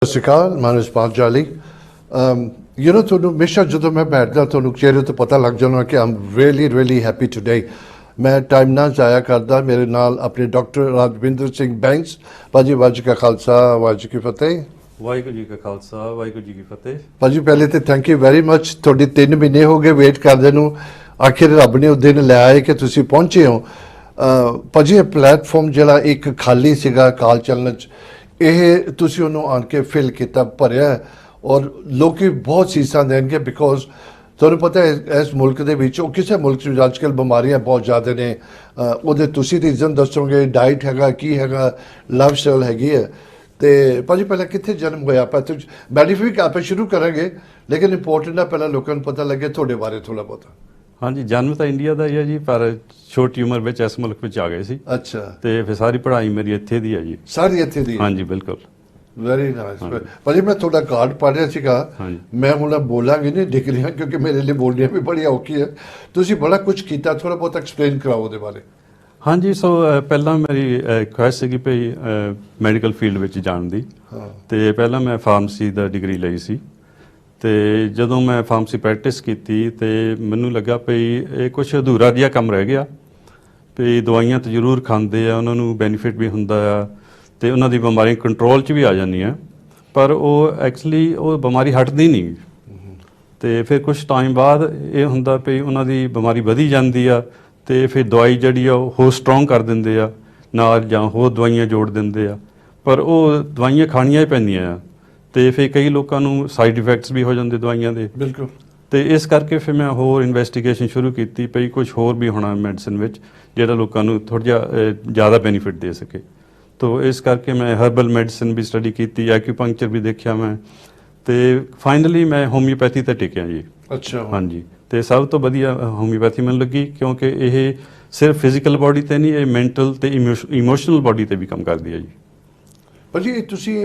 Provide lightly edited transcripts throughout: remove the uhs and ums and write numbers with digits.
ਸਤਿ ਸ਼੍ਰੀ ਅਕਾਲ ਮਾਨਸ ਪਾਂਚਾਲੀ ਤੁਹਾਨੂੰ ਹਮੇਸ਼ਾ ਜਦੋਂ ਮੈਂ ਬੈਠਦਾ ਤੁਹਾਨੂੰ ਚਿਹਰੇ ਤੋਂ ਪਤਾ ਲੱਗ ਜਾਂਦਾ ਕਿ ਆਮ ਰੀਅਲੀ ਹੈਪੀ ਟੁਡੇ। ਮੈਂ ਟਾਈਮ ਨਾ ਜ਼ਾਇਆ ਕਰਦਾ। ਮੇਰੇ ਨਾਲ ਆਪਣੇ ਡਾਕਟਰ ਰਾਜਵਿੰਦਰ ਸਿੰਘ ਬੈਂਕਸ। ਭਾਜੀ ਵਾਹਿਗੁਰੂ ਕਾ ਖਾਲਸਾ ਵਾਹਿਗੁਰੂ ਕੀ ਫਤਿਹ। ਵਾਹਿਗੁਰੂ ਜੀ ਕਾ ਖਾਲਸਾ ਵਾਹਿਗੁਰੂ ਜੀ ਕੀ ਫਤਿਹ। ਭਾਜੀ ਪਹਿਲੇ ਤਾਂ ਥੈਂਕ ਯੂ ਵੈਰੀ ਮੱਚ। ਤੁਹਾਡੇ 3 ਮਹੀਨੇ ਹੋ ਗਏ ਵੇਟ ਕਰਦੇ ਨੂੰ, ਆਖਿਰ ਰੱਬ ਨੇ ਉਹ ਦਿਨ ਲੈ ਆਏ ਕਿ ਤੁਸੀਂ ਪਹੁੰਚੇ ਹੋ। ਭਾਜੀ ਇਹ ਪਲੇਟਫਾਰਮ ਜਿਹੜਾ ਇੱਕ ਖਾਲੀ ਸੀਗਾ ਕਾਲ ਚੱਲਣ 'ਚ, ਇਹ ਤੁਸੀਂ ਉਹਨੂੰ ਆਣ ਕੇ ਫਿਲ ਕੀਤਾ, ਭਰਿਆ, ਔਰ ਲੋਕੀ ਬਹੁਤ ਸੀਸਾਂ ਦੇਣਗੇ। ਬਿਕੋਜ਼ ਤੁਹਾਨੂੰ ਪਤਾ ਹੈ ਇਸ ਮੁਲਕ ਦੇ ਵਿੱਚ, ਉਹ ਕਿਸੇ ਮੁਲਕ 'ਚ ਅੱਜ ਕੱਲ੍ਹ ਬਿਮਾਰੀਆਂ ਬਹੁਤ ਜ਼ਿਆਦਾ ਨੇ, ਉਹਦੇ ਤੁਸੀਂ ਰੀਜ਼ਨ ਦੱਸੋਗੇ, ਡਾਈਟ ਹੈਗਾ, ਕੀ ਹੈਗਾ, ਲਾਈਫ ਸਟਾਈਲ ਹੈਗੀ ਹੈ। ਅਤੇ ਭਾਜੀ ਪਹਿਲਾਂ ਕਿੱਥੇ ਜਨਮ ਹੋਇਆ? ਆਪਾਂ ਬੈਨੀਫਿਟ ਆਪਾਂ ਸ਼ੁਰੂ ਕਰਾਂਗੇ, ਲੇਕਿਨ ਇੰਪੋਰਟੈਂਟ ਆ ਪਹਿਲਾਂ ਲੋਕਾਂ ਨੂੰ ਪਤਾ ਲੱਗੇ ਤੁਹਾਡੇ ਬਾਰੇ ਥੋੜ੍ਹਾ ਬਹੁਤਾ। ਹਾਂਜੀ, ਜਨਮ ਤਾਂ ਇੰਡੀਆ ਦਾ ਹੀ ਹੈ ਜੀ, ਪਰ ਛੋਟੀ ਉਮਰ ਵਿੱਚ ਇਸ ਮੁਲਕ ਵਿੱਚ ਆ ਗਏ ਸੀ। ਅੱਛਾ। ਤੇ ਫਿਰ ਸਾਰੀ ਪੜ੍ਹਾਈ ਮੇਰੀ ਇੱਥੇ ਦੀ ਹੈ ਜੀ। ਸਾਰੀ ਇੱਥੇ ਦੀ? ਹਾਂਜੀ ਬਿਲਕੁਲ। Very nice. ਭਾਜੀ ਮੈਂ ਤੁਹਾਡਾ ਕਾਰਡ ਪੜ੍ਹ ਰਿਹਾ ਸੀਗਾ, ਮੈਂ ਹੁਣ ਬੋਲਾਂਗੀ ਨਹੀਂ ਡਿਗਰੀਆਂ, ਕਿਉਂਕਿ ਮੇਰੇ ਲਈ ਬੋਲਣੀਆਂ ਵੀ ਬੜੀ ਔਖੀ ਹੈ। ਤੁਸੀਂ ਬੜਾ ਕੁਝ ਕੀਤਾ, ਥੋੜ੍ਹਾ ਬਹੁਤ ਐਕਸਪਲੇਨ ਕਰਾਓ ਉਹਦੇ ਬਾਰੇ। ਹਾਂਜੀ, ਸੋ ਪਹਿਲਾਂ ਮੇਰੀ ਖੁਆਇਸ਼ ਸੀਗੀ ਭਈ ਮੈਡੀਕਲ ਫੀਲਡ ਵਿੱਚ ਜਾਣ ਦੀ। ਤੇ ਪਹਿਲਾਂ ਮੈਂ ਫਾਰਮੇਸੀ ਦਾ ਡਿਗਰੀ ਲਈ ਸੀ। ਤੇ ਜਦੋਂ ਮੈਂ ਫਾਰਮੇਸੀ ਪ੍ਰੈਕਟਿਸ ਕੀਤੀ ਤੇ ਮੈਨੂੰ ਲੱਗਾ ਭਈ ਇਹ ਕੁਛ ਅਧੂਰਾ ਜਿਹਾ ਕੰਮ ਰਹਿ ਗਿਆ। ਭਈ ਦਵਾਈਆਂ ਤਾਂ ਜ਼ਰੂਰ ਖਾਂਦੇ ਆ, ਉਹਨਾਂ ਨੂੰ ਬੈਨੀਫਿਟ ਵੀ ਹੁੰਦਾ ਆ ਤੇ ਉਹਨਾਂ ਦੀ ਬਿਮਾਰੀਆਂ ਕੰਟਰੋਲ 'ਚ ਵੀ ਆ ਜਾਂਦੀਆਂ, ਪਰ ਉਹ ਐਕਚੁਅਲੀ ਉਹ ਬਿਮਾਰੀ ਹਟਦੀ ਨਹੀਂ। ਤੇ ਫਿਰ ਕੁਛ ਟਾਈਮ ਬਾਅਦ ਇਹ ਹੁੰਦਾ ਭਈ ਉਹਨਾਂ ਦੀ ਬਿਮਾਰੀ ਵਧੀ ਜਾਂਦੀ ਆ ਤੇ ਫਿਰ ਦਵਾਈ ਜਿਹੜੀ ਆ ਉਹ ਹੋਰ ਸਟਰੋਂਗ ਕਰ ਦਿੰਦੇ ਆ ਨਾਲ, ਜਾਂ ਹੋਰ ਦਵਾਈਆਂ ਜੋੜ ਦਿੰਦੇ ਆ, ਪਰ ਉਹ ਦਵਾਈਆਂ ਖਾਣੀਆਂ ਹੀ ਪੈਂਦੀਆਂ ਆ। ਤੇ ਫਿਰ ਕਈ ਲੋਕਾਂ ਨੂੰ ਸਾਈਡ ਇਫੈਕਟਸ ਵੀ ਹੋ ਜਾਂਦੇ ਦਵਾਈਆਂ ਦੇ। ਬਿਲਕੁਲ। ਤੇ ਇਸ ਕਰਕੇ ਫਿਰ ਮੈਂ ਹੋਰ ਇਨਵੈਸਟੀਗੇਸ਼ਨ ਸ਼ੁਰੂ ਕੀਤੀ ਭਈ ਕੁਝ ਹੋਰ ਵੀ ਹੋਣਾ ਮੈਡੀਸਨ ਵਿੱਚ ਜਿਹੜਾ ਲੋਕਾਂ ਨੂੰ ਥੋੜ੍ਹਾ ਜਿਹਾ ਜ਼ਿਆਦਾ ਬੈਨੀਫਿਟ ਦੇ ਸਕੇ। ਤੋ ਇਸ ਕਰਕੇ ਮੈਂ ਹਰਬਲ ਮੈਡੀਸਨ ਵੀ ਸਟੱਡੀ ਕੀਤੀ, ਐਕਿਊਪੰਕਚਰ ਵੀ ਦੇਖਿਆ ਮੈਂ, ਤੇ ਫਾਈਨਲੀ ਮੈਂ ਹੋਮਿਓਪੈਥੀ 'ਤੇ ਟਿਕਿਆ ਜੀ। ਅੱਛਾ। ਹਾਂਜੀ, ਤੇ ਸਭ ਤੋਂ ਵਧੀਆ ਹੋਮਿਓਪੈਥੀ ਮੈਨੂੰ ਲੱਗੀ, ਕਿਉਂਕਿ ਇਹ ਸਿਰਫ ਫਿਜ਼ੀਕਲ ਬਾਡੀ 'ਤੇ ਨਹੀਂ, ਇਹ ਮੈਂਟਲ ਅਤੇ ਇਮੋਸ਼ਨਲ ਬਾਡੀ 'ਤੇ ਵੀ ਕੰਮ ਕਰਦੀ ਹੈ ਜੀ। ਭਾਜੀ ਤੁਸੀਂ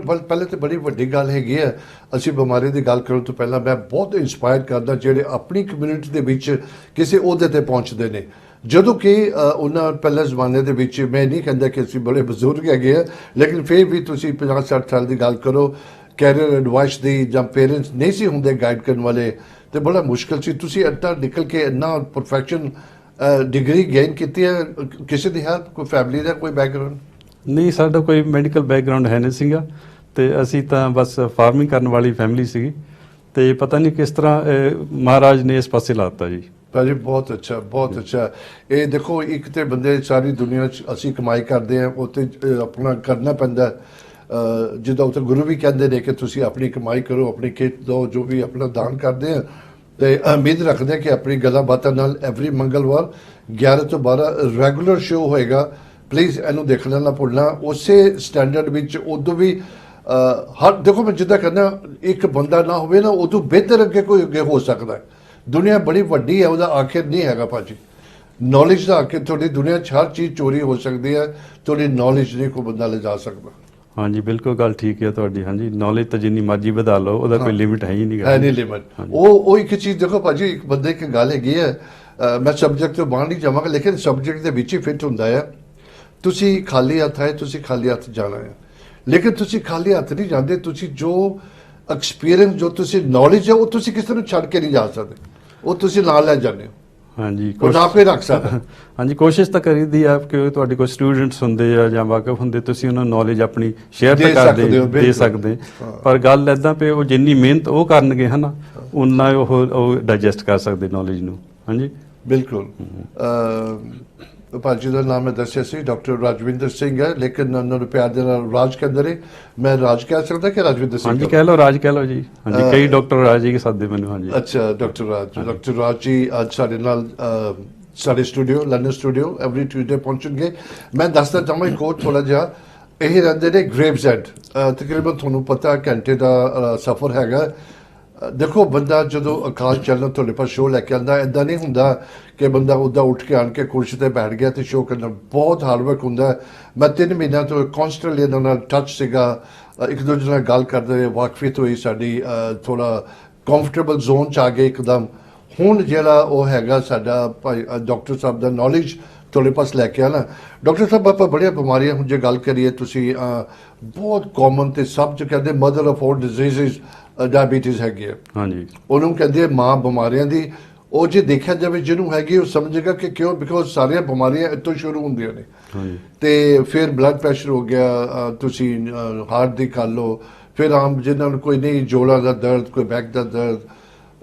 ਪਹਿਲੇ ਤਾਂ ਬੜੀ ਵੱਡੀ ਗੱਲ ਹੈਗੀ ਹੈ। ਅਸੀਂ ਬਿਮਾਰੀ ਦੀ ਗੱਲ ਕਰਨ ਤੋਂ ਪਹਿਲਾਂ ਮੈਂ ਬਹੁਤ ਇੰਸਪਾਇਰ ਕਰਦਾ ਜਿਹੜੇ ਆਪਣੀ ਕਮਿਊਨਿਟੀ ਦੇ ਵਿੱਚ ਕਿਸੇ ਅਹੁਦੇ 'ਤੇ ਪਹੁੰਚਦੇ ਨੇ, ਜਦੋਂ ਕਿ ਉਹਨਾਂ ਪਹਿਲੇ ਜ਼ਮਾਨੇ ਦੇ ਵਿੱਚ, ਮੈਂ ਨਹੀਂ ਕਹਿੰਦਾ ਕਿ ਅਸੀਂ ਬੜੇ ਬਜ਼ੁਰਗ ਹੈਗੇ ਆ, ਲੇਕਿਨ ਫਿਰ ਵੀ ਤੁਸੀਂ 50-60 ਸਾਲ ਦੀ ਗੱਲ ਕਰੋ, ਕੈਰੀਅਰ ਐਡਵਾਈਸ ਦੀ ਜਾਂ ਪੇਰੈਂਟਸ ਨਹੀਂ ਸੀ ਹੁੰਦੇ ਗਾਈਡ ਕਰਨ ਵਾਲੇ, ਤੇ ਬੜਾ ਮੁਸ਼ਕਿਲ ਸੀ। ਤੁਸੀਂ ਇੱਦਾਂ ਨਿਕਲ ਕੇ ਇੰਨਾ ਪਰਫੈਕਸ਼ਨ ਡਿਗਰੀ ਗੇਨ ਕੀਤੀ ਹੈ, ਕਿਸੇ ਦੀ ਹੈਲਪ, ਕੋਈ ਫੈਮਿਲੀ ਦਾ ਕੋਈ ਬੈਕਗਰਾਊਂਡ? ਨਹੀਂ, ਸਾਡਾ ਕੋਈ ਮੈਡੀਕਲ ਬੈਕਗਰਾਊਂਡ ਹੈ ਨਹੀਂ ਸੀਗਾ, ਤੇ ਅਸੀਂ ਤਾਂ ਬਸ ਫਾਰਮਿੰਗ ਕਰਨ ਵਾਲੀ ਫੈਮਿਲੀ ਸੀਗੀ, ਤੇ ਪਤਾ ਨਹੀਂ ਕਿਸ ਤਰ੍ਹਾਂ ਮਹਾਰਾਜ ਨੇ ਇਸ ਪਾਸੇ ਲਾਤਾ ਜੀ। ਭਾਜੀ ਬਹੁਤ ਅੱਛਾ, ਬਹੁਤ ਅੱਛਾ। ਇਹ ਦੇਖੋ, ਇੱਕ ਤੇ ਬੰਦੇ ਸਾਰੀ ਦੁਨੀਆ 'ਚ ਅਸੀਂ ਕਮਾਈ ਕਰਦੇ ਹਾਂ, ਉੱਥੇ ਆਪਣਾ ਕਰਨਾ ਪੈਂਦਾ। ਜਿੱਦਾਂ ਉੱਥੇ ਗੁਰੂ ਵੀ ਕਹਿੰਦੇ ਨੇ ਕਿ ਤੁਸੀਂ ਆਪਣੀ ਕਮਾਈ ਕਰੋ, ਆਪਣੀ ਖੇਤ ਦਿਓ, ਜੋ ਵੀ ਆਪਣਾ ਦਾਨ ਕਰਦੇ ਆ, ਤੇ ਉਮੀਦ ਰੱਖਦੇ ਕਿ ਆਪਣੀ ਗੱਲਾਂ ਬਾਤਾਂ ਨਾਲ ਐਵਰੀ ਮੰਗਲਵਾਰ 11 ਤੋਂ 12 ਰੈਗੂਲਰ ਸ਼ੋਅ ਹੋਏਗਾ। ਪਲੀਜ਼ ਇਹਨੂੰ ਦੇਖਣਾ ਨਾ ਭੁੱਲਣਾ। ਉਸੇ ਸਟੈਂਡਰਡ ਵਿੱਚ ਉਦੋਂ ਵੀ ਦੇਖੋ, ਮੈਂ ਜਿੱਦਾਂ ਕਹਿੰਦਾ, ਇੱਕ ਬੰਦਾ ਨਾ ਹੋਵੇ ਨਾ, ਉਦੋਂ ਬਿਹਤਰ ਅੱਗੇ ਕੋਈ ਅੱਗੇ ਹੋ ਸਕਦਾ ਹੈ। ਦੁਨੀਆ ਬੜੀ ਵੱਡੀ ਹੈ, ਉਹਦਾ ਆਖਿਰ ਨਹੀਂ ਹੈਗਾ ਭਾਜੀ। ਨੌਲੇਜ ਦਾ ਆਖਿਰ, ਤੁਹਾਡੀ ਦੁਨੀਆ 'ਚ ਹਰ ਚੀਜ਼ ਚੋਰੀ ਹੋ ਸਕਦੀ ਹੈ, ਤੁਹਾਡੀ ਨੌਲੇਜ ਨਹੀਂ ਕੋਈ ਬੰਦਾ ਲਿਜਾ ਸਕਦਾ। ਹਾਂਜੀ ਬਿਲਕੁਲ, ਗੱਲ ਠੀਕ ਹੈ ਤੁਹਾਡੀ। ਹਾਂਜੀ, ਨੌਲੇਜ ਤਾਂ ਜਿੰਨੀ ਮਰਜ਼ੀ ਵਧਾ ਲਓ, ਉਹਦਾ ਕੋਈ ਲਿਮਿਟ ਹੈ ਹੀ ਨਹੀਂ। ਹੈ ਨਹੀਂ ਲਿਮਿਟ। ਉਹ ਇੱਕ ਚੀਜ਼ ਦੇਖੋ ਭਾਜੀ, ਇੱਕ ਬੰਦੇ ਇੱਕ ਗੱਲ ਹੈਗੀ ਹੈ, ਮੈਂ ਸਬਜੈਕਟ ਤੋਂ ਬਾਹਰ ਨਹੀਂ ਜਾਵਾਂਗਾ, ਲੇਕਿਨ ਸਬਜੈਕਟ ਦੇ ਵਿੱਚ ਹੀ ਫਿੱਟ ਹੁੰਦਾ ਹੈ। ਤੁਸੀਂ ਖਾਲੀ ਹੱਥ ਆਏ, ਤੁਸੀਂ ਖਾਲੀ ਹੱਥ ਜਾਣਾ ਹੈ, ਲੇਕਿਨ ਤੁਸੀਂ ਖਾਲੀ ਹੱਥ ਨਹੀਂ ਜਾਂਦੇ। ਤੁਸੀਂ ਜੋ ਐਕਸਪੀਰੀਅੰਸ, ਜੋ ਤੁਸੀਂ ਨੌਲੇਜ ਹੈ, ਉਹ ਤੁਸੀਂ ਕਿਸੇ ਨੂੰ ਛੱਡ ਕੇ ਨਹੀਂ ਜਾ ਸਕਦੇ, ਉਹ ਤੁਸੀਂ ਨਾਲ ਲੈ ਜਾਂਦੇ ਹੋ। ਹਾਂਜੀ, ਉਹ ਨਾ ਪੇ ਰੱਖ ਸਕਦਾ। ਹਾਂਜੀ, ਕੋਸ਼ਿਸ਼ ਤਾਂ ਕਰੀਦੀ ਆ ਕਿ ਤੁਹਾਡੇ ਕੋਲ ਸਟੂਡੈਂਟਸ ਹੁੰਦੇ ਆ ਜਾਂ ਵਾਕਫ ਹੁੰਦੇ, ਤੁਸੀਂ ਉਹਨਾਂ ਨੂੰ ਨੌਲੇਜ ਆਪਣੀ ਸ਼ੇਅਰ ਤਾਂ ਕਰਦੇ ਦੇ ਸਕਦੇ, ਪਰ ਗੱਲ ਇੱਦਾਂ ਪਈ ਉਹ ਜਿੰਨੀ ਮਿਹਨਤ ਉਹ ਕਰਨਗੇ ਹੈ ਨਾ, ਉਨਾ ਉਹ ਡਾਈਜੈਸਟ ਕਰ ਸਕਦੇ ਨੌਲੇਜ ਨੂੰ। ਹਾਂਜੀ ਬਿਲਕੁਲ। ਭਾਜੀ ਦਾ ਨਾਮ ਮੈਂ ਦੱਸਿਆ ਸੀ, ਡਾਕਟਰ ਰਾਜਵਿੰਦਰ ਸਿੰਘ ਹੈ, ਲੇਕਿਨ ਉਹਨਾਂ ਨੂੰ ਪਿਆਰ ਦੇ ਨਾਲ ਰਾਜ ਕਹਿੰਦੇ ਨੇ। ਮੈਂ ਰਾਜ ਕਹਿ ਸਕਦਾ ਕਿ ਰਾਜਵਿੰਦਰ ਸਿੰਘ? ਹਾਂਜੀ ਕਹਿ ਲਓ, ਰਾਜ ਕਹਿ ਲਓ ਜੀ। ਹਾਂਜੀ, ਕਈ ਡਾਕਟਰ ਰਾਜ ਹੀ ਸਾਦੇ ਮੈਨੂੰ। ਹਾਂਜੀ ਅੱਛਾ, ਡਾਕਟਰ ਰਾਜ ਜੀ ਅੱਜ ਸਾਡੇ ਨਾਲ ਸਾਡੇ studio, London studio every Tuesday ਪਹੁੰਚਣਗੇ। ਮੈਂ ਦੱਸਦਾ ਚਾਹਾਂ ਇੱਕ ਹੋਰ ਥੋੜ੍ਹਾ ਜਿਹਾ, ਇਹ ਰਹਿੰਦੇ ਨੇ ਗ੍ਰੇਵਜ਼ੈਡ, ਤਕਰੀਬਨ ਤੁਹਾਨੂੰ ਪਤਾ ਘੰਟੇ ਦਾ ਸਫ਼ਰ ਹੈਗਾ। ਦੇਖੋ, ਬੰਦਾ ਜਦੋਂ ਅਕਾਲ ਚਲਨ ਤੁਹਾਡੇ ਪਾਸ ਸ਼ੋਅ ਲੈ ਕੇ ਆਉਂਦਾ, ਇੱਦਾਂ ਨਹੀਂ ਹੁੰਦਾ ਕਿ ਬੰਦਾ ਉੱਦਾਂ ਉੱਠ ਕੇ ਆਣ ਕੇ ਕੁਰਸੀ 'ਤੇ ਬੈਠ ਗਿਆ ਅਤੇ ਸ਼ੋਅ ਕਰਨਾ। ਬਹੁਤ ਹਾਰਡ ਵਰਕ ਹੁੰਦਾ। ਮੈਂ 3 ਮਹੀਨਿਆਂ ਤੋਂ ਕੌਂਸਟੈਂਟਲੀ ਇਹਨਾਂ ਨਾਲ ਟੱਚ ਸੀਗਾ, ਇੱਕ ਦੂਜੇ ਨਾਲ ਗੱਲ ਕਰਦੇ, ਵਾਕਫੀਅਤ ਹੋਈ ਸਾਡੀ, ਥੋੜ੍ਹਾ ਕੰਫਰਟੇਬਲ ਜ਼ੋਨ 'ਚ ਆ ਗਏ ਇੱਕਦਮ। ਹੁਣ ਜਿਹੜਾ ਉਹ ਹੈਗਾ ਸਾਡਾ ਭਾਈ ਡਾਕਟਰ ਸਾਹਿਬ ਦਾ ਨੌਲੇਜ ਤੁਹਾਡੇ ਪਾਸ ਲੈ ਕੇ ਆਣਾ। ਡਾਕਟਰ ਸਾਹਿਬ ਆਪਾਂ ਬੜੀਆਂ ਬਿਮਾਰੀਆਂ ਹੁਣ ਜੇ ਗੱਲ ਕਰੀਏ ਤੁਸੀਂ ਬਹੁਤ ਕਾਮਨ ਤੇ ਸਭ ਚ ਕਹਿੰਦੇ mother of all diseases diabetes ਹੈਗੀ ਹੈ। ਹਾਂਜੀ ਉਹਨੂੰ ਕਹਿੰਦੇ ਆ ਮਾਂ ਬਿਮਾਰੀਆਂ ਦੀ। ਉਹ ਜੇ ਦੇਖਿਆ ਜਾਵੇ ਜਿਹਨੂੰ ਹੈਗੀ ਉਹ ਸਮਝੇਗਾ ਕਿ ਕਿਉਂ, ਬਿਕੋਜ਼ ਸਾਰੀਆਂ ਬਿਮਾਰੀਆਂ ਇੱਥੋਂ ਸ਼ੁਰੂ ਹੁੰਦੀਆਂ ਨੇ। ਹਾਂਜੀ ਤੇ ਫਿਰ ਬਲੱਡ ਪ੍ਰੈਸ਼ਰ ਹੋ ਗਿਆ, ਤੁਸੀਂ ਹਾਰਟ ਦੀ ਕਰ ਲਓ, ਫਿਰ ਆਮ ਜਿਨ੍ਹਾਂ ਨੂੰ ਕੋਈ ਨਹੀਂ ਜੋੜਾਂ ਦਾ ਦਰਦ, ਕੋਈ ਬੈਕ ਦਾ ਦਰਦ।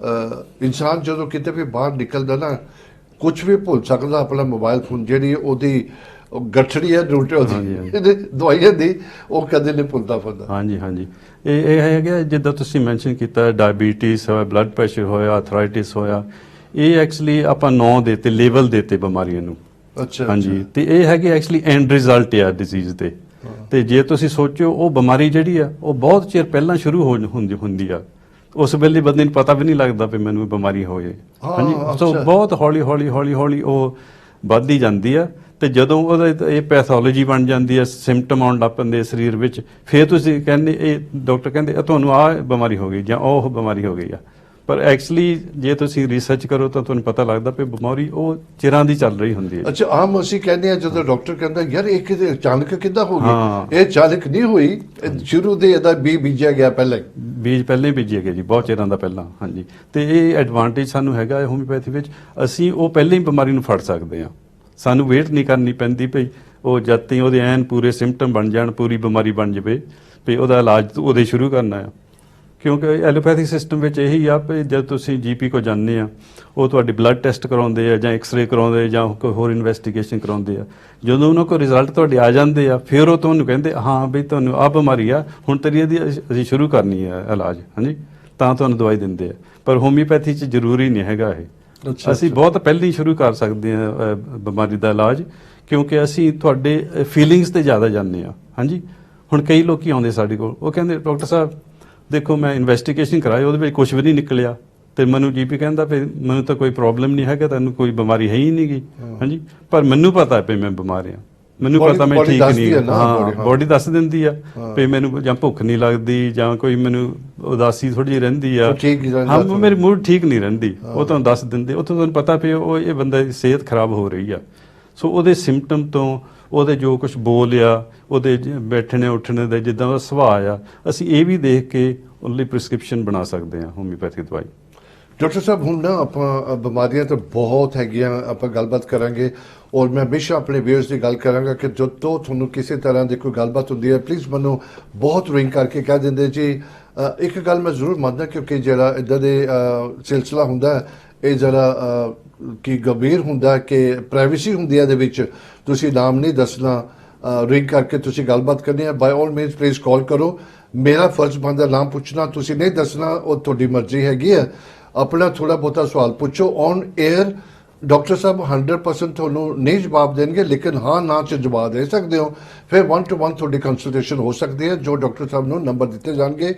ਇਨਸਾਨ ਜਦੋਂ ਕਿਤੇ ਵੀ ਬਾਹਰ ਨਿਕਲਦਾ ਨਾ ਕੁਝ ਵੀ ਭੁੱਲ ਸਕਦਾ ਆਪਣਾ ਮੋਬਾਈਲ ਫੋਨ, ਜਿਹੜੀ ਉਹਦੀ ਗਠੜੀ ਹੈ ਰੂਟ ਉਹਦੀ ਦਵਾਈਆਂ ਦੀ, ਉਹ ਕਦੇ ਨਹੀਂ ਭੁੱਲਦਾ ਫਿਰਦਾ। ਹਾਂਜੀ ਹਾਂਜੀ ਇਹ ਹੈਗਾ ਜਿੱਦਾਂ ਤੁਸੀਂ ਮੈਂਸ਼ਨ ਕੀਤਾ ਡਾਇਬੀਟੀਜ਼ ਹੋਇਆ, ਬਲੱਡ ਪ੍ਰੈਸ਼ਰ ਹੋਇਆ, ਆਰਥਰਾਈਟਿਸ ਹੋਇਆ, ਇਹ ਐਕਚੁਅਲੀ ਆਪਾਂ ਨਾਂ ਦੇਤੇ, ਲੇਬਲ ਦੇਤੇ ਬਿਮਾਰੀਆਂ ਨੂੰ। ਅੱਛਾ ਹਾਂਜੀ ਤੇ ਇਹ ਹੈਗੇ ਐਕਚੁਅਲੀ ਐਂਡ ਰਿਜ਼ਲਟ ਆ ਡਿਜ਼ੀਜ਼ ਦੇ। ਤੇ ਜੇ ਤੁਸੀਂ ਸੋਚੋ ਉਹ ਬਿਮਾਰੀ ਜਿਹੜੀ ਆ ਉਹ ਬਹੁਤ ਚਿਰ ਪਹਿਲਾਂ ਸ਼ੁਰੂ ਹੁੰਦੀ ਆ, ਉਸ ਵੇਲੇ ਬੰਦੇ ਨੂੰ ਪਤਾ ਵੀ ਨਹੀਂ ਲੱਗਦਾ ਵੀ ਮੈਨੂੰ ਇਹ ਬਿਮਾਰੀ ਹੋਏ। ਹਾਂਜੀ ਸੋ ਬਹੁਤ ਹੌਲੀ ਹੌਲੀ ਉਹ ਵੱਧਦੀ ਜਾਂਦੀ ਆ। ਤੇ ਜਦੋਂ ਉਹਦਾ ਇਹ ਪੈਥੋਲੋਜੀ ਬਣ ਜਾਂਦੀ ਆ, ਸਿੰਪਟਮ ਆਉਣ ਲੱਗ ਪੈਂਦੇ ਸਰੀਰ ਵਿੱਚ, ਫਿਰ ਤੁਸੀਂ ਕਹਿੰਦੇ ਇਹ ਡਾਕਟਰ ਕਹਿੰਦੇ ਤੁਹਾਨੂੰ ਆਹ ਬਿਮਾਰੀ ਹੋ ਗਈ ਜਾਂ ਉਹ ਬਿਮਾਰੀ ਹੋ ਗਈ ਆ। ਪਰ ਐਕਚੁਅਲੀ ਜੇ ਤੁਸੀਂ ਰਿਸਰਚ ਕਰੋ ਤਾਂ ਤੁਹਾਨੂੰ ਪਤਾ ਲੱਗਦਾ ਵੀ ਬਿਮਾਰੀ ਉਹ ਚਿਰਾਂ ਦੀ ਚੱਲ ਰਹੀ ਹੁੰਦੀ ਹੈ। ਅੱਛਾ ਆਮ ਅਸੀਂ ਕਹਿੰਦੇ ਆ ਜਦੋਂ ਡਾਕਟਰ ਕਹਿੰਦਾ ਯਾਰ ਇਹ ਕਿਤੇ ਅਚਾਨਕ ਕਿੱਦਾਂ ਹੋ ਗਈ, ਇਹ ਅਚਾਨਕ ਨਹੀਂ ਹੋਈ, ਸ਼ੁਰੂ ਦੇ ਇਹਦਾ ਬੀਜਿਆ ਗਿਆ ਪਹਿਲਾਂ, ਬੀਜ ਪਹਿਲਾਂ ਹੀ ਬੀਜੇ ਗਏ ਜੀ, ਬਹੁਤ ਚਿਰਾਂ ਦਾ ਪਹਿਲਾਂ। ਹਾਂਜੀ ਤੇ ਇਹ ਐਡਵਾਂਟੇਜ ਸਾਨੂੰ ਹੈਗਾ ਹੋਮਿਓਪੈਥੀ ਵਿੱਚ, ਅਸੀਂ ਉਹ ਪਹਿਲਾਂ ਹੀ ਬਿਮਾਰੀ ਨੂੰ ਫੜ ਸਕਦੇ ਹਾਂ। ਸਾਨੂੰ ਵੇਟ ਨਹੀਂ ਕਰਨੀ ਪੈਂਦੀ ਭਈ ਉਹ ਜਦ ਤੱਕ ਉਹਦੇ ਐਨ ਪੂਰੇ ਸਿੰਪਟਮ ਬਣ ਜਾਣ, ਪੂਰੀ ਬਿਮਾਰੀ ਬਣ ਜਾਵੇ ਵੀ ਉਹਦਾ ਇਲਾਜ ਉਹਦੇ ਸ਼ੁਰੂ ਕਰਨਾ ਆ। ਕਿਉਂਕਿ ਐਲੋਪੈਥਿਕ ਸਿਸਟਮ ਵਿੱਚ ਇਹੀ ਆ ਵੀ ਜਦ ਤੁਸੀਂ ਜੀਪੀ ਕੋ ਜਾਂਦੇ ਆ, ਉਹ ਤੁਹਾਡੀ ਬਲੱਡ ਟੈਸਟ ਕਰਾਉਂਦੇ ਆ ਜਾਂ ਐਕਸ-ਰੇ ਕਰਾਉਂਦੇ ਜਾਂ ਕੋਈ ਹੋਰ ਇਨਵੈਸਟੀਗੇਸ਼ਨ ਕਰਾਉਂਦੇ ਆ। ਜਦੋਂ ਉਹਨਾਂ ਕੋਲ ਰਿਜ਼ਲਟ ਤੁਹਾਡੇ ਆ ਜਾਂਦੇ ਆ, ਫਿਰ ਉਹ ਤੁਹਾਨੂੰ ਕਹਿੰਦੇ ਹਾਂ ਵੀ ਤੁਹਾਨੂੰ ਆਹ ਬਿਮਾਰੀ ਆ, ਹੁਣ ਤੇਰੀ ਇਹਦੀ ਅਸੀਂ ਸ਼ੁਰੂ ਕਰਨੀ ਹੈ ਇਲਾਜ। ਹਾਂਜੀ ਤਾਂ ਤੁਹਾਨੂੰ ਦਵਾਈ ਦਿੰਦੇ ਆ। ਪਰ ਹੋਮਿਓਪੈਥੀ 'ਚ ਜ਼ਰੂਰੀ ਨਹੀਂ ਹੈਗਾ ਇਹ। ਅਸੀਂ ਬਹੁਤ ਪਹਿਲਾਂ ਹੀ ਸ਼ੁਰੂ ਕਰ ਸਕਦੇ ਹਾਂ ਬਿਮਾਰੀ ਦਾ ਇਲਾਜ, ਕਿਉਂਕਿ ਅਸੀਂ ਤੁਹਾਡੇ ਫੀਲਿੰਗਸ ਤੇ ਜ਼ਿਆਦਾ ਜਾਂਦੇ ਹਾਂ। ਹਾਂਜੀ ਹੁਣ ਕਈ ਲੋਕੀ ਆਉਂਦੇ ਸਾਡੇ ਕੋਲ, ਉਹ ਕਹਿੰਦੇ ਡਾਕਟਰ ਸਾਹਿਬ ਦੇਖੋ ਮੈਂ ਇਨਵੈਸਟੀਗੇਸ਼ਨ ਕਰਾਈ, ਉਹਦੇ ਵਿੱਚ ਕੁਝ ਵੀ ਨਹੀਂ ਨਿਕਲਿਆ, ਤੇ ਮੈਨੂੰ ਜੀਪੀ ਕਹਿੰਦਾ ਵੀ ਮੈਨੂੰ ਤਾਂ ਕੋਈ ਪ੍ਰੋਬਲਮ ਨਹੀਂ ਹੈਗਾ, ਤੈਨੂੰ ਕੋਈ ਬਿਮਾਰੀ ਹੈ ਹੀ ਨਹੀਂ ਗੀ। ਹਾਂਜੀ ਪਰ ਮੈਨੂੰ ਪਤਾ ਵੀ ਮੈਂ ਬਿਮਾਰ ਹਾਂ, ਮੈਨੂੰ ਪਤਾ ਮੈਂ ਠੀਕ ਨਹੀਂ। ਹਾਂ ਬੋਡੀ ਦੱਸ ਦਿੰਦੀ ਆ ਵੀ ਮੈਨੂੰ ਜਾਂ ਭੁੱਖ ਨਹੀਂ ਲੱਗਦੀ ਜਾਂ ਕੋਈ ਮੈਨੂੰ ਉਦਾਸੀ ਥੋੜੀ ਜਿਹੀ ਰਹਿੰਦੀ ਆ, ਹਾਂ ਮੇਰੀ ਮੂਡ ਠੀਕ ਨਹੀਂ ਰਹਿੰਦੀ, ਉਹ ਤੁਹਾਨੂੰ ਦੱਸ ਦਿੰਦੇ। ਉੱਥੋਂ ਤੁਹਾਨੂੰ ਪਤਾ ਵੀ ਉਹ ਇਹ ਬੰਦੇ ਦੀ ਸਿਹਤ ਖਰਾਬ ਹੋ ਰਹੀ ਆ। ਸੋ ਉਹਦੇ ਸਿੰਪਟਮ ਤੋਂ, ਉਹਦੇ ਜੋ ਕੁਝ ਬੋਲ ਆ, ਉਹਦੇ ਬੈਠਣੇ ਉੱਠਣੇ ਦਾ ਜਿੱਦਾਂ ਦਾ ਸੁਭਾਅ ਆ, ਅਸੀਂ ਇਹ ਵੀ ਦੇਖ ਕੇ ਉਹਦੇ ਲਈ ਪ੍ਰਿਸਕ੍ਰਿਪਸ਼ਨ ਬਣਾ ਸਕਦੇ ਹਾਂ ਹੋਮਿਓਪੈਥਿਕ ਦਵਾਈ। ਡਾਕਟਰ ਸਾਹਿਬ ਹੁਣ ਨਾ ਆਪਾਂ ਬਿਮਾਰੀਆਂ ਤਾਂ ਬਹੁਤ ਹੈਗੀਆਂ, ਆਪਾਂ ਗੱਲਬਾਤ ਕਰਾਂਗੇ, ਔਰ ਮੈਂ ਹਮੇਸ਼ਾ ਆਪਣੇ ਵਿਊਅਰਸ ਦੀ ਗੱਲ ਕਰਾਂਗਾ ਕਿ ਜਦੋਂ ਤੁਹਾਨੂੰ ਕਿਸੇ ਤਰ੍ਹਾਂ ਦੀ ਕੋਈ ਗੱਲਬਾਤ ਹੁੰਦੀ ਹੈ ਪਲੀਜ਼ ਮੈਨੂੰ ਬਹੁਤ ਰਿੰਗ ਕਰਕੇ ਕਹਿ ਦਿੰਦੇ ਜੀ। ਇੱਕ ਗੱਲ ਮੈਂ ਜ਼ਰੂਰ ਮੰਨਦਾ ਕਿਉਂਕਿ ਜਿਹੜਾ ਇੱਦਾਂ ਦੇ ਸਿਲਸਿਲਾ ਹੁੰਦਾ ਇਹ ਜ਼ਰਾ ਕਿ ਗੰਭੀਰ ਹੁੰਦਾ ਕਿ ਪ੍ਰਾਈਵੇਸੀ ਹੁੰਦੀ ਹੈ ਇਹਦੇ ਵਿੱਚ, ਤੁਸੀਂ ਨਾਮ ਨਹੀਂ ਦੱਸਣਾ, ਰਿੰਗ ਕਰਕੇ ਤੁਸੀਂ ਗੱਲਬਾਤ ਕਰਨੀ ਹੈ, ਬਾਈ ਆਲ ਮੀਨਸ ਪਲੀਜ਼ ਕਾਲ ਕਰੋ। ਮੇਰਾ ਫਰਜ਼ ਬਣਦਾ ਨਾਮ ਪੁੱਛਣਾ, ਤੁਸੀਂ ਨਹੀਂ ਦੱਸਣਾ ਉਹ ਤੁਹਾਡੀ ਮਰਜ਼ੀ ਹੈਗੀ ਹੈ। ਆਪਣਾ ਥੋੜਾ ਬਹੁਤਾ ਸਵਾਲ ਪੁੱਛੋ ਔਨ 에ਅਰ। ਡਾਕਟਰ ਸਾਹਿਬ 100% ਤੁਹਾਨੂੰ ਨਹੀਂ ਜਵਾਬ ਦੇਣਗੇ, ਲੇਕਿਨ ਹਾਂ ਨਾ 'ਚ ਜਵਾਬ ਦੇ ਸਕਦੇ ਹੋ। ਫਿਰ 1 to 1 ਤੁਹਾਡੀ ਕੰਸਲਟੇਸ਼ਨ ਹੋ ਸਕਦੀ ਹੈ, ਜੋ ਡਾਕਟਰ ਸਾਹਿਬ ਨੂੰ ਨੰਬਰ ਦਿੱਤੇ ਜਾਣਗੇ।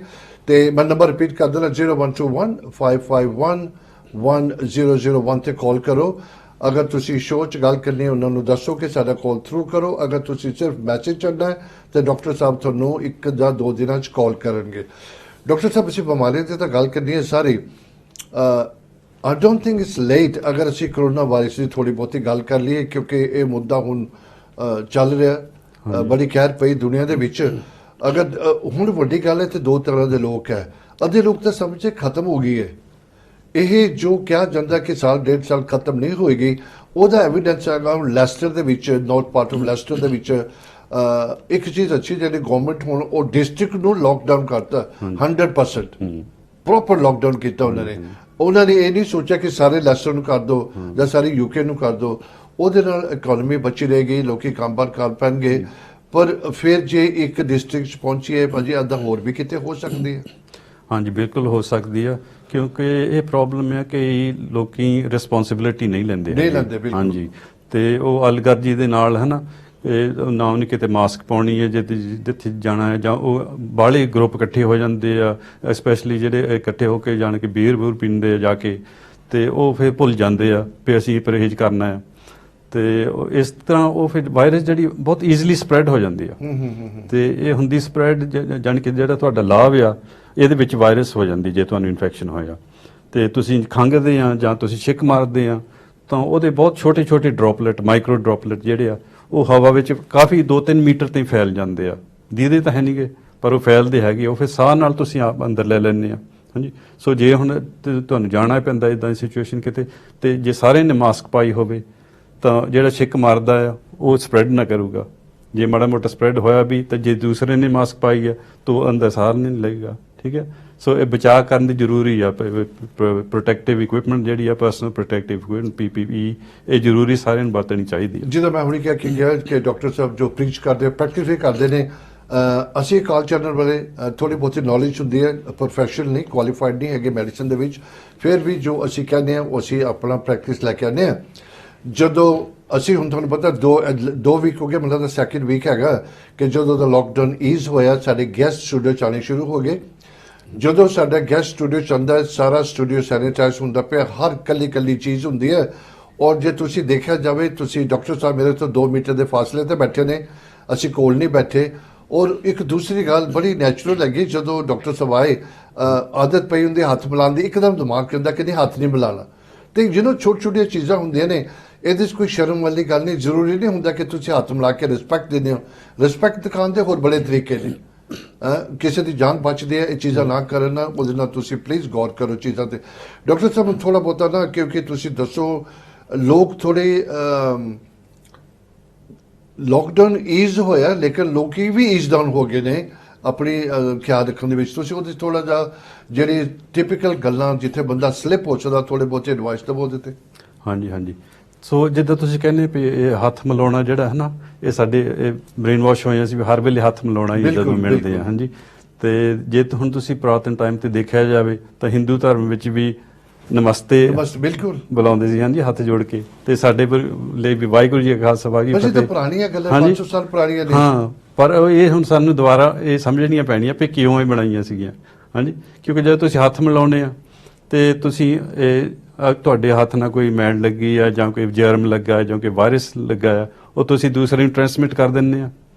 ਤੇ ਮੈਂ ਨੰਬਰ ਰਿਪੀਟ ਕਰ ਦੇਣਾ 0121 551 1001 ਤੇ ਕਾਲ ਕਰੋ। ਅਗਰ ਤੁਸੀਂ ਸ਼ੋਅ 'ਚ ਗੱਲ ਕਰਨੀ ਹੈ ਉਹਨਾਂ ਨੂੰ ਦੱਸੋ ਕਿ ਸਾਡਾ ਕਾਲ ਥਰੂ ਕਰੋ। ਅਗਰ ਤੁਸੀਂ ਸਿਰਫ ਮੈਸੇਜ ਕਰਨਾ ਹੈ ਤਾਂ ਡਾਕਟਰ ਸਾਹਿਬ ਤੁਹਾਨੂੰ 1 ਜਾਂ 2 ਦਿਨਾਂ 'ਚ ਕਾਲ ਕਰਨਗੇ। ਡਾਕਟਰ ਸਾਹਿਬ ਅਸੀਂ ਬਿਮਾਰੀਆਂ ਦੀ ਤਾਂ ਗੱਲ ਕਰਨੀ ਹੈ ਸਾਰੀ। I don't think it's late ਅਗਰ ਅਸੀਂ ਕਰੋਨਾ ਵਾਇਰਸ ਦੀ ਥੋੜੀ ਬਹੁਤੀ ਗੱਲ ਕਰ ਲਈਏ, ਕਿਉਂਕਿ ਇਹ ਮੁੱਦਾ ਹੁਣ ਚੱਲ ਰਿਹਾ, ਬੜੀ ਕਹਿਰ ਪਈ ਦੁਨੀਆ ਦੇ ਵਿੱਚ। ਅਗਰ ਹੁਣ ਵੱਡੀ ਗੱਲ ਹੈ ਤੇ 2 ਤਰ੍ਹਾਂ ਦੇ ਲੋਕ ਹੈ। ਅੱਧੇ ਲੋਕ ਤਾਂ ਸਮਝੇ ਖਤਮ ਹੋ ਗਈ ਹੈ। ਇਹ ਜੋ ਕਿਹਾ ਜਾਂਦਾ ਕਿ ਸਾਲ 1.5 ਸਾਲ ਖਤਮ ਨਹੀਂ ਹੋਏਗੀ, ਉਹਦਾ ਐਵੀਡੈਂਸ ਹੈਗਾ ਲੈਸਟਰ ਦੇ ਵਿੱਚ, ਨਾਰਥ ਪਾਰਟ ਆਫ ਲੈਸਟਰ ਦੇ ਵਿੱਚ। ਇੱਕ ਚੀਜ਼ ਅੱਛੀ ਜਿਹੜੀ ਗਵਰਨਮੈਂਟ ਹੁਣ ਉਹ ਡਿਸਟ੍ਰਿਕਟ ਨੂੰ ਲੋਕਡਾਊਨ ਕਰਤਾ 100%, ਪ੍ਰੋਪਰ ਲੋਕਡਾਊਨ ਕੀਤਾ ਉਹਨਾਂ ਨੇ। ਉਹਨਾਂ ਨੇ ਇਹ ਨਹੀਂ ਸੋਚਿਆ ਕਿ ਸਾਰੇ ਲੈਸਟਰ ਨੂੰ ਕਰ ਦਿਓ ਜਾਂ ਸਾਰੇ ਯੂਕੇ ਨੂੰ ਕਰ ਦਿਓ। ਉਹਦੇ ਨਾਲ ਇਕਨੋਮੀ ਬਚੀ ਰਹੇਗੀ, ਲੋਕੀ ਕੰਮਕਾਰ ਕਰ ਪੈਣਗੇ। ਪਰ ਫਿਰ ਜੇ ਇੱਕ ਡਿਸਟ੍ਰਿਕਟ 'ਚ ਪਹੁੰਚੀਏ ਭਾਜੀ, ਅੱਧਾ ਹੋਰ ਵੀ ਕਿਤੇ ਹੋ ਸਕਦੀ ਹੈ। ਹਾਂਜੀ ਬਿਲਕੁਲ ਹੋ ਸਕਦੀ ਆ, ਕਿਉਂਕਿ ਇਹ ਪ੍ਰੋਬਲਮ ਹੈ ਕਿ ਲੋਕੀ ਰਿਸਪੌਂਸਿਬਿਲਿਟੀ ਨਹੀਂ ਲੈਂਦੇ। ਹਾਂਜੀ ਤੇ ਉਹ ਅਲਗਰਜੀ ਦੇ ਨਾਲ ਹੈ ਨਾ, ਨਾ ਉਹਨੇ ਕਿਤੇ ਮਾਸਕ ਪਾਉਣੀ ਹੈ ਜਿੱਥੇ ਜਾਣਾ ਹੈ, ਜਾਂ ਉਹ ਬਾਹਲੇ ਗਰੁੱਪ ਇਕੱਠੇ ਹੋ ਜਾਂਦੇ ਆ, ਸਪੈਸ਼ਲੀ ਜਿਹੜੇ ਇਕੱਠੇ ਹੋ ਕੇ ਜਾਣ ਕੇ ਬੀਅਰ ਪੀਂਦੇ ਆ ਜਾ ਕੇ, ਤੇ ਉਹ ਫਿਰ ਭੁੱਲ ਜਾਂਦੇ ਆ ਵੀ ਅਸੀਂ ਪਰਹੇਜ਼ ਕਰਨਾ ਹੈ। ਤੇ ਇਸ ਤਰ੍ਹਾਂ ਉਹ ਫਿਰ ਵਾਇਰਸ ਜਿਹੜੀ ਬਹੁਤ ਈਜ਼ੀਲੀ ਸਪਰੈਡ ਹੋ ਜਾਂਦੀ ਆ। ਤੇ ਇਹ ਹੁੰਦੀ ਸਪਰੈਡ ਜਾਣੀ ਕਿ ਜਿਹੜਾ ਤੁਹਾਡਾ ਲਾਭ ਆ ਇਹਦੇ ਵਿੱਚ ਵਾਇਰਸ ਹੋ ਜਾਂਦੀ ਜੇ ਤੁਹਾਨੂੰ ਇਨਫੈਕਸ਼ਨ ਹੋਇਆ। ਤੇ ਤੁਸੀਂ ਖੰਘਦੇ ਆ ਜਾਂ ਤੁਸੀਂ ਛਿੱਕ ਮਾਰਦੇ ਆ ਤਾਂ ਉਹਦੇ ਬਹੁਤ ਛੋਟੇ ਛੋਟੇ ਡ੍ਰੌਪਲੇਟ ਮਾਈਕਰੋ ਡ੍ਰੌਪਲੇਟ ਜਿਹੜੇ ਆ ਉਹ ਹਵਾ ਵਿੱਚ ਕਾਫੀ 2-3 ਮੀਟਰ ਤਾਈਂ ਫੈਲ ਜਾਂਦੇ ਆ। ਦੀਦੇ ਤਾਂ ਹੈ ਨਹੀਂਗੇ ਪਰ ਉਹ ਫੈਲਦੇ ਹੈਗੇ, ਉਹ ਫਿਰ ਸਾਹ ਨਾਲ ਤੁਸੀਂ ਆਪ ਅੰਦਰ ਲੈ ਲੈਂਦੇ ਆ। ਹਾਂਜੀ, ਸੋ ਜੇ ਹੁਣ ਤੁਹਾਨੂੰ ਜਾਣਾ ਪੈਂਦਾ ਇੱਦਾਂ ਦੀ ਸਿਚੁਏਸ਼ਨ ਕਿਤੇ, ਤੇ ਜੇ ਸਾਰਿਆਂ ਨੇ ਮਾਸਕ ਪਾਈ ਹੋਵੇ ਤਾਂ ਜਿਹੜਾ ਛਿੱਕ ਮਾਰਦਾ ਆ ਉਹ ਸਪਰੈਡ ਨਾ ਕਰੂਗਾ। ਜੇ ਮਾੜਾ ਮੋਟਾ ਸਪਰੈਡ ਹੋਇਆ ਵੀ ਤਾਂ ਜੇ ਦੂਸਰੇ ਨੇ ਮਾਸਕ ਪਾਈ ਆ ਤਾਂ ਉਹ ਅੰਦਰ ਸਾਹ ਨਹੀਂ ਲਏਗਾ। ਠੀਕ ਹੈ, ਸੋ ਇਹ ਬਚਾਅ ਕਰਨ ਦੀ ਜ਼ਰੂਰੀ ਆ। ਪ੍ਰੋਟੈਕਟਿਵ ਇਕੁਇਪਮੈਂਟ ਜਿਹੜੀ ਆ, ਪਰਸਨਲ ਪ੍ਰੋਟੈਕਟਿਵ ਇਕੁਇਪਮੈਂਟ PPE, ਇਹ ਜ਼ਰੂਰੀ ਸਾਰਿਆਂ ਨੂੰ ਵਰਤਣੀ ਚਾਹੀਦੀ ਹੈ। ਜਿਹਦਾ ਮੈਂ ਹੁਣੇ ਕਿਹਾ ਕਿ ਡਾਕਟਰ ਸਾਹਿਬ ਜੋ ਪ੍ਰੀਚ ਕਰਦੇ ਪ੍ਰੈਕਟਿਸ ਵੀ ਕਰਦੇ ਨੇ। ਅਸੀਂ ਕਾਲ ਚੈਨਲ ਵਾਲੇ ਥੋੜੀ ਬਹੁਤੀ ਨੌਲੇਜ ਹੁੰਦੀ ਹੈ, ਪ੍ਰੋਫੈਸ਼ਨਲ ਨਹੀਂ, ਕੁਆਲੀਫਾਈਡ ਨਹੀਂ ਹੈਗੇ ਮੈਡੀਸਨ ਦੇ ਵਿੱਚ, ਫਿਰ ਵੀ ਜੋ ਅਸੀਂ ਕਹਿੰਦੇ ਹਾਂ ਉਹ ਅਸੀਂ ਆਪਣਾ ਪ੍ਰੈਕਟਿਸ ਲੈ ਕੇ ਆਉਂਦੇ ਹਾਂ। ਜਦੋਂ ਅਸੀਂ ਹੁਣ ਤੁਹਾਨੂੰ ਪਤਾ 2 ਵੀਕ ਹੋ ਗਏ, ਮਤਲਬ ਸੈਕਿੰਡ ਵੀਕ ਹੈਗਾ ਕਿ ਜਦੋਂ ਦਾ ਲੋਕਡਾਊਨ ਈਜ਼ ਹੋਇਆ, ਸਾਡੇ ਗੈਸਟ ਸਟੂਡੀਓ 'ਚ ਆਉਣੇ ਸ਼ੁਰੂ ਹੋ ਗਏ। ਜਦੋਂ ਸਾਡਾ ਗੈਸਟ ਸਟੂਡੀਓ 'ਚ ਆਉਂਦਾ, ਸਾਰਾ ਸਟੂਡੀਓ ਸੈਨੀਟਾਈਜ਼ ਹੁੰਦਾ ਪਿਆ, ਹਰ ਕੱਲੀ ਚੀਜ਼ ਹੁੰਦੀ ਹੈ। ਔਰ ਜੇ ਤੁਸੀਂ ਦੇਖਿਆ ਜਾਵੇ, ਤੁਸੀਂ ਡਾਕਟਰ ਸਾਹਿਬ ਮੇਰੇ ਤੋਂ 2 ਮੀਟਰ ਦੇ ਫਾਸਲੇ ਤੇ ਬੈਠੇ ਨੇ, ਅਸੀਂ ਕੋਲ ਨਹੀਂ ਬੈਠੇ। ਔਰ ਇੱਕ ਦੂਸਰੀ ਗੱਲ ਬੜੀ ਨੈਚੁਰਲ ਹੈਗੀ, ਜਦੋਂ ਡਾਕਟਰ ਸਾਹਿਬ ਆਏ ਆਦਤ ਪਈ ਹੁੰਦੀ ਹੱਥ ਮਿਲਾਉਣ ਦੀ, ਇੱਕਦਮ ਦਿਮਾਗ ਕਹਿੰਦਾ ਕਿ ਨਹੀਂ ਹੱਥ ਨਹੀਂ ਮਿਲਾਉਣਾ। ਤੇ ਜਿਹਨੂੰ ਛੋਟੀਆਂ ਚੀਜ਼ਾਂ ਹੁੰਦੀਆਂ ਨੇ, ਇਹਦੇ 'ਚ ਕੋਈ ਸ਼ਰਮ ਵਾਲੀ ਗੱਲ ਨਹੀਂ। ਜ਼ਰੂਰੀ ਨਹੀਂ ਹੁੰਦਾ ਕਿ ਤੁਸੀਂ ਹੱਥ ਮਿਲਾ ਕੇ ਰਿਸਪੈਕਟ ਦਿੰਦੇ ਹੋ। ਰਿਸਪੈਕਟ ਦਿਖਾਉਣ ਦੇ ਹੋਰ ਬੜੇ ਤਰੀਕੇ ਨੇ। ਕਿਸੇ ਦੀ ਜਾਨ ਬਚਦੀ ਹੈ, ਇਹ ਚੀਜ਼ਾਂ ਨਾ ਕਰਨ ਨਾ, ਉਹਦੇ ਨਾਲ ਤੁਸੀਂ ਪਲੀਜ਼ ਗੌਰ ਕਰੋ ਚੀਜ਼ਾਂ ਤੇ। ਡਾਕਟਰ ਸਾਹਿਬ ਥੋੜਾ ਬਹੁਤਾ ਨਾ, ਕਿਉਂਕਿ ਤੁਸੀਂ ਦੱਸੋ ਲੋਕ ਥੋੜੇ ਲੋਕਡਾਊਨ ਈਜ਼ ਹੋਇਆ ਲੇਕਿਨ ਲੋਕੀ ਵੀ ਈਜ਼ ਡਾਊਨ ਹੋ ਗਏ ਨੇ ਆਪਣੀ ਖਿਆਲ ਰੱਖਣ ਦੇ ਵਿੱਚ। ਤੁਸੀਂ ਉਹਦੇ ਥੋੜਾ ਜਿਹਾ ਜਿਹੜੀ ਟਿਪੀਕਲ ਗੱਲਾਂ ਜਿੱਥੇ ਬੰਦਾ ਸਲਿਪ ਹੋ ਸਕਦਾ, ਥੋੜੇ ਬਹੁਤੇ ਐਡਵਾਈਸ ਦੇਵੋ ਉਹਦੇ ਤੇ। ਹਾਂਜੀ, ਸੋ ਜਿੱਦਾਂ ਤੁਸੀਂ ਕਹਿੰਦੇ ਵੀ ਇਹ ਹੱਥ ਮਿਲਾਉਣਾ ਜਿਹੜਾ ਹੈ ਨਾ, ਇਹ ਸਾਡੇ ਬ੍ਰੇਨ ਵਾਸ਼ ਹੋਏ ਅਸੀਂ ਵੀ ਹਰ ਵੇਲੇ ਹੱਥ ਮਿਲਾਉਣਾ ਹੀ ਜਦੋਂ ਮਿਲਦੇ ਆ। ਹਾਂਜੀ, ਤੇ ਜੇ ਹੁਣ ਤੁਸੀਂ ਪੁਰਾਤਨ ਟਾਈਮ ਤੇ ਦੇਖਿਆ ਜਾਵੇ ਤਾਂ ਹਿੰਦੂ ਧਰਮ ਵਿੱਚ ਵੀ ਨਮਸਤੇ ਬਿਲਕੁਲ ਬੁਲਾਉਂਦੇ ਸੀ। ਹਾਂਜੀ, ਹੱਥ ਜੋੜ ਕੇ। ਤੇ ਸਾਡੇ ਲਈ ਵੀ ਵਾਹਿਗੁਰੂ ਜੀ ਕਾ ਖਾਲਸਾ ਵਾਹਿਗੁਰੂ ਜੀ ਕੀ ਫਤਿਹ। ਪੁਰਾਣੀਆਂ ਗੱਲਾਂ 500 ਸਾਲ ਪੁਰਾਣੀਆਂ ਨੇ। ਹਾਂ, ਪਰ ਇਹ ਹੁਣ ਸਾਨੂੰ ਦੁਬਾਰਾ ਇਹ ਸਮਝਣੀਆਂ ਪੈਣੀਆਂ ਵੀ ਕਿਉਂ ਇਹ ਬਣਾਈਆਂ ਸੀਗੀਆਂ। ਹਾਂਜੀ, ਕਿਉਂਕਿ ਜਦੋਂ ਤੁਸੀਂ ਹੱਥ ਮਿਲਾਉਂਦੇ ਆ ਤੇ ਤੁਸੀਂ ਤੁਹਾਡੇ ਹੱਥ ਨਾਲ ਕੋਈ ਮੈਲ ਲੱਗੀ ਆ ਜਾਂ ਕੋਈ ਜਰਮ ਲੱਗਾ ਜਾਂ ਕੋਈ ਵਾਇਰਸ ਲੱਗਾ ਆ, ਉਹ ਤੁਸੀਂ ਦੂਸਰੇ ਨੂੰ ਟ੍ਰਾਂਸਮਿਟ ਕਰ ਦਿੰਦੇ ਆ।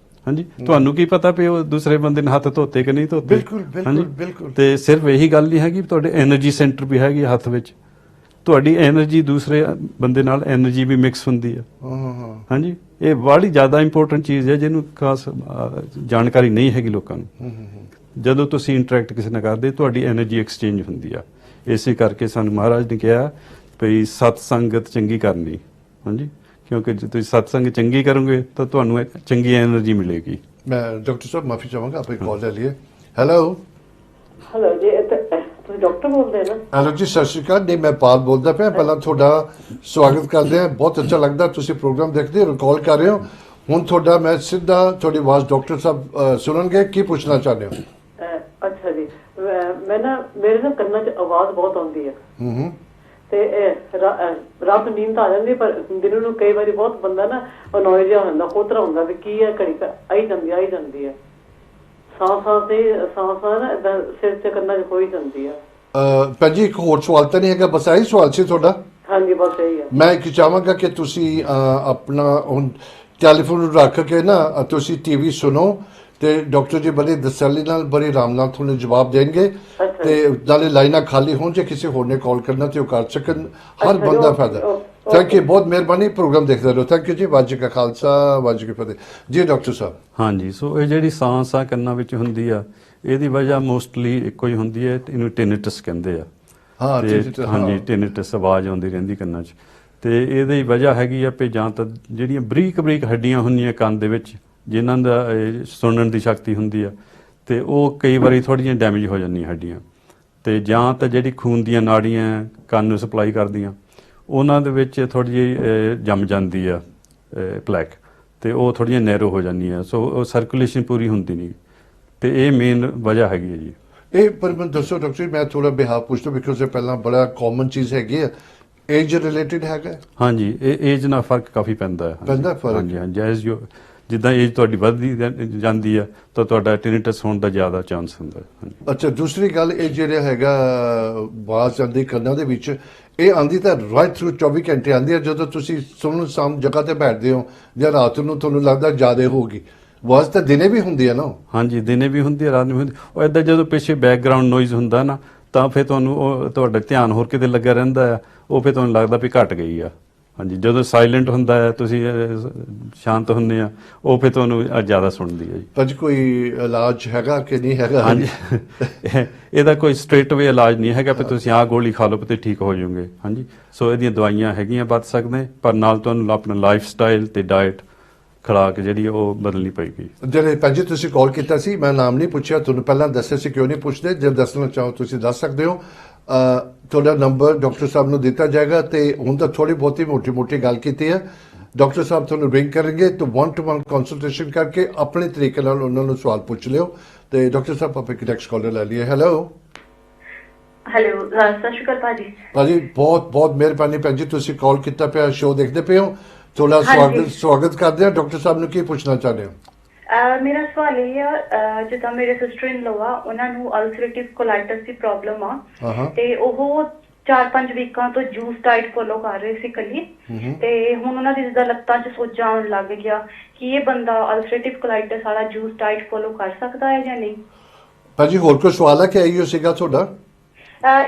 ਹਾਂਜੀ, ਤੁਹਾਨੂੰ ਕੀ ਪਤਾ ਵੀ ਉਹ ਦੂਸਰੇ ਬੰਦੇ ਨੇ ਹੱਥ ਧੋਤੇ ਕਿ ਨਹੀਂ ਧੋਤੇ। ਬਿਲਕੁਲ। ਤੇ ਸਿਰਫ ਇਹੀ ਗੱਲ ਨਹੀਂ ਹੈਗੀ, ਤੁਹਾਡੇ ਐਨਰਜੀ ਸੈਂਟਰ ਵੀ ਹੈਗੀ ਹੱਥ ਵਿੱਚ। ਤੁਹਾਡੀ ਐਨਰਜੀ ਦੂਸਰੇ ਬੰਦੇ ਨਾਲ ਐਨਰਜੀ ਵੀ ਮਿਕਸ ਹੁੰਦੀ ਆ। ਹਾਂਜੀ, ਇਹ ਬੜੀ ਜ਼ਿਆਦਾ ਇੰਪੋਰਟੈਂਟ ਚੀਜ਼ ਹੈ ਜਿਹਨੂੰ ਖਾਸ ਜਾਣਕਾਰੀ ਨਹੀਂ ਹੈਗੀ ਲੋਕਾਂ ਨੂੰ। ਜਦੋਂ ਤੁਸੀਂ ਇੰਟਰੈਕਟ ਕਿਸੇ ਨਾਲ ਕਰਦੇ, ਤੁਹਾਡੀ ਐਨਰਜੀ ਐਕਸਚੇਂਜ ਹੁੰਦੀ ਆ। ਇਸੇ ਕਰਕੇ ਸਾਨੂੰ ਮਹਾਰਾਜ ਨੇ ਕਿਹਾ ਭਈ ਸਤ ਸੰਗਤ ਚੰਗੀ ਕਰਨੀ। ਹਾਂਜੀ, ਕਿਉਂਕਿ ਜੇ ਤੁਸੀਂ ਸਤਸੰਗ ਚੰਗੀ ਕਰੋਗੇ ਤਾਂ ਤੁਹਾਨੂੰ ਚੰਗੀ એનર્ਜੀ ਮਿਲੇਗੀ। ਮੈਂ ਡਾਕਟਰ ਸਾਹਿਬ ਮਾਫੀ ਚਾਹਾਂਗਾ, ਆਪਣੀ ਕਾਲ ਲੈ ਲਈਏ। ਹੈਲੋ ਜੀ, ਤੁਸੀਂ ਡਾਕਟਰ ਬੋਲਦੇ ਨਾ? ਹੈਲੋ ਜੀ, ਸਤਿ ਸ਼੍ਰੀ ਅਕਾਲ। ਨਹੀਂ, ਮੈਂ ਪਾਲ ਬੋਲਦਾ ਪਿਆ। ਪਹਿਲਾਂ ਤੁਹਾਡਾ ਸਵਾਗਤ ਕਰਦੇ ਹਾਂ, ਬਹੁਤ ਅੱਛਾ ਲੱਗਦਾ ਤੁਸੀਂ ਪ੍ਰੋਗਰਾਮ ਦੇਖਦੇ ਹੋ, ਕਾਲ ਕਰ ਰਹੇ ਹੋ। ਹੁਣ ਤੁਹਾਡਾ ਮੈਂ ਸਿੱਧਾ ਤੁਹਾਡੀ ਆਵਾਜ਼ ਡਾਕਟਰ ਸਾਹਿਬ ਸੁਣਨਗੇ, ਕੀ ਪੁੱਛਣਾ ਚਾਹੁੰਦੇ ਹੋ? ਅੱਛਾ ਜੀ, ਮੈਂ ਨਾ ਮੇਰੇ ਨਾ ਕੰਨਾਂ 'ਚ ਆਵਾਜ਼ ਬਹੁਤ ਆਉਂਦੀ ਹੈ ਤੇ ਰਾਤ ਨੂੰ ਨੀਂਦ ਆ ਜਾਂਦੀ, ਪਰ ਦਿਨ ਨੂੰ ਕਈ ਵਾਰੀ ਬਹੁਤ ਬੰਦਾ ਨਾ ਅਨੋਇ ਜਿਹਾ ਹੁੰਦਾ, ਖੋਤਰਾ ਹੁੰਦਾ ਵੀ ਕੀ ਹੈ, ਘੜੀ ਆਈ ਜਾਂਦੀ ਹੈ। ਸਾਹ ਨਾ ਏਦਾਂ ਸਿਰ 'ਚ ਕੰਨਾਂ 'ਚ ਹੋਈ ਜਾਂਦੀ ਆ। ਭੈਣ ਜੀ, ਇੱਕ ਹੋਰ ਸਵਾਲ ਤਾਂ ਨਹੀਂ ਹੈਗਾ, ਬਸ ਇਹੀ ਸਵਾਲ ਸੀ ਤੁਹਾਡਾ? ਹਾਂਜੀ, ਬਸ ਇਹੀ ਆ। ਮੈਂ ਇੱਕ ਚਾਹਾਂਗਾ ਕਿ ਤੁਸੀਂ ਆਪਣਾ ਹੁਣ ਟੈਲੀਫੋਨ ਰੱਖ ਕੇ ਨਾ ਤੁਸੀਂ TV ਸੁਣੋ ਤੇ ਡਾਕਟਰ ਜੀ ਬੜੇ ਤਸੱਲੀ ਨਾਲ ਬੜੇ ਆਰਾਮ ਨਾਲ ਤੁਹਾਨੂੰ ਜਵਾਬ ਦੇਣਗੇ ਤੇ ਨਾਲੇ ਲਾਈਨਾਂ ਖਾਲੀ ਹੋਣ, ਜੇ ਕਿਸੇ ਹੋਰ ਨੇ ਕਾਲ ਕਰਨਾ ਤੇ ਉਹ ਕਰ ਸਕਣ। ਹਰ ਬੰਦਾ ਫਾਇਦਾ। ਥੈਂਕ ਯੂ, ਬਹੁਤ ਮਿਹਰਬਾਨੀ। ਪ੍ਰੋਗਰਾਮ ਦੇਖਦੇ ਰਹੋ। ਥੈਂਕ ਯੂ ਜੀ। ਵਾਹਿਗੁਰੂ ਜੀ ਕਾ ਖਾਲਸਾ, ਵਾਹਿਗੁਰੂ ਜੀ ਕੀ ਫਤਿਹ। ਜੀ ਡਾਕਟਰ ਸਾਹਿਬ। ਹਾਂਜੀ, ਸੋ ਇਹ ਜਿਹੜੀ ਸਾਹ ਕੰਨਾਂ ਵਿੱਚ ਹੁੰਦੀ ਆ, ਇਹਦੀ ਵਜ੍ਹਾ ਮੋਸਟਲੀ ਇੱਕੋ ਹੀ ਹੁੰਦੀ ਹੈ, ਇਹਨੂੰ ਟਿਨਿਟਸ ਕਹਿੰਦੇ ਆ। ਹਾਂਜੀ, ਟਿਨਿਟਸ ਆਵਾਜ਼ ਆਉਂਦੀ ਰਹਿੰਦੀ ਕੰਨਾਂ 'ਚ। ਤੇ ਇਹਦੀ ਵਜ੍ਹਾ ਹੈਗੀ ਆ ਵੀ ਜਾਂ ਤਾਂ ਜਿਹੜੀਆਂ ਬਰੀਕ ਹੱਡੀਆਂ ਹੁੰਦੀਆਂ ਕੰਨ ਦੇ ਵਿੱਚ, ਜਿਨ੍ਹਾਂ ਦਾ ਸੁਣਨ ਦੀ ਸ਼ਕਤੀ ਹੁੰਦੀ ਆ, ਤੇ ਉਹ ਕਈ ਵਾਰੀ ਥੋੜ੍ਹੀਆਂ ਡੈਮੇਜ ਹੋ ਜਾਂਦੀਆਂ ਹੱਡੀਆਂ। ਤੇ ਜਾਂ ਤਾਂ ਜਿਹੜੀ ਖੂਨ ਦੀਆਂ ਨਾੜੀਆਂ ਕੰਨ ਨੂੰ ਸਪਲਾਈ ਕਰਦੀਆਂ, ਉਹਨਾਂ ਦੇ ਵਿੱਚ ਥੋੜ੍ਹੀ ਜਿਹੀ ਜੰਮ ਜਾਂਦੀ ਆ ਪਲੈਕ, ਤੇ ਉਹ ਥੋੜ੍ਹੀਆਂ ਨੈਰੋ ਹੋ ਜਾਂਦੀਆਂ। ਸੋ ਉਹ ਸਰਕੂਲੇਸ਼ਨ ਪੂਰੀ ਹੁੰਦੀ ਨਹੀਂ, ਤੇ ਇਹ ਮੇਨ ਵਜ੍ਹਾ ਹੈਗੀ ਹੈ ਜੀ। ਇਹ ਪਰ ਮੈਨੂੰ ਦੱਸੋ ਡਾਕਟਰ ਜੀ, ਮੈਂ ਥੋੜਾ ਬਿਹਾਰ ਪੁੱਛਦਾ ਬਿਕਾਜ਼ ਇਹ ਪਹਿਲਾਂ ਬੜਾ ਕਾਮਨ ਚੀਜ਼ ਹੈਗੀ ਹੈ, ਏਜ ਰਿਲੇਟਡ ਹੈਗਾ? ਹਾਂਜੀ, ਇਹ ਏਜ ਨਾਲ ਫਰਕ ਕਾਫੀ ਪੈਂਦਾ ਹੈ। ਹਾਂਜੀ, ਜਿੱਦਾਂ ਏਜ ਤੁਹਾਡੀ ਵੱਧਦੀ ਜਾਂਦੀ ਆ ਤਾਂ ਤੁਹਾਡਾ ਟਿਨਿਟਸ ਹੋਣ ਦਾ ਜ਼ਿਆਦਾ ਚਾਂਸ ਹੁੰਦਾ ਹੈ। ਅੱਛਾ, ਦੂਸਰੀ ਗੱਲ ਇਹ ਜਿਹੜਾ ਹੈਗਾ ਆਵਾਜ਼ ਆਉਂਦੀ ਕੰਨਾਂ ਦੇ ਵਿੱਚ, ਇਹ ਆਉਂਦੀ ਤਾਂ ਰਾਈਟ ਥਰੂ 24 ਘੰਟੇ ਆਉਂਦੀ ਹੈ। ਜਦੋਂ ਤੁਸੀਂ ਸੁਣਨ ਸਾਮ ਜਗ੍ਹਾ ਤੇ ਬੈਠਦੇ ਹੋ ਜਾਂ ਰਾਤ ਨੂੰ ਤੁਹਾਨੂੰ ਲੱਗਦਾ ਜ਼ਿਆਦਾ ਹੋਊਗੀ, ਆਵਾਜ਼ ਤਾਂ ਦਿਨੇ ਵੀ ਹੁੰਦੀ ਹੈ ਨਾ? ਹਾਂਜੀ, ਦਿਨੇ ਵੀ ਹੁੰਦੀ ਹੈ, ਰਾਤ ਨੂੰ ਵੀ ਹੁੰਦੀ। ਉਹ ਇੱਦਾਂ ਜਦੋਂ ਪਿੱਛੇ ਬੈਕਗਰਾਊਂਡ ਨੋਇਜ਼ ਹੁੰਦਾ ਨਾ, ਤਾਂ ਫਿਰ ਤੁਹਾਨੂੰ ਉਹ ਤੁਹਾਡਾ ਧਿਆਨ ਹੋਰ ਕਿਤੇ ਲੱਗਾ ਰਹਿੰਦਾ ਆ, ਉਹ ਫਿਰ ਤੁਹਾਨੂੰ ਲੱਗਦਾ ਵੀ ਘਟ ਗਈ ਆ। ਹਾਂਜੀ, ਜਦੋਂ ਸਾਇਲੈਂਟ ਹੁੰਦਾ ਹੈ, ਤੁਸੀਂ ਸ਼ਾਂਤ ਹੁੰਦੇ ਆ, ਉਹ ਫਿਰ ਤੁਹਾਨੂੰ ਜ਼ਿਆਦਾ ਸੁਣਦੀ ਹੈ ਜੀ। ਭਾਜੀ ਕੋਈ ਇਲਾਜ ਹੈਗਾ ਕਿ ਨਹੀਂ ਹੈਗਾ? ਹਾਂਜੀ ਇਹਦਾ ਕੋਈ ਸਟ੍ਰੇਟ ਵੇ ਇਲਾਜ ਨਹੀਂ ਹੈਗਾ ਵੀ ਤੁਸੀਂ ਆਹ ਗੋਲੀ ਖਾ ਲਓ ਤੇ ਠੀਕ ਹੋ ਜਾਓਗੇ। ਹਾਂਜੀ, ਸੋ ਇਹਦੀਆਂ ਦਵਾਈਆਂ ਹੈਗੀਆਂ, ਬਚ ਸਕਦੇ, ਪਰ ਨਾਲ ਤੁਹਾਨੂੰ ਆਪਣਾ ਲਾਈਫ ਸਟਾਈਲ ਤੇ ਡਾਈਟ, ਖੁਰਾਕ ਜਿਹੜੀ ਉਹ ਬਦਲਣੀ ਪਏਗੀ। ਜਿਹੜੇ ਭਾਜੀ ਤੁਸੀਂ ਕਾਲ ਕੀਤਾ ਸੀ, ਮੈਂ ਨਾਮ ਨਹੀਂ ਪੁੱਛਿਆ, ਤੁਹਾਨੂੰ ਪਹਿਲਾਂ ਦੱਸਿਆ ਸੀ, ਕਿਉਂ ਨਹੀਂ ਪੁੱਛਦੇ? ਜੇ ਦੱਸਣਾ ਚਾਹੋ ਤੁਸੀਂ ਦੱਸ ਸਕਦੇ ਹੋ। ਤੁਹਾਡਾ ਨੰਬਰ ਡਾਕਟਰ ਸਾਹਿਬ ਨੂੰ ਦਿੱਤਾ ਜਾਏਗਾ, ਤੇ ਹੁਣ ਤਾਂ ਥੋੜੀ ਬਹੁਤੀ ਮੋਟੀ ਗੱਲ ਕੀਤੀ ਹੈ। ਡਾਕਟਰ ਸਾਹਿਬ ਤੁਹਾਨੂੰ ਰਿੰਗ ਕਰਨਗੇ, ਤੇ 1-to-1 ਕੰਸਲਟੇਸ਼ਨ ਕਰਕੇ ਆਪਣੇ ਤਰੀਕੇ ਨਾਲ ਉਹਨਾਂ ਨੂੰ ਸਵਾਲ ਪੁੱਛ ਲਿਓ। ਤੇ ਡਾਕਟਰ ਸਾਹਿਬ ਆਪਾਂ ਇੱਕ ਨੈਕਸਟ ਕਾਲਰ ਲੈ ਲਈਏ। ਹੈਲੋ ਸਤਿ ਸ਼੍ਰੀ ਅਕਾਲ ਭਾਜੀ। ਭਾਜੀ ਬਹੁਤ ਮਿਹਰਬਾਨੀ ਭੈਣ ਜੀ, ਤੁਸੀਂ ਕਾਲ ਕੀਤਾ ਪਿਆ, ਸ਼ੋਅ ਦੇਖਦੇ ਪਏ ਹੋ, ਤੁਹਾਡਾ ਸਵਾਗਤ ਕਰਦੇ ਹਾਂ। ਡਾਕਟਰ ਸਾਹਿਬ ਨੂੰ ਕੀ ਪੁੱਛਣਾ ਚਾਹੁੰਦੇ ਹੋ? ਮੇਰਾ ਸਵਾਲ ਇਹ ਆ, ਜਿੱਦਾਂ ਮੇਰੇ ਸਿਸਟਰ ਇਨ ਲੋ ਆ, ਉਹਨਾਂ ਨੂੰ ਅਲਸਰੇਟਿਵ ਕੋਲਾਈਟਿਸ ਦੀ ਪ੍ਰੋਬਲਮ ਆ, ਤੇ ਉਹ 4-5 ਵੀਕਾਂ ਤੋਂ ਜੂਸ ਡਾਈਟ ਫੋਲੋ ਕਰ ਰਹੇ ਸੀ ਇਕੱਲੀ, ਤੇ ਹੁਣ ਉਹਨਾਂ ਦੀ ਜਿੱਦਾਂ ਲੱਤਾਂ 'ਚ ਸੋਜਾ ਆਉਣ ਲੱਗ ਗਿਆ। ਕੀ ਇਹ ਬੰਦਾ ਅਲਸਰੇਟਿਵ ਕੋਲਾਈਟਿਸ ਵਾਲਾ ਜੂਸ ਡਾਈਟ ਫੋਲੋ ਕਰ ਸਕਦਾ ਹੈ ਜਾਂ ਨਹੀਂ? ਭਾਜੀ ਹੋਰ ਕੋਈ ਸਵਾਲ ਹੈ ਕਿ ਇਹੀ ਸੀਗਾ ਤੁਹਾਡਾ?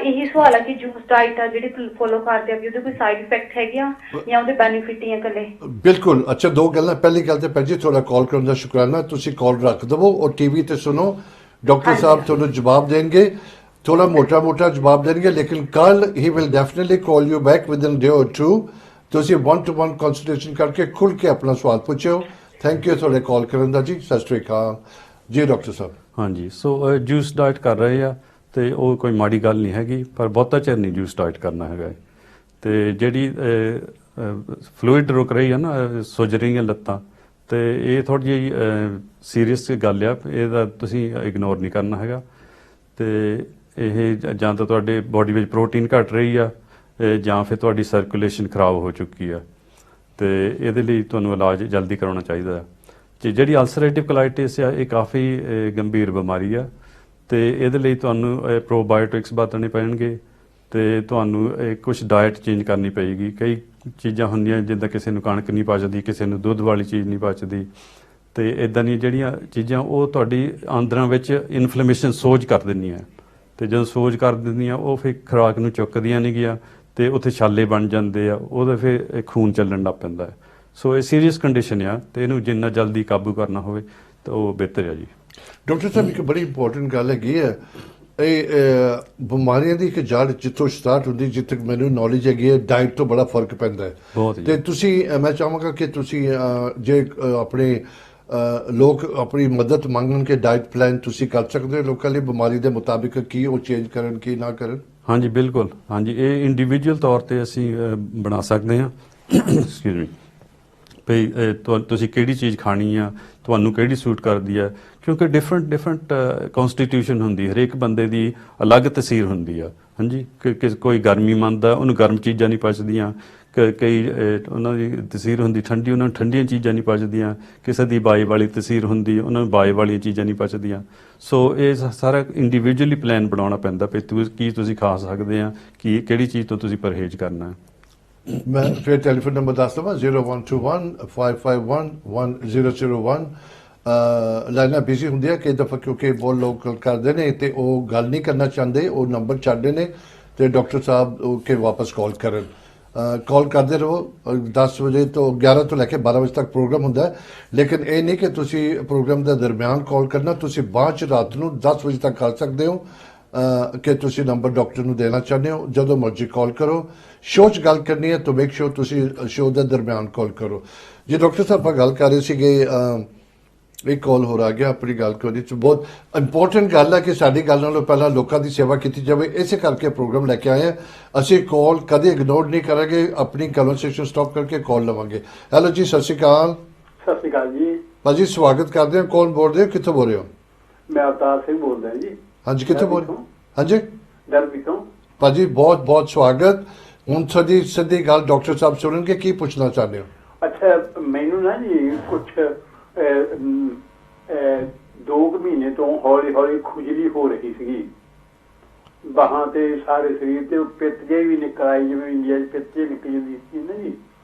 ਇਹੀ ਸਵਾਲ ਹੈ ਕਿ ਜੂਸ ਡਾਈਟ ਆ ਜਿਹੜੀ ਫੋਲੋ ਕਰਦੇ ਆ, ਉਹਦੇ ਕੋਈ ਸਾਈਡ ਇਫੈਕਟ ਹੈਗੇ ਆ ਜਾਂ ਉਹਦੇ ਬੈਨੀਫਿਟ ਹੀ ਆ ਇਕੱਲੇ? ਬਿਲਕੁਲ। ਅੱਛਾ, ਦੋ ਗੱਲਾਂ। ਪਹਿਲੀ ਗੱਲ ਤੇ ਭੈਣ ਜੀ ਤੁਹਾਡਾ ਕਾਲ ਕਰਨ ਦਾ ਸ਼ੁਕਰਾਨਾ, ਤੁਸੀਂ ਕਾਲ ਰੱਖ ਦੇਵੋ ਔਰ ਟੀਵੀ ਤੇ ਸੁਣੋ। ਡਾਕਟਰ ਸਾਹਿਬ ਤੁਹਾਨੂੰ ਜਵਾਬ ਦੇਣਗੇ, ਥੋੜਾ ਮੋਟਾ ਜਵਾਬ ਦੇਣਗੇ, ਲੇਕਿਨ ਕੱਲ he will definitely call you back within day or 2। ਤੁਸੀਂ 1-to-1 ਕੰਸਲਟੇਸ਼ਨ ਕਰਕੇ ਖੁੱਲ ਕੇ ਆਪਣਾ ਸਵਾਲ ਪੁੱਛਿਓ। ਥੈਂਕ ਯੂ ਤੁਹਾਡੇ ਕਾਲ ਕਰਨ ਦਾ ਜੀ। ਸਤਿ ਸ਼੍ਰੀ ਅਕਾਲ ਜੀ ਡਾਕਟਰ ਸਾਹਿਬ। ਹਾਂਜੀ, ਸੋ ਜੂਸ ਡਾਈਟ ਕਰ ਰਹੇ ਆ, ਤੇ ਉਹ ਕੋਈ ਮਾੜੀ ਗੱਲ ਨਹੀਂ ਹੈਗੀ, ਪਰ ਬਹੁਤਾ ਚਿਰ ਨਹੀਂ ਜੂਸ ਡਾਈਟ ਕਰਨਾ ਹੈਗਾ। ਤੇ ਜਿਹੜੀ ਫਲੂਇਡ ਰੁਕ ਰਹੀ ਹੈ ਨਾ, ਸੁੱਜ ਰਹੀਆਂ ਲੱਤਾਂ, ਤੇ ਇਹ ਥੋੜ੍ਹੀ ਜਿਹੀ ਸੀਰੀਅਸ ਗੱਲ ਆ, ਇਹਦਾ ਤੁਸੀਂ ਇਗਨੋਰ ਨਹੀਂ ਕਰਨਾ ਹੈਗਾ। ਤੇ ਇਹ ਜਾਂ ਤਾਂ ਤੁਹਾਡੇ ਬੋਡੀ ਵਿੱਚ ਪ੍ਰੋਟੀਨ ਘਟ ਰਹੀ ਆ, ਜਾਂ ਫਿਰ ਤੁਹਾਡੀ ਸਰਕੂਲੇਸ਼ਨ ਖਰਾਬ ਹੋ ਚੁੱਕੀ ਆ, ਤੇ ਇਹਦੇ ਲਈ ਤੁਹਾਨੂੰ ਇਲਾਜ ਜਲਦੀ ਕਰਾਉਣਾ ਚਾਹੀਦਾ। ਤੇ ਜਿਹੜੀ ਅਲਸਰੇਟਿਵ ਕੋਲਾਈਟਿਸ ਆ, ਇਹ ਕਾਫੀ ਗੰਭੀਰ ਬਿਮਾਰੀ ਆ, ਤੇ ਇਹਦੇ ਲਈ ਤੁਹਾਨੂੰ ਪ੍ਰੋਬਾਇਓਟਿਕਸ ਵਰਤਣੇ ਪੈਣਗੇ, ਤੇ ਤੁਹਾਨੂੰ ਕੁਝ ਡਾਈਟ ਚੇਂਜ ਕਰਨੀ ਪਏਗੀ। ਕਈ ਚੀਜ਼ਾਂ ਹੁੰਦੀਆਂ, ਜਿੱਦਾਂ ਕਿਸੇ ਨੂੰ ਕਣਕ ਨਹੀਂ ਪਚਦੀ, ਕਿਸੇ ਨੂੰ ਦੁੱਧ ਵਾਲੀ ਚੀਜ਼ ਨਹੀਂ ਪਚਦੀ, ਤੇ ਇੱਦਾਂ ਦੀਆਂ ਜਿਹੜੀਆਂ ਚੀਜ਼ਾਂ ਉਹ ਤੁਹਾਡੀ ਆਂਦਰਾਂ ਵਿੱਚ ਇਨਫਲੇਮੇਸ਼ਨ, ਸੋਜ ਕਰ ਦਿੰਦੀਆਂ, ਤੇ ਜਦੋਂ ਸੋਜ ਕਰ ਦਿੰਦੀਆਂ ਉਹ ਫਿਰ ਖੁਰਾਕ ਨੂੰ ਚੁੱਕਦੀਆਂ ਨਹੀਂ ਗਿਆ, ਤੇ ਉੱਥੇ ਛਾਲੇ ਬਣ ਜਾਂਦੇ ਆ, ਉਹਦਾ ਫਿਰ ਖੂਨ ਚੱਲਣ ਲੱਗ ਪੈਂਦਾ ਹੈ। ਸੋ ਇਹ ਸੀਰੀਅਸ ਕੰਡੀਸ਼ਨ ਆ, ਤੇ ਇਹਨੂੰ ਜਿੰਨਾ ਜਲਦੀ ਕਾਬੂ ਕਰਨਾ ਹੋਵੇ ਤਾਂ ਉਹ ਬਿਹਤਰ ਹੈ ਜੀ। ਡਾਕਟਰ ਸਾਹਿਬ ਇੱਕ ਬੜੀ ਇੰਪੋਰਟੈਂਟ ਗੱਲ ਹੈਗੀ ਹੈ, ਇਹ ਬਿਮਾਰੀਆਂ ਦੀ ਇੱਕ ਜੜ ਜਿੱਥੋਂ ਸਟਾਰਟ ਹੁੰਦੀ, ਜਿੱਥੇ ਮੈਨੂੰ ਨੌਲੇਜ ਹੈਗੀ ਹੈ, ਡਾਈਟ ਤੋਂ ਬੜਾ ਫਰਕ ਪੈਂਦਾ ਹੈ। ਤੇ ਤੁਸੀਂ, ਮੈਂ ਚਾਹਾਂਗਾ ਕਿ ਤੁਸੀਂ ਜੇ ਆਪਣੇ ਲੋਕ ਆਪਣੀ ਮਦਦ ਮੰਗਣ ਕੇ ਡਾਈਟ ਪਲਾਨ ਤੁਸੀਂ ਕਰ ਸਕਦੇ ਹੋ ਲੋਕਾਂ ਲਈ, ਬਿਮਾਰੀ ਦੇ ਮੁਤਾਬਿਕ ਕੀ ਉਹ ਚੇਂਜ ਕਰਨ ਕੀ ਨਾ ਕਰਨ? ਹਾਂਜੀ ਬਿਲਕੁਲ, ਹਾਂਜੀ, ਇਹ ਇੰਡੀਵਿਜੂਅਲ ਤੌਰ ਤੇ ਅਸੀਂ ਬਣਾ ਸਕਦੇ ਹਾਂ। ਐਕਸਕਿਊਜ਼ ਮੀ, ਭਈ ਤੁਸੀਂ ਕਿਹੜੀ ਚੀਜ਼ ਖਾਣੀ ਆ, ਤੁਹਾਨੂੰ ਕਿਹੜੀ ਸੂਟ ਕਰਦੀ ਹੈ, ਕਿਉਂਕਿ ਡਿਫਰੈਂਟ ਕਨਸਟੀਟਿਊਸ਼ਨ ਹੁੰਦੀ, ਹਰੇਕ ਬੰਦੇ ਦੀ ਅਲੱਗ ਤਸੀਰ ਹੁੰਦੀ ਆ। ਹਾਂਜੀ, ਕੋਈ ਗਰਮੀ ਮੰਨਦਾ, ਉਹਨੂੰ ਗਰਮ ਚੀਜ਼ਾਂ ਨਹੀਂ ਪਚਦੀਆਂ, ਕਈ ਉਹਨਾਂ ਦੀ ਤਸੀਰ ਹੁੰਦੀ ਠੰਡੀ, ਉਹਨਾਂ ਨੂੰ ਠੰਡੀਆਂ ਚੀਜ਼ਾਂ ਨਹੀਂ ਪਚਦੀਆਂ, ਕਿਸੇ ਦੀ ਬਾਈ ਵਾਲੀ ਤਸੀਰ ਹੁੰਦੀ, ਉਹਨਾਂ ਨੂੰ ਬਾਈ ਵਾਲੀਆਂ ਚੀਜ਼ਾਂ ਨਹੀਂ ਪਚਦੀਆਂ। ਸੋ ਇਹ ਸਾਰਾ ਇੰਡੀਵਿਜੂਅਲੀ ਪਲਾਨ ਬਣਾਉਣਾ ਪੈਂਦਾ ਵੀ ਕੀ ਤੁਸੀਂ ਖਾ ਸਕਦੇ ਆ, ਕਿਹੜੀ ਚੀਜ਼ ਤੋਂ ਤੁਸੀਂ ਪਰਹੇਜ਼ ਕਰਨਾ। ਮੈਂ ਫਿਰ ਟੈਲੀਫੋਨ ਨੰਬਰ ਦੱਸ ਦੇਵਾਂ, 0121 551 1001। ਲਾਈਨਾਂ ਬਿਜ਼ੀ ਹੁੰਦੀਆਂ ਕਈ ਦਫਾ, ਕਿਉਂਕਿ ਬਹੁਤ ਲੋਕ ਕਰਦੇ ਨੇ ਤੇ ਉਹ ਗੱਲ ਨਹੀਂ ਕਰਨਾ ਚਾਹੁੰਦੇ, ਉਹ ਨੰਬਰ ਛੱਡਦੇ ਨੇ, ਤੇ ਡਾਕਟਰ ਸਾਹਿਬ ਕੇ ਵਾਪਸ ਕਾਲ ਕਰਨ। ਕਾਲ ਕਰਦੇ ਰਹੋ। 10 ਵਜੇ ਤੋਂ 11 ਤੋਂ ਲੈ ਕੇ 12 ਵਜੇ ਤੱਕ ਪ੍ਰੋਗਰਾਮ ਹੁੰਦਾ, ਲੇਕਿਨ ਇਹ ਨਹੀਂ ਕਿ ਤੁਸੀਂ ਪ੍ਰੋਗਰਾਮ ਦੇ ਦਰਮਿਆਨ ਕਾਲ ਕਰਨਾ, ਤੁਸੀਂ ਬਾਅਦ 'ਚ ਰਾਤ ਨੂੰ 10 ਵਜੇ ਤੱਕ ਕਰ ਸਕਦੇ ਹੋ ਕਿ ਤੁਸੀਂ ਨੰਬਰ ਡਾਕਟਰ ਨੂੰ ਦੇਣਾ ਚਾਹੁੰਦੇ ਹੋ। ਜਦੋਂ ਮਰਜ਼ੀ ਕਾਲ ਕਰੋ। ਸ਼ੋਅ 'ਚ ਗੱਲ ਕਰਨੀ ਹੈ ਤਾਂ ਮੇਕ ਸ਼ੋਰ ਤੁਸੀਂ ਸ਼ੋਅ ਦੇ ਦਰਮਿਆਨ ਕਾਲ ਕਰੋ। ਜੇ ਡਾਕਟਰ ਸਾਹਿਬ ਆਪਾਂ ਗੱਲ ਕਰ ਰਹੇ ਸੀਗੇ, ਇੱਕ ਕਾਲ ਹੋ ਆ ਗਿਆ, ਆਪਣੀ ਗੱਲ ਕਰਨੀ 'ਚ ਬਹੁਤ ਇੰਪੋਰਟੈਂਟ ਗੱਲ ਹੈ ਕਿ ਸਾਡੀ ਗੱਲ ਨਾਲੋਂ ਪਹਿਲਾਂ ਲੋਕਾਂ ਦੀ ਸੇਵਾ ਕੀਤੀ ਜਾਵੇ। ਇਸੇ ਕਰਕੇ ਪ੍ਰੋਗਰਾਮ ਲੈ ਕੇ ਆਏ ਹਾਂ। ਅਸੀਂ ਕਾਲ ਕਦੇ ਇਗਨੋਰ ਨਹੀਂ ਕਰਾਂਗੇ, ਆਪਣੀ ਕਨਵਰਸੇਸ਼ਨ ਸਟਾਪ ਕਰਕੇ ਕਾਲ ਲਵਾਂਗੇ। ਹੈਲੋ ਜੀ, ਸਤਿ ਸ਼੍ਰੀ ਅਕਾਲ। ਸਤਿ ਸ਼੍ਰੀ ਅਕਾਲ ਜੀ। ਭਾਜੀ ਸਵਾਗਤ ਕਰਦੇ ਹਾਂ। ਕੌਣ ਬੋਲ ਰਹੇ ਹੋ, ਕਿੱਥੋਂ ਬੋਲ ਰਹੇ ਹੋ? ਮੈਂ ਅਵਤਾਰ ਸਿੰਘ ਬੋਲ ਰਿਹਾ ਜੀ। ਹਾਂਜੀ, ਕਿੱਥੋਂ ਬੋਲ ਰਹੇ ਹੋ? ਹਾਂਜੀ, ਦਰਬੀ ਤੋਂ। ਭਾਜੀ ਬਹੁਤ ਬਹੁਤ ਸਵਾਗਤ। ਹੁਣ ਸਾਡੀ ਸਿੱਧੀ ਗੱਲ ਡਾਕਟਰ ਸਾਹਿਬ ਸੁਣਨਗੇ, ਕੀ ਪੁੱਛਣਾ ਚਾਹੁੰਦੇ ਹੋ? ਅੱਛਾ, ਮੈਨੂੰ ਨਾ ਜੀ ਕੁਛ 2 ਮਹੀਨੇ ਤੋਂ ਹੌਲੀ ਹੌਲੀ ਖੁਜਲੀ ਹੋ ਰਹੀ ਸੀਗੀ ਬਾਹਾਂ ਤੇ, ਸਾਰੇ ਸਰੀਰ ਤੇ। ਪਿੱਤ ਜਿਹੀ ਵੀ ਨਿਕਲ ਆਈ, ਜਿਵੇਂ ਇੰਡੀਆ 'ਚ ਪਿੱਤ ਜਿਹੀ ਨਿਕਲ ਜਾਂਦੀ ਸੀ ਨਾ ਜੀ,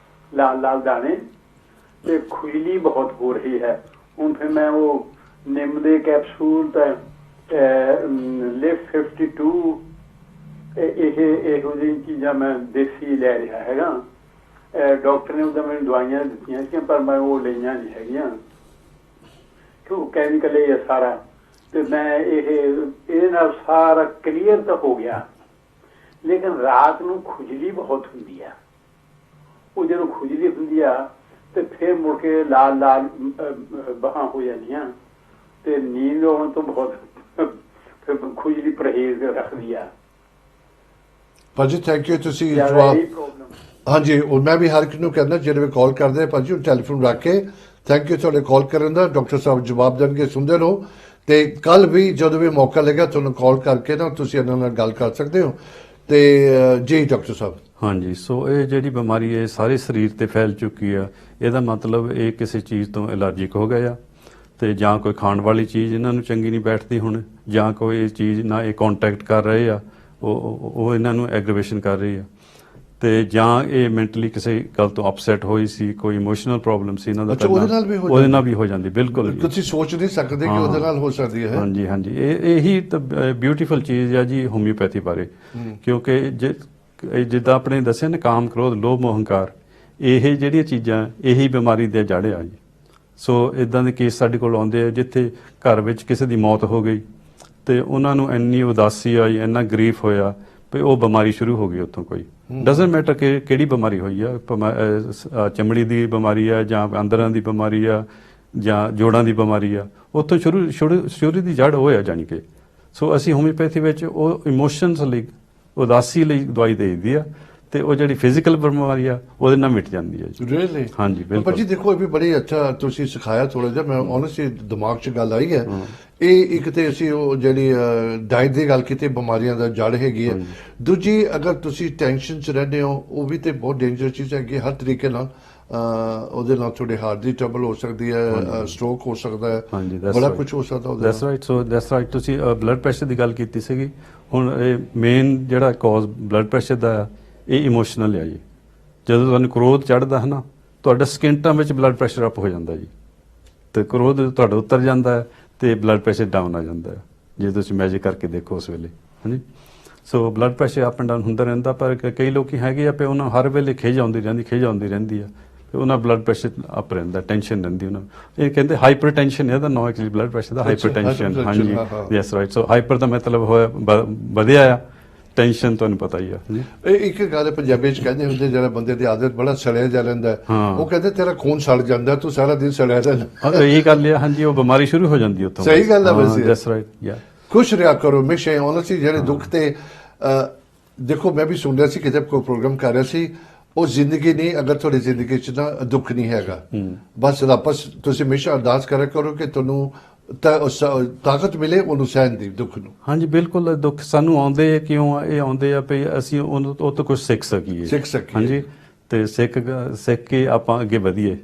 ਲਾਲ ਲਾਲ ਦਾਣੇ, ਤੇ ਖੁਜਲੀ ਬਹੁਤ ਹੋ ਰਹੀ ਹੈ। ਹੁਣ ਫਿਰ ਮੈਂ ਉਹ ਨਿੰਮ ਦੇ ਕੈਪਸੂਲ ਤਾਂ ਲਿਫਟ 52 ਇਹੋ ਜਿਹੀ ਚੀਜ਼ਾਂ ਮੈਂ ਦੇਸੀ ਲੈ ਰਿਹਾ ਹੈਗਾ, ਡਾਕਟਰ ਨੇ ਉਹਦਾ ਮੈਨੂੰ ਦਵਾਈਆਂ ਦਿੱਤੀਆਂ ਸੀ ਪਰ ਮੈਂ ਉਹ ਲਈਆਂ ਨਹੀਂ ਹੈਗੀਆਂ ਕਿਉਂ ਕੈਮੀਕਲ ਹੀ ਹੈ ਸਾਰਾ ਤੇ ਮੈਂ ਇਹਦੇ ਨਾਲ ਸਾਰਾ ਕਲੀਅਰ ਤਾਂ ਹੋ ਗਿਆ ਲੇਕਿਨ ਰਾਤ ਨੂੰ ਖੁਜਲੀ ਬਹੁਤ ਹੁੰਦੀ ਆ ਉਹ ਜਦੋਂ ਖੁਜਲੀ ਹੁੰਦੀ ਆ ਤੇ ਫਿਰ ਮੁੜ ਕੇ ਲਾਲ ਲਾਲ ਬਾਹਾਂ ਹੋ ਜਾਂਦੀਆਂ ਤੇ ਨੀਂਦ ਆਉਣ ਤੋਂ ਬਹੁਤ ਫਿਰ ਖੁਜਲੀ ਪਰਹੇਜ਼ ਰੱਖਦੀ ਆ ਭਾਜੀ ਥੈਂਕ ਯੂ ਤੁਸੀਂ ਜ਼ਿਆਦਾ ਜਵਾਬ ਇਹੀ problem ਹਾਂਜੀ ਔਰ ਮੈਂ ਵੀ ਹਰ ਇੱਕ ਨੂੰ ਕਹਿੰਦਾ ਜਿਹੜੇ ਵੀ ਕਾਲ ਕਰਦੇ ਆ ਭਾਜੀ ਉਹ ਟੈਲੀਫੋਨ ਰੱਖ ਕੇ ਥੈਂਕ ਯੂ ਤੁਹਾਡੇ ਕਾਲ ਕਰਨ ਦਾ ਡਾਕਟਰ ਸਾਹਿਬ ਜਵਾਬ ਦੇਣਗੇ ਸੁਣਦੇ ਰਹੋ ਤੇ ਕੱਲ ਵੀ ਜਦੋਂ ਵੀ ਮੌਕਾ ਲੱਗਾ ਤੁਹਾਨੂੰ ਕਾਲ ਕਰਕੇ ਨਾ ਤੁਸੀਂ ਇਹਨਾਂ ਨਾਲ ਗੱਲ ਕਰ ਸਕਦੇ ਹੋ ਤੇ ਜੀ ਡਾਕਟਰ ਸਾਹਿਬ ਹਾਂਜੀ ਸੋ ਇਹ ਜਿਹੜੀ ਬਿਮਾਰੀ ਹੈ ਸਾਰੇ ਸਰੀਰ ਤੇ ਫੈਲ ਚੁੱਕੀ ਆ ਇਹਦਾ ਮਤਲਬ ਇਹ ਕਿਸੇ ਚੀਜ਼ ਤੋਂ ਐਲਰਜੀਕ ਹੋ ਗਏ ਆ ਤੇ ਜਾਂ ਕੋਈ ਖਾਣ ਵਾਲੀ ਚੀਜ਼ ਇਹਨਾਂ ਨੂੰ ਚੰਗੀ ਨਹੀਂ ਬੈਠਦੀ ਹੁਣ ਜਾਂ ਕੋਈ ਇਹ ਚੀਜ਼ ਨਾ ਇਹ ਕੰਟੈਕਟ ਕਰ ਰਹੇ ਆ ਉਹ ਇਹਨਾਂ ਨੂੰ ਐਗਰੀਵੇਸ਼ਨ ਕਰ ਰਹੀ ਆ ਤੇ ਜਾਂ ਇਹ ਮੈਂਟਲੀ ਕਿਸੇ ਗੱਲ ਤੋਂ ਅਪਸੈਟ ਹੋਈ ਸੀ ਕੋਈ ਇਮੋਸ਼ਨਲ ਪ੍ਰੋਬਲਮ ਸੀ ਇਹਨਾਂ ਦਾ ਅੱਛਾ, ਉਹਦੇ ਨਾਲ ਵੀ ਹੋ ਉਹਦੇ ਨਾਲ ਵੀ ਹੋ ਜਾਂਦੀ ਬਿਲਕੁਲ ਜੀ। ਤੁਸੀਂ ਸੋਚ ਨਹੀਂ ਸਕਦੇ ਕਿ ਉਹਦੇ ਨਾਲ ਹੋ ਸਕਦੀ ਹੈ ਹਾਂਜੀ ਹਾਂਜੀ ਇਹੀ ਤਾਂ ਬਿਊਟੀਫੁਲ ਚੀਜ਼ ਆ ਜੀ ਹੋਮਿਓਪੈਥੀ ਬਾਰੇ ਕਿਉਂਕਿ ਜਿੱਦਾਂ ਆਪਣੇ ਦੱਸਿਆ ਨਾ ਕਾਮ ਕ੍ਰੋਧ ਲੋਭ ਮੋਹ ਹੰਕਾਰ ਇਹ ਜਿਹੜੀਆਂ ਚੀਜ਼ਾਂ ਇਹੀ ਬਿਮਾਰੀ ਦੇ ਜੜ ਆ ਜੀ ਸੋ ਇਦਾਂ ਦੇ ਕੇਸ ਸਾਡੇ ਕੋਲ ਆਉਂਦੇ ਆ ਜਿੱਥੇ ਘਰ ਵਿੱਚ ਕਿਸੇ ਦੀ ਮੌਤ ਹੋ ਗਈ ਤੇ ਉਹਨਾਂ ਨੂੰ ਇੰਨੀ ਉਦਾਸੀ ਆਈ ਇੰਨਾ ਗਰੀਫ ਹੋਇਆ ਵੀ ਉਹ ਬਿਮਾਰੀ ਸ਼ੁਰੂ ਹੋ ਗਈ ਉੱਥੋਂ ਕੋਈ ਡਸਨਟ ਮੈਟਰ ਕਿ ਕਿਹੜੀ ਬਿਮਾਰੀ ਹੋਈ ਆ ਚਮੜੀ ਦੀ ਬਿਮਾਰੀ ਆ ਜਾਂ ਅੰਦਰਾਂ ਦੀ ਬਿਮਾਰੀ ਆ ਜਾਂ ਜੋੜਾਂ ਦੀ ਬਿਮਾਰੀ ਆ ਉੱਥੋਂ ਸ਼ੁਰੂ ਦੀ ਜੜ ਉਹ ਆ ਜਾਣੀ ਕਿ ਸੋ ਅਸੀਂ ਹੋਮਿਓਪੈਥੀ ਵਿੱਚ ਉਹ ਇਮੋਸ਼ਨਸ ਲਈ ਉਦਾਸੀ ਲਈ ਦਵਾਈ ਦੇ ਦਿੰਦੀ ਆ ਤੇ ਉਹ ਜਿਹੜੀ ਫਿਜ਼ੀਕਲ ਬਿਮਾਰੀ ਆ ਉਹਦੇ ਨਾਲ ਮਿਟ ਜਾਂਦੀ ਹੈ ਜੀ ਰੀਅਲੀ ਹਾਂਜੀ ਬਿਲਕੁਲ ਭਾਜੀ ਦੇਖੋ ਇਹ ਵੀ ਬੜੀ ਅੱਛਾ ਤੁਸੀਂ ਸਿਖਾਇਆ ਥੋੜਾ ਜਿਹਾ ਮੈਂ ਓਨੈਸਟਲੀ ਦਿਮਾਗ 'ਚ ਗੱਲ ਆਈ ਹੈ ਇਹ ਇੱਕ ਤੇ ਅਸੀਂ ਉਹ ਜਿਹੜੀ ਡਾਈਟ ਦੀ ਗੱਲ ਕੀਤੀ ਬਿਮਾਰੀਆਂ ਦਾ ਜੜ ਹੈਗੀ ਹੈ ਦੂਜੀ ਅਗਰ ਤੁਸੀਂ ਟੈਨਸ਼ਨ 'ਚ ਰਹਿੰਦੇ ਹੋ ਉਹ ਵੀ ਤੇ ਬਹੁਤ ਡੇਂਜਰ ਚੀਜ਼ ਹੈਗੀ ਹਰ ਤਰੀਕੇ ਨਾਲ ਉਹਦੇ ਨਾਲ ਤੁਹਾਡੇ ਹਾਰਟ ਦੀ ਟਰਬਲ ਹੋ ਸਕਦੀ ਹੈ ਸਟ੍ਰੋਕ ਹੋ ਸਕਦਾ ਹੈ ਹਾਂਜੀ ਬੜਾ ਕੁਝ ਹੋ ਸਕਦਾ ਉਹਦੇ that's right so that's right ਤੁਸੀਂ ਬਲੱਡ ਪ੍ਰੈਸ਼ਰ ਦੀ ਗੱਲ ਕੀਤੀ ਸੀਗੀ ਹੁਣ ਇਹ ਮੇਨ ਜਿਹੜਾ ਕਾਜ਼ ਬਲੱਡ ਪ੍ਰੈਸ਼ਰ ਦਾ ਆ ਇਹ ਇਮੋਸ਼ਨਲ ਹੈ ਜੀ ਜਦੋਂ ਤੁਹਾਨੂੰ ਕ੍ਰੋਧ ਚੜ੍ਹਦਾ ਹੈ ਨਾ ਤੁਹਾਡਾ ਸਕਿੰਟਾਂ ਵਿੱਚ ਬਲੱਡ ਪ੍ਰੈਸ਼ਰ ਅਪ ਹੋ ਜਾਂਦਾ ਜੀ ਤੇ ਕ੍ਰੋਧ ਤੁਹਾਡਾ ਉਤਰ ਜਾਂਦਾ ਹੈ ਤੇ ਬਲੱਡ ਪ੍ਰੈਸ਼ਰ ਡਾਊਨ ਆ ਜਾਂਦਾ ਹੈ ਜੇ ਤੁਸੀਂ ਮੈਜਰ ਕਰਕੇ ਦੇਖੋ ਉਸ ਵੇਲੇ ਹਾਂਜੀ so blood pressure up and down ਹੁੰਦਾ ਰਹਿੰਦਾ ਪਰ ਕਈ ਲੋਕੀ ਹੈਗੇ ਆ ਪਏ ਉਹਨਾਂ ਹਰ ਵੇਲੇ ਖਿਝ ਆਉਂਦੀ ਰਹਿੰਦੀ ਆ ਤੇ ਉਹਨਾਂ ਬਲੱਡ ਪ੍ਰੈਸ਼ਰ ਅਪ ਰਹਿੰਦਾ ਟੈਨਸ਼ਨ ਰਹਿੰਦੀ ਉਹਨਾਂ ਇਹ ਕਹਿੰਦੇ ਹਾਈਪਰਟੈਂਸ਼ਨ ਇਹਦਾ ਨਾਮ ਐਕਚੁਅਲੀ ਬਲੱਡ ਪ੍ਰੈਸ਼ਰ ਦਾ ਹਾਈਪਰਟੈਂਸ਼ਨ ਹਾਂਜੀ ਯੈਸ ਰਾਈਟ ਸੋ ਹਾਈਪਰ ਦਾ ਮਤਲਬ ਹੋਇਆ ਵਧਿਆ ਆ ਟੈਨਸ਼ਨ ਤੁਹਾਨੂੰ ਪਤਾ ਹੀ ਆ ਇਹ ਇੱਕ ਗੱਲ ਪੰਜਾਬੀ ਚ ਕਹਿੰਦੇ ਹੁੰਦੇ ਜਿਹੜਾ ਬੰਦੇ ਦੀ ਆਦਤ ਬੜਾ ਸੜਿਆ ਜਾ ਰਹਿੰਦਾ ਉਹ ਕਹਿੰਦੇ ਤੇਰਾ ਖੂਨ ਸੜ ਜਾਂਦਾ ਤੂੰ ਸਾਰਾ ਦਿਨ ਸੜਿਆ ਰਹਿੰਦਾ ਇਹ ਗੱਲ ਹੈ ਹਾਂਜੀ ਉਹ ਬਿਮਾਰੀ ਸ਼ੁਰੂ ਹੋ ਜਾਂਦੀ ਉੱਥੋਂ ਸਹੀ ਗੱਲ ਹੈ ਵੈਸੇ ਦੈਟਸ ਰਾਈਟ ਯਾ ਖੁਸ਼ ਰਿਹਾ ਕਰੋ ਹਮੇਸ਼ਾ ਓਨੈਸਟਲੀ ਜਿਹੜੇ ਦੁੱਖ ਤੇ ਦੇਖੋ ਮੈਂ ਵੀ ਸੁਣ ਰਿਹਾ ਸੀ ਕਿਤੇ ਕੋਈ ਪ੍ਰੋਗਰਾਮ ਕਰ ਰਿਹਾ ਸੀ ਉਹ ਜ਼ਿੰਦਗੀ ਨਹੀਂ ਅਗਰ ਤੁਹਾਡੀ ਜ਼ਿੰਦਗੀ 'ਚ ਨਾ ਦੁੱਖ ਨਹੀਂ ਹੈਗਾ ਬਸ ਵਾਪਸ ਤੁਸੀਂ ਹਮੇਸ਼ਾ ਅਰਦਾਸ ਕਰਿਆ ਕਰੋ ਕਿ ਤੁਹਾਨੂੰ ਤਾਕਤ ਮਿਲੇ ਉਹਨੂੰ ਸਹਿਣ ਦੀ ਦੁੱਖ ਨੂੰ ਹਾਂਜੀ ਬਿਲਕੁਲ ਦੁੱਖ ਸਾਨੂੰ ਆਉਂਦੇ ਕਿਉਂ ਇਹ ਆਉਂਦੇ ਆ ਵੀ ਅਸੀਂ ਉਹ ਤੋਂ ਕੁਝ ਸਿੱਖ ਸਕੀਏ ਹਾਂਜੀ ਤੇ ਸਿੱਖ ਕੇ ਆਪਾਂ ਅੱਗੇ ਵਧੀਏ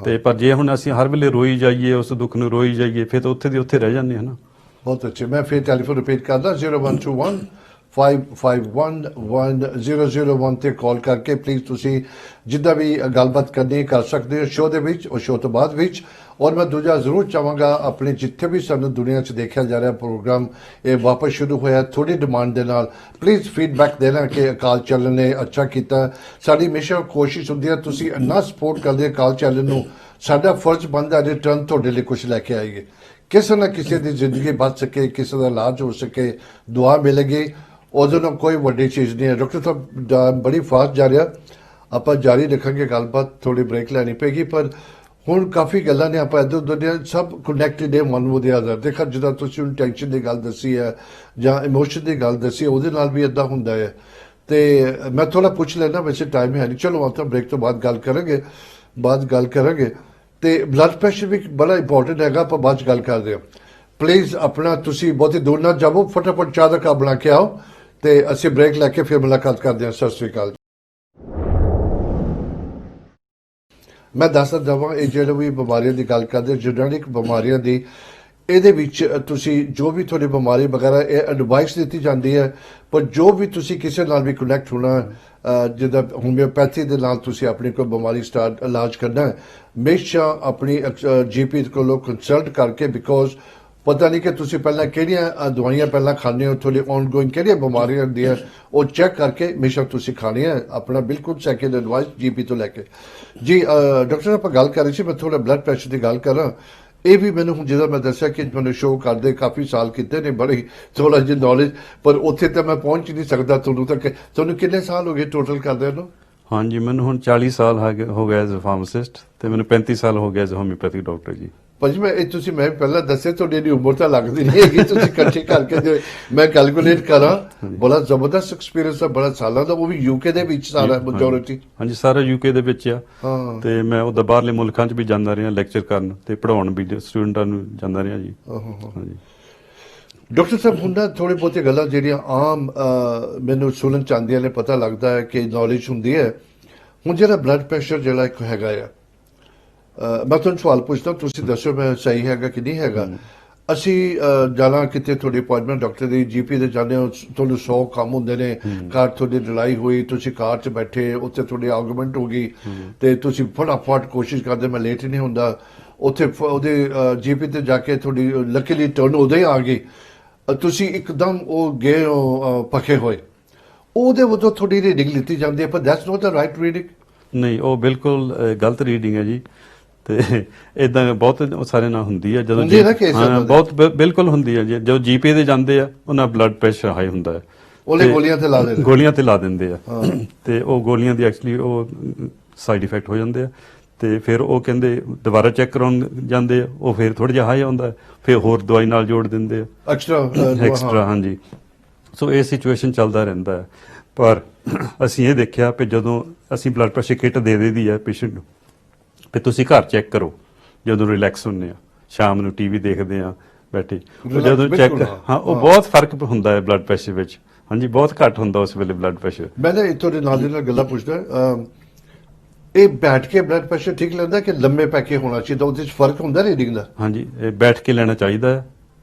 ਤੇ ਪਰ ਜੇ ਹੁਣ ਅਸੀਂ ਹਰ ਵੇਲੇ ਰੋਈ ਜਾਈਏ ਉਸ ਦੁੱਖ ਨੂੰ ਰੋਈ ਜਾਈਏ ਫਿਰ ਤਾਂ ਉੱਥੇ ਦੀ ਉੱਥੇ ਰਹਿ ਜਾਂਦੇ ਹਾਂ ਨਾ ਬਹੁਤ ਅੱਛੇ ਮੈਂ ਫਿਰ ਟੈਲੀਫੋਨ ਰਿਪੀਟ ਕਰਦਾ 0121 5511001 ਤੇ ਕਾਲ ਕਰਕੇ ਪਲੀਜ਼ ਤੁਸੀਂ ਜਿੱਦਾਂ ਵੀ ਗੱਲਬਾਤ ਕਰਨੀ ਕਰ ਸਕਦੇ ਹੋ ਸ਼ੋਅ ਦੇ ਵਿੱਚ ਔਰ ਸ਼ੋਅ ਤੋਂ ਬਾਅਦ ਵਿੱਚ ਔਰ ਮੈਂ ਦੂਜਾ ਜ਼ਰੂਰ ਚਾਹਾਂਗਾ ਆਪਣੇ ਜਿੱਥੇ ਵੀ ਸਾਨੂੰ ਦੁਨੀਆ 'ਚ ਦੇਖਿਆ ਜਾ ਰਿਹਾ ਪ੍ਰੋਗਰਾਮ ਇਹ ਵਾਪਸ ਸ਼ੁਰੂ ਹੋਇਆ ਥੋੜੀ ਡਿਮਾਂਡ ਦੇ ਨਾਲ ਪਲੀਜ਼ ਫੀਡਬੈਕ ਦੇਣਾ ਕਿ ਅਕਾਲ ਚੈਨਲ ਨੇ ਅੱਛਾ ਕੀਤਾ ਸਾਡੀ ਹਮੇਸ਼ਾ ਕੋਸ਼ਿਸ਼ ਹੁੰਦੀ ਹੈ ਤੁਸੀਂ ਇੰਨਾ ਸਪੋਰਟ ਕਰਦੇ ਅਕਾਲ ਚੈਨਲ ਨੂੰ ਸਾਡਾ ਫਰਜ਼ ਬਣਦਾ ਰਿਟਰਨ ਤੁਹਾਡੇ ਲਈ ਕੁਝ ਲੈ ਕੇ ਆਈਏ ਕਿਸੇ ਨਾ ਕਿਸੇ ਦੀ ਜ਼ਿੰਦਗੀ ਬਚ ਸਕੇ ਕਿਸੇ ਦਾ ਇਲਾਜ ਹੋ ਸਕੇ ਦੁਆ ਮਿਲੇਗੀ ਉਹਦੇ ਨਾਲ ਕੋਈ ਵੱਡੀ ਚੀਜ਼ ਨਹੀਂ ਹੈ ਡਾਕਟਰ ਸਾਹਿਬ ਬੜੀ ਫਾਸਟ ਜਾ ਰਿਹਾ ਆਪਾਂ ਜਾਰੀ ਰੱਖਾਂਗੇ ਗੱਲਬਾਤ ਥੋੜੀ ਬ੍ਰੇਕ ਲੈਣੀ ਪੈਗੀ ਪਰ ਹੁਣ ਕਾਫੀ ਗੱਲਾਂ ਨੇ ਆਪਾਂ ਇੱਧਰ ਉੱਧਰ ਸਭ ਕਨੈਕਟਡ ਹੈ ਮਨ ਉਹਦੇ ਆਦਰ ਦੇਖਾ ਜਿੱਦਾਂ ਤੁਸੀਂ ਹੁਣ ਟੈਨਸ਼ਨ ਦੀ ਗੱਲ ਦੱਸੀ ਹੈ ਜਾਂ ਇਮੋਸ਼ਨ ਦੀ ਗੱਲ ਦੱਸੀ ਉਹਦੇ ਨਾਲ ਵੀ ਇਦਾਂ ਹੁੰਦਾ ਹੈ ਤੇ ਮੈਂ ਥੋੜਾ ਪੁੱਛ ਲੈਣਾ ਵੈਸੇ ਟਾਈਮ ਹੈ ਨਹੀਂ ਚਲੋ ਆਪਾਂ ਬ੍ਰੇਕ ਤੋਂ ਬਾਅਦ ਗੱਲ ਕਰਾਂਗੇ ਤੇ ਬਲੱਡ ਪ੍ਰੈਸ਼ਰ ਵੀ ਬੜਾ ਇੰਪੋਰਟੈਂਟ ਹੈਗਾ ਆਪਾਂ ਬਾਅਦ ਚ ਗੱਲ ਕਰਦੇ ਹਾਂ ਪਲੀਜ਼ ਆਪਣਾ ਤੁਸੀਂ ਬਹੁਤੀ ਦੂਰ ਨਾ ਜਾਵੋ ਫਟਾਫਟ ਚਾਹ ਦਾ ਕੱਪ ਬਣਾ ਕੇ ਆਓ ਤੇ ਅਸੀਂ ਬ੍ਰੇਕ ਲੈ ਕੇ ਫਿਰ ਮੁਲਾਕਾਤ ਕਰਦੇ ਹਾਂ ਸਤਿ ਸ੍ਰੀ ਅਕਾਲ ਮੈਂ ਦੱਸਦਾ ਜਾਵਾਂ ਇਹ ਜਿਹੜੇ ਵੀ ਬਿਮਾਰੀਆਂ ਦੀ ਗੱਲ ਕਰਦੇ ਜੈਨੇਟਿਕ ਬਿਮਾਰੀਆਂ ਦੀ ਇਹਦੇ ਵਿੱਚ ਤੁਸੀਂ ਜੋ ਵੀ ਤੁਹਾਡੀ ਬਿਮਾਰੀ ਵਗੈਰਾ ਇਹ ਐਡਵਾਈਸ ਦਿੱਤੀ ਜਾਂਦੀ ਹੈ ਪਰ ਜੋ ਵੀ ਤੁਸੀਂ ਕਿਸੇ ਨਾਲ ਵੀ ਕਨੈਕਟ ਹੋਣਾ ਜਿੱਦਾਂ ਹੋਮਿਓਪੈਥੀ ਦੇ ਨਾਲ ਤੁਸੀਂ ਆਪਣੀ ਕੋਈ ਬਿਮਾਰੀ ਸਟਾਰਟ ਇਲਾਜ ਕਰਨਾ ਹੈ ਹਮੇਸ਼ਾ ਆਪਣੀ ਜੀਪੀ ਕੋਲੋਂ ਕੰਸਲਟ ਕਰਕੇ ਬਿਕੋਜ਼ ਪਤਾ ਨਹੀਂ ਕਿ ਤੁਸੀਂ ਪਹਿਲਾਂ ਕਿਹੜੀਆਂ ਦਵਾਈਆਂ ਪਹਿਲਾਂ ਖਾਂਦੇ ਹੋ, ਤੁਹਾਡੀ ਆਨਗੋਇੰਗ ਕਿਹੜੀਆਂ ਬਿਮਾਰੀਆਂ ਹੁੰਦੀਆਂ ਉਹ ਚੈੱਕ ਕਰਕੇ ਹਮੇਸ਼ਾ ਤੁਸੀਂ ਖਾਣੀ ਹੈ, ਆਪਣਾ ਬਿਲਕੁਲ ਸੈਕਿੰਡ ਐਡਵਾਈਸ ਜੀਪੀ ਤੋਂ ਲੈ ਕੇ। ਜੀ ਡਾਕਟਰ ਸਾਹਿਬ ਆਪਾਂ ਗੱਲ ਕਰ ਰਹੇ ਸੀ, ਮੈਂ ਥੋੜਾ ਬਲੱਡ ਪ੍ਰੈਸ਼ਰ ਦੀ ਗੱਲ ਕਰਾਂ। ਇਹ ਵੀ ਮੈਨੂੰ ਹੁਣ ਜਦੋਂ ਮੈਂ ਦੱਸਿਆ ਕਿ ਮੈਨੂੰ ਸ਼ੋਅ ਕਰਦੇ ਕਾਫੀ ਸਾਲ ਕੀਤੇ ਨੇ, ਬੜੀ ਥੋੜਾ ਜਿਹੀ ਨੌਲੇਜ, ਪਰ ਉੱਥੇ ਤਾਂ ਮੈਂ ਪਹੁੰਚ ਨਹੀਂ ਸਕਦਾ ਤੁਹਾਨੂੰ ਤੱਕ। ਤੁਹਾਨੂੰ ਕਿੰਨੇ ਸਾਲ ਹੋ ਗਏ ਟੋਟਲ ਕਰਦੇ ਨੂੰ? ਹਾਂਜੀ, ਮੈਨੂੰ ਹੁਣ 40 ਸਾਲ ਹੋ ਗਏ ਐਜ਼ ਅ ਫਾਰਮਾਸਿਸਟ, ਤੇ ਮੈਨੂੰ 35 ਸਾਲ ਹੋ ਗਏ ਐਜ਼ ਹੋਮਿਓਪੈਥਿਕ ਡਾਕਟਰ ਜੀ। ਭਾਜੀ ਮੈਂ ਤੁਸੀਂ ਮੈਂ ਪਹਿਲਾਂ ਦੱਸਿਆ ਤੁਹਾਡੀ ਦੀ ਉਮਰ ਤਾਂ ਲੱਗਦੀ ਨਹੀਂ ਹੈਗੀ, ਤੁਸੀਂ ਇਕੱਠੇ ਕਰਕੇ ਜੇ ਮੈਂ ਕੈਲਕੂਲੇਟ ਕਰਾਂ ਬੜਾ ਜ਼ਬਰਦਸਤ ਐਕਸਪੀਰੀਅੰਸ ਹੈ, ਬੜਾ ਸਾਲਾਂ ਦਾ, ਉਹ ਵੀ ਯੂਕੇ ਦੇ ਵਿੱਚ ਸਾਰਾ ਮੈਜੋਰਿਟੀ। ਹਾਂਜੀ, ਸਾਰਾ ਯੂਕੇ ਦੇ ਵਿੱਚ ਆ, ਤੇ ਮੈਂ ਉਹਦਾ ਬਾਹਰਲੇ ਮੁਲਕਾਂ 'ਚ ਵੀ ਜਾਂਦਾ ਰਿਹਾ ਲੈਕਚਰ ਕਰਨ ਤੇ ਪੜ੍ਹਾਉਣ ਵੀ ਸਟੂਡੈਂਟਾਂ ਨੂੰ ਜਾਂਦਾ ਰਿਹਾ ਜੀ। ਹਾਂਜੀ ਡਾਕਟਰ ਸਾਹਿਬ ਹੁੰਦਾ ਥੋੜੇ ਬਹੁਤੇ ਗੱਲਾਂ ਜਿਹੜੀਆਂ ਆਮ ਮੈਨੂੰ ਸੁਣਨ ਚ ਆਉਂਦੀਆਂ ਨੇ, ਪਤਾ ਲੱਗਦਾ ਹੈ ਕਿ ਨੌਲੇਜ ਹੁੰਦੀ ਹੈ। ਹੁਣ ਜਿਹੜਾ ਬਲੱਡ ਪ੍ਰੈਸ਼ਰ ਜਿਹੜਾ ਇੱਕ ਹੈਗਾ ਆ, ਮੈਂ ਤੁਹਾਨੂੰ ਸਵਾਲ ਪੁੱਛਦਾ, ਤੁਸੀਂ ਦੱਸੋ ਮੈਂ ਸਹੀ ਹੈਗਾ ਕਿ ਨਹੀਂ ਹੈਗਾ। ਅਸੀਂ ਜਾਣਾ ਕਿਤੇ ਤੁਹਾਡੀ ਅਪਾਇੰਟਮੈਂਟ ਡਾਕਟਰ ਦੀ, ਜੀਪੀ ਦੇ ਜਾਂਦੇ ਹੋ, ਤੁਹਾਨੂੰ 100 ਕੰਮ ਹੁੰਦੇ ਨੇ, ਕਾਰ ਤੁਹਾਡੀ ਲੜਾਈ ਹੋਈ, ਤੁਸੀਂ ਕਾਰ 'ਚ ਬੈਠੇ, ਉੱਥੇ ਤੁਹਾਡੀ ਆਰਗੂਮੈਂਟ ਹੋ ਗਈ ਤੇ ਤੁਸੀਂ ਫਟਾਫਟ ਕੋਸ਼ਿਸ਼ ਕਰਦੇ ਮੈਂ ਲੇਟ ਹੀ ਨਹੀਂ ਹੁੰਦਾ, ਉੱਥੇ ਉਹਦੇ ਜੀਪੀ ਤੇ ਜਾ ਕੇ ਤੁਹਾਡੀ ਲੱਕੀਲੀ ਟਰਨ ਉਦੋਂ ਹੀ ਆ ਗਈ, ਤੁਸੀਂ ਇੱਕਦਮ ਉਹ ਗਏ ਪੱਕੇ ਹੋਏ, ਉਹਦੇ ਵੱਲੋਂ ਤੁਹਾਡੀ ਰੀਡਿੰਗ ਲਿੱਤੀ ਜਾਂਦੀ ਹੈ, ਪਰ that's note the right reading. ਨਹੀਂ, ਉਹ ਬਿਲਕੁਲ ਗਲਤ ਰੀਡਿੰਗ ਹੈ ਜੀ। ਤੇ ਇਦਾਂ ਬਹੁਤ ਸਾਰੇ ਨਾਲ ਹੁੰਦੀ ਹੈ, ਜਦੋਂ ਬਹੁਤ ਬਿਲਕੁਲ ਹੁੰਦੀ ਹੈ ਜੀ। ਜਦੋਂ ਜੀਪੀ ਦੇ ਜਾਂਦੇ ਆ ਉਹਨਾਂ ਬਲੱਡ ਪ੍ਰੈਸ਼ਰ ਹਾਈ ਹੁੰਦਾ ਹੈ, ਉਹਨੇ ਗੋਲੀਆਂ ਤੇ ਲਾ ਦਿੰਦੇ ਆ ਤੇ ਉਹ ਗੋਲੀਆਂ ਦੀ ਐਕਚੁਅਲੀ ਉਹ ਸਾਈਡ ਇਫੈਕਟ ਹੋ ਜਾਂਦੇ ਆ, ਤੇ ਫਿਰ ਉਹ ਕਹਿੰਦੇ ਦੁਬਾਰਾ ਚੈੱਕ ਕਰਾਉਣ ਜਾਂਦੇ ਆ, ਉਹ ਫਿਰ ਥੋੜਾ ਜਿਹਾ ਹਾਈ ਆਉਂਦਾ, ਫਿਰ ਹੋਰ ਦਵਾਈ ਨਾਲ ਜੋੜ ਦਿੰਦੇ ਆ ਐਕਸਟਰਾ। ਹਾਂਜੀ, ਸੋ ਇਹ ਸਿਚੁਏਸ਼ਨ ਚੱਲਦਾ ਰਹਿੰਦਾ ਹੈ। ਪਰ ਅਸੀਂ ਇਹ ਦੇਖਿਆ ਕਿ ਜਦੋਂ ਅਸੀਂ ਬਲੱਡ ਪ੍ਰੈਸ਼ਰ ਕਿਟ ਦੇ ਦਿੱਤੀ ਹੈ ਪੇਸ਼ੈਂਟ ਨੂੰ, ਵੀ ਤੁਸੀਂ ਘਰ ਚੈੱਕ ਕਰੋ ਜਦੋਂ ਰਿਲੈਕਸ ਹੁੰਦੇ ਆ, ਸ਼ਾਮ ਨੂੰ ਟੀਵੀ ਦੇਖਦੇ ਆ ਬੈਠੇ, ਜਦੋਂ ਚੈੱਕ, ਹਾਂ ਉਹ ਬਹੁਤ ਫਰਕ ਹੁੰਦਾ ਹੈ ਬਲੱਡ ਪ੍ਰੈਸ਼ਰ ਵਿੱਚ। ਹਾਂਜੀ, ਬਹੁਤ ਘੱਟ ਹੁੰਦਾ ਉਸ ਵੇਲੇ ਬਲੱਡ ਪ੍ਰੈਸ਼ਰ। ਮੈਂ ਨਾ ਤੁਹਾਡੇ ਨਾਲ ਦੀ ਨਾਲ ਗੱਲਾਂ ਪੁੱਛਦਾ, ਇਹ ਬੈਠ ਕੇ ਬਲੱਡ ਪ੍ਰੈਸ਼ਰ ਠੀਕ ਲੈਂਦਾ ਕਿ ਲੰਮੇ ਪੈ ਕੇ ਹੋਣਾ ਚਾਹੀਦਾ, ਉਹਦੇ ਵਿੱਚ ਫਰਕ ਹੁੰਦਾ ਰੀਡਿੰਗ ਦਾ? ਹਾਂਜੀ, ਇਹ ਬੈਠ ਕੇ ਲੈਣਾ ਚਾਹੀਦਾ ਹੈ,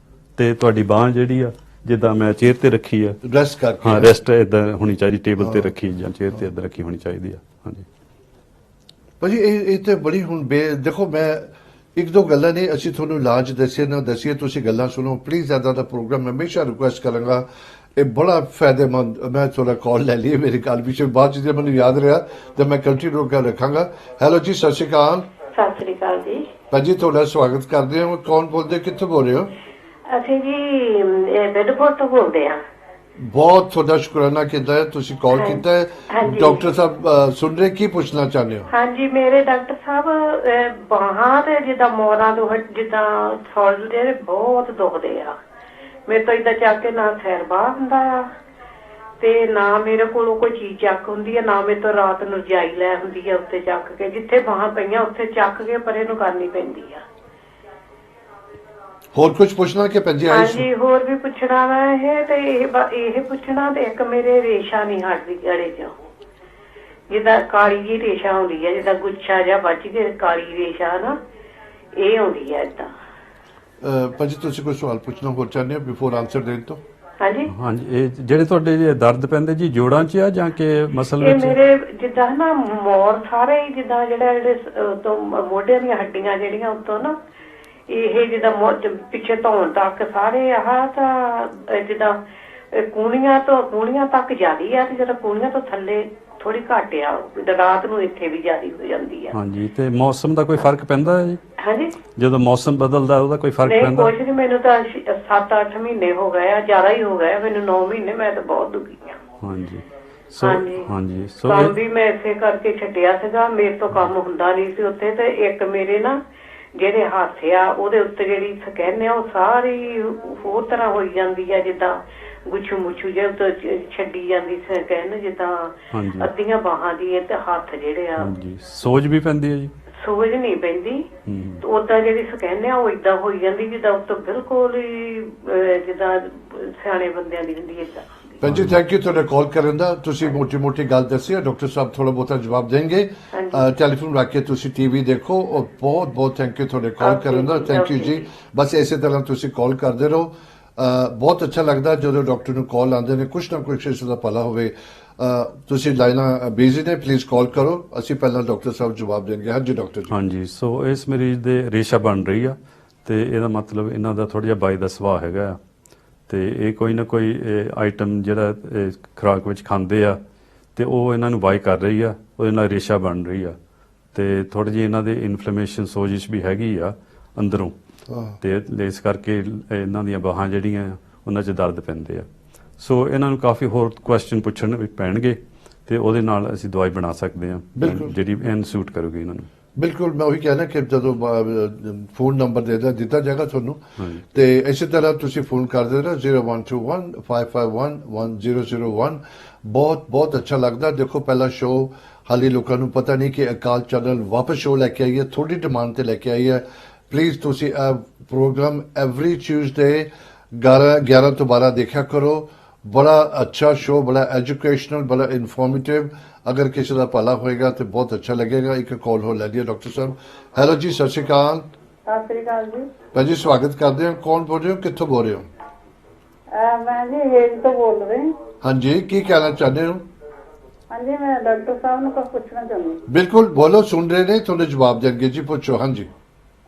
ਤੇ ਤੁਹਾਡੀ ਬਾਂਹ ਜਿਹੜੀ ਆ ਜਿੱਦਾਂ ਮੈਂ ਚੇਅਰ ਤੇ ਰੱਖੀ ਆ, ਰੈਸਟ ਕਰਕੇ, ਹਾਂ ਰੈਸਟ ਇਦਾਂ ਹੋਣੀ ਚਾਹੀਦੀ, ਟੇਬਲ ਤੇ ਰੱਖੀ ਜਾਂ ਚੇਅਰ ਤੇ ਇਦਾਂ ਰੱਖੀ ਹੋਣੀ ਚਾਹੀਦੀ ਆ। ਹਾਂਜੀ ਭਾਜੀ ਇਹ ਤੇ ਬੜੀ ਹੁਣ ਦੇਖੋ, ਮੈਂ ਇੱਕ ਦੋ ਗੱਲਾਂ ਨੇ, ਅਸੀਂ ਤੁਹਾਨੂੰ ਇਲਾਜ ਦੱਸੇ ਨਾ ਦੱਸੀਏ, ਤੁਸੀਂ ਗੱਲਾਂ ਸੁਣੋ ਪਲੀਜ਼। ਇੱਦਾਂ ਦਾ ਪ੍ਰੋਗਰਾਮ ਮੈਂ ਹਮੇਸ਼ਾ ਰਿਕੁਐਸਟ ਕਰਾਂਗਾ, ਇਹ ਬੜਾ ਫਾਇਦੇਮੰਦ। ਮੈਂ ਥੋੜਾ ਕਾਲ ਲੈ ਲਈਏ, ਮੇਰੀ ਕਾਲ ਪਿੱਛੇ ਬਾਅਦ ਜੇ ਮੈਨੂੰ ਯਾਦ ਰਿਹਾ ਤੇ ਮੈਂ ਕੰਟੀਨਿਊ ਕਰ ਰੱਖਾਂਗਾ। ਹੈਲੋ ਜੀ, ਸਤਿ ਸ਼੍ਰੀ ਅਕਾਲ। ਸਤਿ ਸ੍ਰੀ ਅਕਾਲ ਜੀ। ਭਾਜੀ ਤੁਹਾਡਾ ਸਵਾਗਤ ਕਰਦੇ ਹਾਂ। ਕੌਣ ਬੋਲਦੇ, ਕਿੱਥੋਂ ਬੋਲ ਰਹੇ ਹੋ? ਅਸੀਂ ਜੀ ਬੈਡਫੋਰਡ ਤੋਂ ਬੋਲਦੇ ਹਾਂ। ਬਹੁਤ ਤੁਹਾਡਾ ਸ਼ੁਕਰਾਨਾ ਕੀਤਾ ਹੈ, ਤੁਸੀਂ ਕਾਲ ਕੀਤਾ ਹੈ। ਡਾਕਟਰ ਸਾਹਿਬ ਸੁਣ ਰਹੇ, ਕੀ ਪੁੱਛਣਾ ਚਾਹੁੰਦੇ ਹੋ? ਹਾਂਜੀ, ਮੇਰੇ ਡਾਕਟਰ ਸਾਹਿਬ ਬਾਹਾਂ ਤੇ ਜਿੱਦਾਂ ਮੋਰਾਂ ਤੋਂ ਜਿੱਦਾਂ ਸੋਲਦੇ ਨੇ ਬਹੁਤ ਦੁਖਦੇ ਆ। ਮੇਰੇ ਤੋਂ ਏਦਾਂ ਚੱਕ ਕੇ ਨਾ ਸਿਰ ਬਾਹਰ ਹੁੰਦਾ ਆ, ਤੇ ਨਾ ਮੇਰੇ ਕੋਲੋਂ ਕੋਈ ਚੀਜ਼ ਚੱਕ ਹੁੰਦੀ ਹੈ, ਨਾ ਮੇਰੇ ਤੋਂ ਰਾਤ ਨੂੰ ਰਜਾਈ ਲੈ ਹੁੰਦੀ ਹੈ ਉੱਤੇ ਚੱਕ ਕੇ, ਜਿੱਥੇ ਬਾਹਾਂ ਪਈਆਂ ਉੱਥੇ ਚੱਕ ਕੇ ਪਰੇ ਨੂੰ ਕਰਨੀ ਪੈਂਦੀ ਆ। ਹੋਰ ਕੁਝ ਪੁੱਛਣਾ ਕਿ ਪੰਜੀ ਆਈ? ਹਾਂਜੀ, ਹੋਰ ਵੀ ਪੁੱਛਣਾ ਵਾ ਇਹ ਤੇ ਇਹ ਪੁੱਛਣਾ, ਤੇ ਇੱਕ ਮੇਰੇ ਰੇਸ਼ਾ ਨਹੀਂ ਹਟਦੀ ਗਲੇ ਚੋਂ, ਜਿੱਦਾਂ ਕਾਲੀ ਜੀ ਰੇਸ਼ਾ ਹੁੰਦੀ ਹੈ, ਜਿੱਦਾਂ ਗੁੱਛਾ ਜਾਂ ਵੱਜ ਕੇ ਕਾਲੀ ਰੇਸ਼ਾ ਨਾ, ਇਹ ਹੁੰਦੀ ਹੈ ਏਦਾਂ। ਪੰਜੀ ਤੁਸੀਂ ਕੋਈ ਸਵਾਲ ਪੁੱਛਣਾ ਹੋਰ ਚਾਹੁੰਦੇ ਹੋ ਬਿਫੋਰ ਆਨਸਰ ਦੇਣ ਤੋਂ? ਹਾਂਜੀ ਹਾਂਜੀ, ਇਹ ਜਿਹੜੇ ਤੁਹਾਡੇ ਦਰਦ ਪੈਂਦੇ ਜੀ ਜੋੜਾਂ 'ਚ ਆ ਜਾਂ ਕਿ ਮਸਲ ਵਿੱਚ? ਇਹ ਮੇਰੇ ਜਿੱਦਾਂ ਨਾ ਮੋਰ ਸਾਰੇ ਹੀ, ਜਿੱਦਾਂ ਜਿਹੜੇ ਤੋਂ ਮੋਢਿਆਂ ਦੀਆਂ ਹੱਡੀਆਂ ਜਿਹੜੀਆਂ ਉੱਤੋਂ ਨਾ, ਇਹ ਜਿੱਦਾਂ ਪਿੱਛੇ ਧੌਣ ਤੱਕ ਸਾਰੇ ਆਹ ਤਾਂ ਜਿੱਦਾਂ ਕੂਣੀਆਂ ਤੱਕ ਜ਼ਿਆਦੀ ਆ, ਤੇ ਜਦੋਂ ਕੂਣੀਆਂ ਤੋਂ ਥੱਲੇ ਥੋੜੀ ਘੱਟ ਆ, ਰਾਤ ਨੂੰ ਇੱਥੇ ਵੀ ਜ਼ਿਆਦੀ ਹੋ ਜਾਂਦੀ ਆ। ਹਾਂਜੀ, ਤੇ ਮੌਸਮ ਦਾ ਕੋਈ ਫਰਕ ਪੈਂਦਾ ਹੈ ਜੀ? ਹਾਂਜੀ, ਜਦੋਂ ਮੌਸਮ ਬਦਲਦਾ ਉਹਦਾ ਕੋਈ ਫਰਕ ਪੈਂਦਾ? ਨਹੀਂ, ਕੁਛ ਨਹੀਂ, ਮੈਨੂੰ ਤਾਂ 7-8 ਮਹੀਨੇ ਹੋ ਗਏ ਆ, ਜ਼ਿਆਦਾ ਹੀ ਹੋ ਗਏ ਮੈਨੂੰ, 9 ਮਹੀਨੇ ਮੈਂ ਤਾਂ ਬਹੁਤ ਦੁਖੀ ਆ। ਹਾਂਜੀ ਹਾਂਜੀ, ਕੰਮ ਵੀ ਮੈਂ ਇਸੇ ਕਰਕੇ ਛੱਡਿਆ ਸੀਗਾ, ਮੇਰੇ ਤੋਂ ਕੰਮ ਹੁੰਦਾ ਨਹੀਂ ਸੀ ਉੱਥੇ। ਤੇ ਇੱਕ ਮੇਰੇ ਨਾ ਜਿਹੜੇ ਹੱਥ ਆ ਉਹਦੇ ਉੱਤੇ ਜਿਹੜੀ ਸਕਿਨ ਆ ਉਹ ਸਾਰੀ ਹੋਰ ਤਰ੍ਹਾਂ ਹੋਈ ਜਾਂਦੀ ਆ, ਜਿੱਦਾਂ ਗੁੱਛੂ ਮੁੱਛੂ ਜੇ ਉੱਤੇ ਛੱਡੀ ਜਾਂਦੀ ਸਕਿਨ, ਜਿੱਦਾਂ ਅੱਧੀਆਂ ਬਾਹਾਂ ਦੀ, ਤੇ ਹੱਥ ਜਿਹੜੇ ਆ। ਸੋਜ ਵੀ ਪੈਂਦੀ ਹੈ ਜੀ? ਸੋਜ ਨਹੀਂ ਪੈਂਦੀ, ਉਦਾਂ ਜਿਹੜੀ ਸਕਿਨ ਆ ਉਹ ਏਦਾਂ ਹੋਈ ਜਾਂਦੀ ਜਿੱਦਾਂ ਉੱਤੋਂ ਬਿਲਕੁਲ ਹੀ ਜਿੱਦਾਂ ਸਿਆਣੇ ਬੰਦਿਆਂ ਦੀ ਹੁੰਦੀ ਏਦਾਂ। ਭੈਣ ਜੀ ਥੈਂਕ ਯੂ ਤੁਹਾਡਾ ਕਾਲ ਕਰਨ ਦਾ, ਤੁਸੀਂ ਮੋਟੀ ਗੱਲ ਦੱਸੀ, ਡਾਕਟਰ ਸਾਹਿਬ ਥੋੜਾ ਬਹੁਤਾ ਜਵਾਬ ਦੇਣਗੇ। ਟੈਲੀਫੋਨ ਰੱਖ ਕੇ ਤੁਸੀਂ ਟੀਵੀ ਦੇਖੋ, ਔਰ ਬਹੁਤ ਥੈਂਕ ਯੂ ਤੁਹਾਡੇ ਕਾਲ ਕਰਨ ਦਾ। ਥੈਂਕ ਯੂ ਜੀ, ਬਸ ਇਸੇ ਤਰ੍ਹਾਂ ਤੁਸੀਂ ਕਾਲ ਕਰਦੇ ਰਹੋ। ਬਹੁਤ ਅੱਛਾ ਲੱਗਦਾ ਜਦੋਂ ਡਾਕਟਰ ਨੂੰ ਕਾਲ ਆਉਂਦੇ ਨੇ, ਕੁਛ ਨਾ ਕੁਛ ਇਸ ਦਾ ਭਲਾ ਹੋਵੇ। ਤੁਸੀਂ ਲਾਈਨਾਂ ਬਿਜ਼ੀ ਨੇ, ਪਲੀਜ਼ ਕਾਲ ਕਰੋ, ਅਸੀਂ ਪਹਿਲਾਂ ਡਾਕਟਰ ਸਾਹਿਬ ਜਵਾਬ ਦੇਣਗੇ। ਹਾਂਜੀ ਡਾਕਟਰ ਜੀ। ਹਾਂਜੀ, ਸੋ ਇਸ ਮਰੀਜ਼ ਦੇ ਰੇਸ਼ਾ ਬਣ ਰਹੀ ਆ, ਤੇ ਇਹਦਾ ਮਤਲਬ ਇਹਨਾਂ ਦਾ ਥੋੜ੍ਹਾ ਜਿਹਾ ਬਾਈ ਦਾ ਸੁਭਾਅ ਹੈਗਾ ਆ ਤੇ ਇਹ ਕੋਈ ਨਾ ਕੋਈ ਆਈਟਮ ਜਿਹੜਾ ਖੁਰਾਕ ਵਿੱਚ ਖਾਂਦੇ ਆ ਤੇ ਉਹ ਇਹਨਾਂ ਨੂੰ ਬਾਈ ਕਰ ਰਹੀ ਆ, ਉਹਦੇ ਨਾਲ ਰੇਸ਼ਾ ਬਣ ਰਹੀ ਆ ਤੇ ਥੋੜ੍ਹੀ ਜਿਹੀ ਇਹਨਾਂ ਦੇ ਇਨਫਲੇਮੇਸ਼ਨ ਸੋਜਿਸ਼ ਵੀ ਹੈਗੀ ਆ ਅੰਦਰੋਂ ਤੇ ਇਸ ਕਰਕੇ ਇਹਨਾਂ ਦੀਆਂ ਬਾਹਾਂ ਜਿਹੜੀਆਂ ਉਹਨਾਂ 'ਚ ਦਰਦ ਪੈਂਦੇ ਆ। ਸੋ ਇਹਨਾਂ ਨੂੰ ਕਾਫੀ ਹੋਰ ਕੁਐਸਚਨ ਪੁੱਛਣ ਵੀ ਪੈਣਗੇ ਤੇ ਉਹਦੇ ਨਾਲ ਅਸੀਂ ਦਵਾਈ ਬਣਾ ਸਕਦੇ ਹਾਂ ਜਿਹੜੀ ਐਨ ਸੂਟ ਕਰੂਗੀ ਇਹਨਾਂ ਨੂੰ। ਬਿਲਕੁਲ, ਮੈਂ ਉਹੀ ਕਹਿਣਾ ਕਿ ਜਦੋਂ ਫੋਨ ਨੰਬਰ ਦਿੱਤਾ ਜਾਏਗਾ ਤੁਹਾਨੂੰ ਤੇ ਇਸੇ ਤਰ੍ਹਾਂ ਤੁਸੀਂ ਫੋਨ ਕਰ ਦੇਣਾ 0121551101। ਬਹੁਤ ਅੱਛਾ ਲੱਗਦਾ। ਦੇਖੋ ਪਹਿਲਾ ਸ਼ੋਅ ਹਾਲੇ ਲੋਕਾਂ ਨੂੰ ਪਤਾ ਨਹੀਂ ਕਿ ਅਕਾਲ ਚੈਨਲ ਵਾਪਸ ਸ਼ੋਅ ਲੈ ਕੇ ਆਈ ਹੈ, ਥੋੜੀ ਡਿਮਾਂਡ ਤੇ ਲੈ ਕੇ ਆਈ ਹੈ। ਪਲੀਜ਼ ਤੁਸੀਂ ਇਹ ਪ੍ਰੋਗਰਾਮ ਐਵਰੀ ਟਿਊਜ਼ਡੇ 11 ਤੋਂ 12 ਦੇਖਿਆ ਕਰੋ। ਬੜਾ ਅੱਛਾ ਸ਼ੋਅ, ਬੜਾ ਐਜੂਕੇਸ਼ਨਲ, ਬੜਾ ਇਨਫੋਰਮੇਟਿਵ। ਅਗਰ ਕਿਸੇ ਦਾ ਭਲਾ ਹੋਏਗਾ ਤੇ ਬਹੁਤ ਅੱਛਾ ਲੱਗੇਗਾ। ਇੱਕ ਕਾਲ ਹੋ ਲੈ ਲਿਆ ਡਾਕਟਰ ਸਾਹਿਬ। ਹੈਲੋ ਜੀ, ਸਤਿ ਸ਼੍ਰੀ ਅਕਾਲ। ਸਤਿ ਸ੍ਰੀ ਅਕਾਲ ਜੀ। ਭਾਜੀ ਸਵਾਗਤ ਕਰਦੇ ਹਾਂ। ਕੌਣ ਬੋਲ ਰਹੇ ਹੋ, ਕਿੱਥੋਂ ਬੋਲ ਰਹੇ ਹੋ? ਮੈਂ ਜੀ ਹੇਜ ਤੋਂ ਬੋਲ ਰਹੀ। ਹਾਂਜੀ, ਕੀ ਕਹਿਣਾ ਚਾਹੁੰਦੇ ਹੋ? ਹਾਂਜੀ, ਮੈਂ ਡਾਕਟਰ ਸਾਹਿਬ ਨੂੰ ਕੁਝ ਪੁੱਛਣਾ ਚਾਹੁੰਦੀ। ਬਿਲਕੁਲ ਬੋਲੋ, ਸੁਣ ਰਹੇ ਨੇ, ਤੁਹਾਨੂੰ ਜਵਾਬ ਦੇਣਗੇ ਜੀ। ਪੁੱਛੋ। ਹਾਂਜੀ।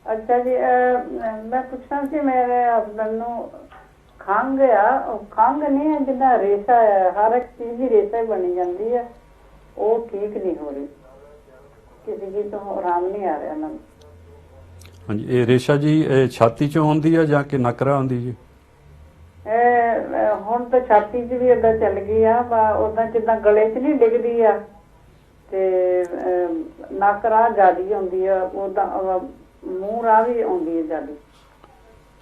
ਅੱਛਾ ਜੀ, ਮੈਂ ਪੁੱਛਣਾ ਸੀ ਮੇਰੇ ਹਸਬੰਦ ਨੂੰ ਖੰਘ ਆ, ਉਹ ਖੰਘ ਨਹੀਂ ਹੈ ਜਿੱਦਾਂ ਰੇਸ਼ਾ ਹੈ, ਹਰ ਇੱਕ ਚੀਜ਼ ਦੀ ਰੇਸ਼ਾ ਹੀ ਬਣੀ ਜਾਂਦੀ ਹੈ, ਉਹ ਠੀਕ ਨਹੀਂ ਹੋ ਰਹੀ, ਕਿਸੇ ਚੀਜ਼ ਤੋਂ ਆਰਾਮ ਨਹੀਂ ਆ ਰਿਹਾ ਉਹਨਾਂ ਨੂੰ। ਹਾਂਜੀ, ਇਹ ਰੇਸ਼ਾ ਜੀ ਛਾਤੀ 'ਚੋਂ ਆਉਂਦੀ ਆ ਜਾਂ ਕਿ ਨੱਕ ਰਾਹ ਆਉਂਦੀ ਜੀ? ਹੁਣ ਤਾਂ ਛਾਤੀ 'ਚ ਵੀ ਏਦਾਂ ਚੱਲ ਗਈ ਆ, ਓਦਾਂ ਜਿੱਦਾਂ ਗਲੇ 'ਚ ਨਹੀਂ ਡਿੱਗਦੀ ਆ ਤੇ ਨੱਕ ਰਾਹ ਜ਼ਿਆਦੀ ਆਉਂਦੀ ਆ, ਓਦਾਂ ਮੂੰਹ ਰਾਹ ਵੀ ਆਉਂਦੀ ਹੈ ਜ਼ਿਆਦੀ,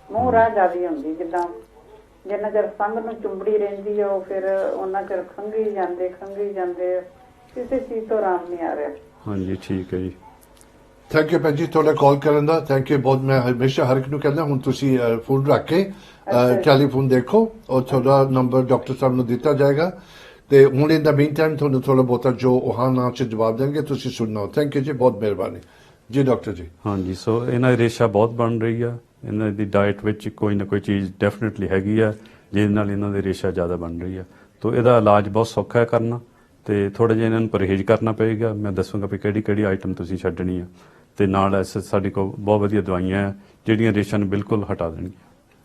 ਮੂੰਹ ਰਾਹ ਜ਼ਿਆਦੀ ਆਉਂਦੀ। ਜਿੰਨਾ ਚਿਰ ਖੰਘ ਨੂੰ ਚੁੰਬੜੀ ਰਹਿੰਦੀ ਆ ਉਹ ਫਿਰ ਉਹਨਾਂ ਚਿਰ ਖੰਘੀ ਜਾਂਦੇ ਕਿਸੇ ਚੀਜ਼ ਤੋਂ ਆਰਾਮ ਨਹੀਂ ਆ ਰਿਹਾ। ਹਾਂਜੀ, ਠੀਕ ਹੈ ਜੀ। ਥੈਂਕ ਯੂ ਭੈਣ ਜੀ ਤੁਹਾਡਾ ਕਾਲ ਕਰਨ ਦਾ। ਥੈਂਕ ਯੂ ਬਹੁਤ। ਮੈਂ ਹਮੇਸ਼ਾ ਹਰ ਇੱਕ ਨੂੰ ਕਹਿੰਦਾ ਹੁਣ ਤੁਸੀਂ ਫੋਨ ਰੱਖ ਕੇ ਟੈਲੀਫੋਨ ਦੇਖੋ ਔਰ ਤੁਹਾਡਾ ਨੰਬਰ ਡਾਕਟਰ ਸਾਹਿਬ ਨੂੰ ਦਿੱਤਾ ਜਾਏਗਾ ਤੇ ਹੁਣ ਇਨ ਦਾ ਮੀਨ ਟਾਈਮ ਤੁਹਾਨੂੰ ਥੋੜਾ ਬਹੁਤਾ ਜੋ ਉਹ ਨਾ ਚ ਜਵਾਬ ਦੇਣਗੇ ਤੁਸੀਂ ਸੁਣਨਾ। ਥੈਂਕ ਯੂ ਜੀ, ਬਹੁਤ ਮਿਹਰਬਾਨੀ ਜੀ ਡਾਕਟਰ ਜੀ। ਹਾਂਜੀ, ਸੋ ਇਹਨਾਂ ਦੀ ਰੇਸ਼ਾ ਬਹੁਤ ਬਣ ਰਹੀ ਆ। ਇਹਨਾਂ ਦੀ ਡਾਈਟ ਵਿੱਚ ਕੋਈ ਨਾ ਕੋਈ ਚੀਜ਼ ਡੈਫੀਨਿਟਲੀ ਹੈਗੀ ਆ ਜਿਹਦੇ ਨਾਲ ਇਹਨਾਂ ਦੀ ਰੇਸ਼ਾ ਜ਼ਿਆਦਾ ਬਣ ਰਹੀ ਆ। ਤੋ ਇਹਦਾ ਇਲਾਜ ਬਹੁਤ ਸੌਖਾ ਹੈ ਕਰਨਾ ਤੇ ਥੋੜਾ ਜਿਹਾ ਇਹਨਾਂ ਨੂੰ ਪਰਹੇਜ਼ ਕਰਨਾ ਪਏਗਾ। ਮੈਂ ਦੱਸੂਗਾ ਵੀ ਕਿਹੜੀ ਆਈਟਮ ਤੁਸੀਂ ਛੱਡਣੀ ਆ ਤੇ ਨਾਲ ਸਾਡੇ ਕੋਲ ਬਹੁਤ ਵਧੀਆ ਦਵਾਈਆਂ ਆ ਜਿਹੜੀਆਂ ਰੇਸ਼ਾ ਨੂੰ ਬਿਲਕੁਲ ਹਟਾ ਦੇਣਗੀਆਂ।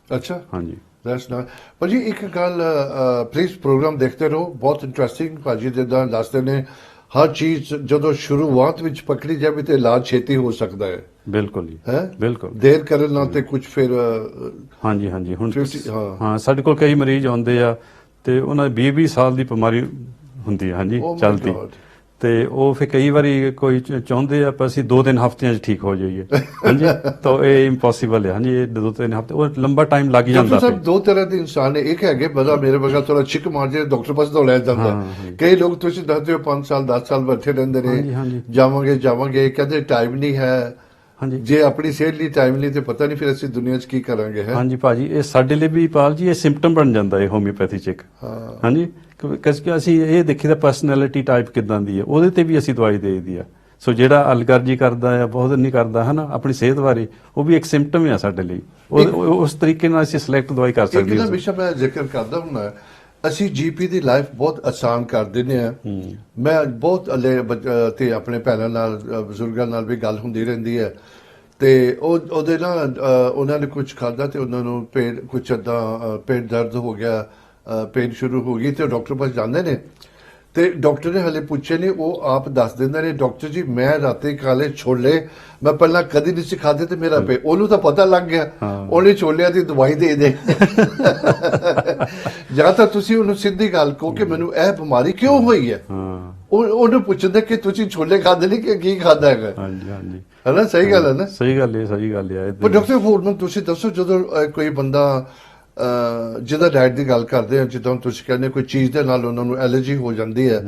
ਅੱਛਾ, ਹਾਂਜੀ, ਦੈਟਸ ਨਾਈਸ। ਭਾਜੀ ਇੱਕ ਗੱਲ, ਪਲੀਜ਼ ਪ੍ਰੋਗਰਾਮ ਦੇਖਦੇ ਰਹੋ, ਬਹੁਤ ਇੰਟਰਸਟਿੰਗ। ਭਾਜੀ ਜਿੱਦਾਂ ਦੱਸਦੇ ਨੇ ਹਰ ਚੀਜ਼ ਜਦੋਂ ਸ਼ੁਰੂਆਤ ਵਿੱਚ ਪਕੜੀ ਜਾਵੇ ਤੇ ਇਲਾਜ ਛੇਤੀ ਹੋ ਸਕਦਾ ਹੈ। ਬਿਲਕੁਲ ਜੀ, ਹੈ ਬਿਲਕੁਲ। ਦੇਰ ਕਰਨ ਨਾਲ ਤੇ ਕੁਝ ਫਿਰ ਹਾਂਜੀ ਹੁਣ 50 ਹਾਂ ਸਾਡੇ ਕੋਲ ਕਈ ਮਰੀਜ਼ ਆਉਂਦੇ ਆ ਤੇ ਉਹਨਾਂ ਦੀ 20 ਸਾਲ ਦੀ ਬਿਮਾਰੀ ਹੁੰਦੀ ਹੈ। ਹਾਂਜੀ, Oh my ਚੱਲਦੀ God। ਤੇ ਉਹ ਫਿਰ ਕਈ ਵਾਰੀ ਕੋਈ ਚਾਹੁੰਦੇ ਆ ਅਸੀਂ 2-3 ਹਫ਼ਤਿਆਂ 'ਚ ਠੀਕ ਹੋ ਜਾਈਏ। ਹਾਂਜੀ, ਤਾਂ ਇਹ ਇੰਪੋਸੀਬਲ ਹੈ। ਹਾਂਜੀ, ਇਹ 2-3 ਹਫ਼ਤੇ, ਉਹ ਲੰਬਾ ਟਾਈਮ ਲੱਗ ਜਾਂਦਾ। ਡਾਕਟਰ ਸਾਹਿਬ ਦੋ ਤਰ੍ਹਾਂ ਦੇ ਇਨਸਾਨ ਨੇ, ਇੱਕ ਹੈਗੇ ਬੜਾ ਮੇਰੇ ਵਰਗਾ ਥੋੜਾ ਛਿੱਕ ਮਾਰ ਜੇ ਡਾਕਟਰ ਪਾਸ ਦੌੜਿਆ ਜਾਂਦਾ। ਕਈ ਲੋਕ ਤੁਸੀਂ ਦੱਸਦੇ ਹੋ 5 ਸਾਲ 10 ਸਾਲ ਬੈਠੇ ਰਹਿੰਦੇ ਨੇ, ਜਾਵਾਂਗੇ ਕਹਿੰਦੇ ਟਾਈਮ ਨਹੀਂ ਹੈ। ਹਾਂਜੀ, ਜੇ ਆਪਣੀ ਸਿਹਤ ਲਈ ਟਾਈਮ ਨਹੀਂ ਤੇ ਪਤਾ ਨਹੀਂ ਫਿਰ ਅਸੀਂ ਦੁਨੀਆ 'ਚ ਕੀ ਕਰਾਂਗੇ। ਹੈ ਹਾਂਜੀ ਭਾਜੀ, ਇਹ ਸਾਡੇ ਲਈ ਵੀ ਪਾਲ ਜੀ ਇਹ ਸਿੰਪਟਮ ਬਣ ਜਾਂਦਾ ਹੈ ਹੋਮਿਓਪੈਥੀ 'ਚ ਇੱਕ। ਹਾਂਜੀ, ਕਿਉਂਕਿ ਅਸੀਂ ਇਹ ਦੇਖੀਦਾ ਪਰਸਨੈਲਿਟੀ ਟਾਈਪ ਕਿਦਾਂ ਦੀ ਹੈ, ਉਹਦੇ ਤੇ ਵੀ ਅਸੀਂ ਦਵਾਈ ਦੇ ਦਈਦੀ ਆ। ਸੋ ਜਿਹੜਾ ਅਲਗਰਜੀ ਕਰਦਾ ਆ, ਬਹੁਤ ਨਹੀਂ ਕਰਦਾ ਹੈ ਨਾ ਆਪਣੀ ਸਿਹਤ ਬਾਰੇ, ਉਹ ਵੀ ਇੱਕ ਸਿੰਪਟਮ ਆ ਸਾਡੇ ਲਈ। ਉਸ ਤਰੀਕੇ ਨਾਲ ਅਸੀਂ ਸਿਲੈਕਟ ਦਵਾਈ ਕਰ ਸਕਦੇ ਹਾਂ। ਹਮੇਸ਼ਾ ਮੈਂ ਜ਼ਿਕਰ ਕਰਦਾ ਹੁੰਦਾ, ਅਸੀਂ ਜੀਪੀ ਦੀ ਲਾਈਫ ਬਹੁਤ ਆਸਾਨ ਕਰ ਦਿੰਦੇ ਆ। ਮੈਂ ਬਹੁਤ ਤੇ ਆਪਣੇ ਭੈਣਾਂ ਨਾਲ ਬਜ਼ੁਰਗਾਂ ਨਾਲ ਵੀ ਗੱਲ ਹੁੰਦੀ ਰਹਿੰਦੀ ਹੈ ਤੇ ਉਹਦੇ ਨਾਲ ਉਹਨਾਂ ਨੇ ਕੁਝ ਖਾਧਾ ਤੇ ਉਹਨਾਂ ਨੂੰ ਪੇਟ ਦਰਦ ਹੋ ਗਿਆ, ਪੇਨ ਸ਼ੁਰੂ ਹੋ ਗਈ ਤੇ ਡਾਕਟਰ ਪਾਸ ਜਾਂਦੇ ਨੇ ਤੇ ਡਾਕਟਰ ਨੇ ਹਲੇ ਪੁੱਛੇ ਨਹੀਂ, ਉਹ ਆਪ ਦੱਸ ਦਿੰਦੇ ਨੇ ਡਾਕਟਰ ਜੀ ਮੈਂ ਰਾਤੇ ਕਾਲੇ ਛੋਲੇ ਮੈਂ ਪਹਿਲਾਂ ਕਦੀ ਨਹੀਂ ਸੀ ਖਾਦੇ ਤੇ ਮੇਰਾ ਉਹਨੂੰ ਤਾਂ ਪਤਾ ਲੱਗ ਗਿਆ, ਉਹਨੇ ਛੋਲਿਆਂ ਦੀ ਦਵਾਈ ਦੇ ਦੇ। ਜਾਂ ਤਾਂ ਤੁਸੀਂ ਉਹਨੂੰ ਸਿੱਧੀ ਗੱਲ ਕਹੋ ਕਿ ਮੈਨੂੰ ਇਹ ਬਿਮਾਰੀ ਕਿਉਂ ਹੋਈ ਹੈ, ਉਹਨੂੰ ਪੁੱਛਦੇ ਕਿ ਤੁਸੀਂ ਛੋਲੇ ਖਾਦੇ ਨਹੀਂ ਕਿ ਕੀ ਖਾਦਾ ਹੈਗਾ। ਹਾਂਜੀ ਹੈ ਨਾ, ਸਹੀ ਗੱਲ ਹੈ ਨਾ। ਸਹੀ ਗੱਲ ਹੈ। ਪਰ ਡਾਕਟਰ ਹੋਰ ਨੂੰ ਤੁਸੀਂ ਦੱਸੋ, ਜਦੋਂ ਕੋਈ ਬੰਦਾ ਜਿਹਦਾ ਡਾਈਟ ਦੀ ਗੱਲ ਕਰਦੇ ਆ, ਜਿੱਦਾਂ ਤੁਸੀਂ ਕਹਿੰਦੇ ਕੋਈ ਚੀਜ਼ ਦੇ ਨਾਲ ਉਹਨਾਂ ਨੂੰ ਐਲਰਜੀ ਹੋ ਜਾਂਦੀ ਹੈ,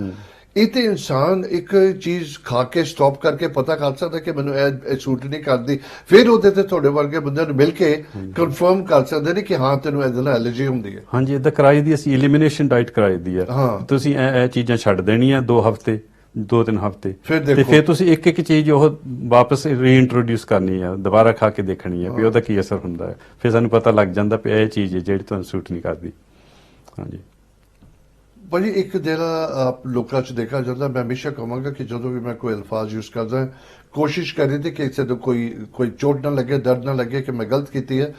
ਇਹ ਤੇ ਇਨਸਾਨ ਇੱਕ ਚੀਜ਼ ਖਾ ਕੇ ਸਟਾਪ ਕਰਕੇ ਪਤਾ ਕਰ ਸਕਦਾ ਕਿ ਮੈਨੂੰ ਇਹ ਸੂਟ ਨਹੀਂ ਕਰਦੀ, ਫਿਰ ਉਹਦੇ ਤੇ ਤੁਹਾਡੇ ਵਰਗੇ ਬੰਦਿਆਂ ਨੂੰ ਮਿਲ ਕੇ ਕਨਫਰਮ ਕਰ ਸਕਦੇ ਨੇ ਕਿ ਹਾਂ ਤੈਨੂੰ ਇਹਦੇ ਨਾਲ ਐਲਰਜੀ ਹੁੰਦੀ ਹੈ। ਹਾਂਜੀ, ਇਦਾਂ ਕਰਾਈ ਦੀ ਅਸੀਂ ਐਲੀਮੀਨੇਸ਼ਨ ਡਾਈਟ ਕਰਾਈ ਦੀ ਆ। ਤੁਸੀਂ ਇਹ ਚੀਜ਼ਾਂ ਛੱਡ ਦੇਣੀਆਂ 2-3 ਹਫ਼ਤੇ ਤੇ ਫਿਰ ਤੁਸੀਂ ਇੱਕ ਚੀਜ਼ ਉਹ ਵਾਪਸ ਰੀਇੰਟਰੋਡਿਊਸ ਕਰਨੀ ਆ, ਦੁਬਾਰਾ ਖਾ ਕੇ ਦੇਖਣੀ ਆ ਵੀ ਉਹਦਾ ਕੀ ਅਸਰ ਹੁੰਦਾ ਹੈ। ਫਿਰ ਸਾਨੂੰ ਪਤਾ ਲੱਗ ਜਾਂਦਾ ਵੀ ਇਹ ਚੀਜ਼ ਹੈ ਜਿਹੜੀ ਤੁਹਾਨੂੰ ਸੂਟ ਨਹੀਂ ਕਰਦੀ। ਹਾਂਜੀ, ਭਾਜੀ ਇੱਕ ਜਿਹੜਾ ਲੋਕਾਂ 'ਚ ਦੇਖਿਆ ਜਾਂਦਾ, ਮੈਂ ਹਮੇਸ਼ਾ ਕਹਾਂਗਾ ਕਿ ਜਦੋਂ ਵੀ ਮੈਂ ਕੋਈ ਅਲਫਾਜ਼ ਯੂਜ਼ ਕਰਦਾ, ਕੋਸ਼ਿਸ਼ ਕਰੀ ਤੇ ਕਿ ਕਿਸੇ ਨੂੰ ਕੋਈ ਚੋਟ ਨਾ ਲੱਗੇ, ਦਰਦ ਨਾ ਲੱਗੇ ਕਿ ਮੈਂ ਗਲਤ ਕੀਤੀ ਹੈ।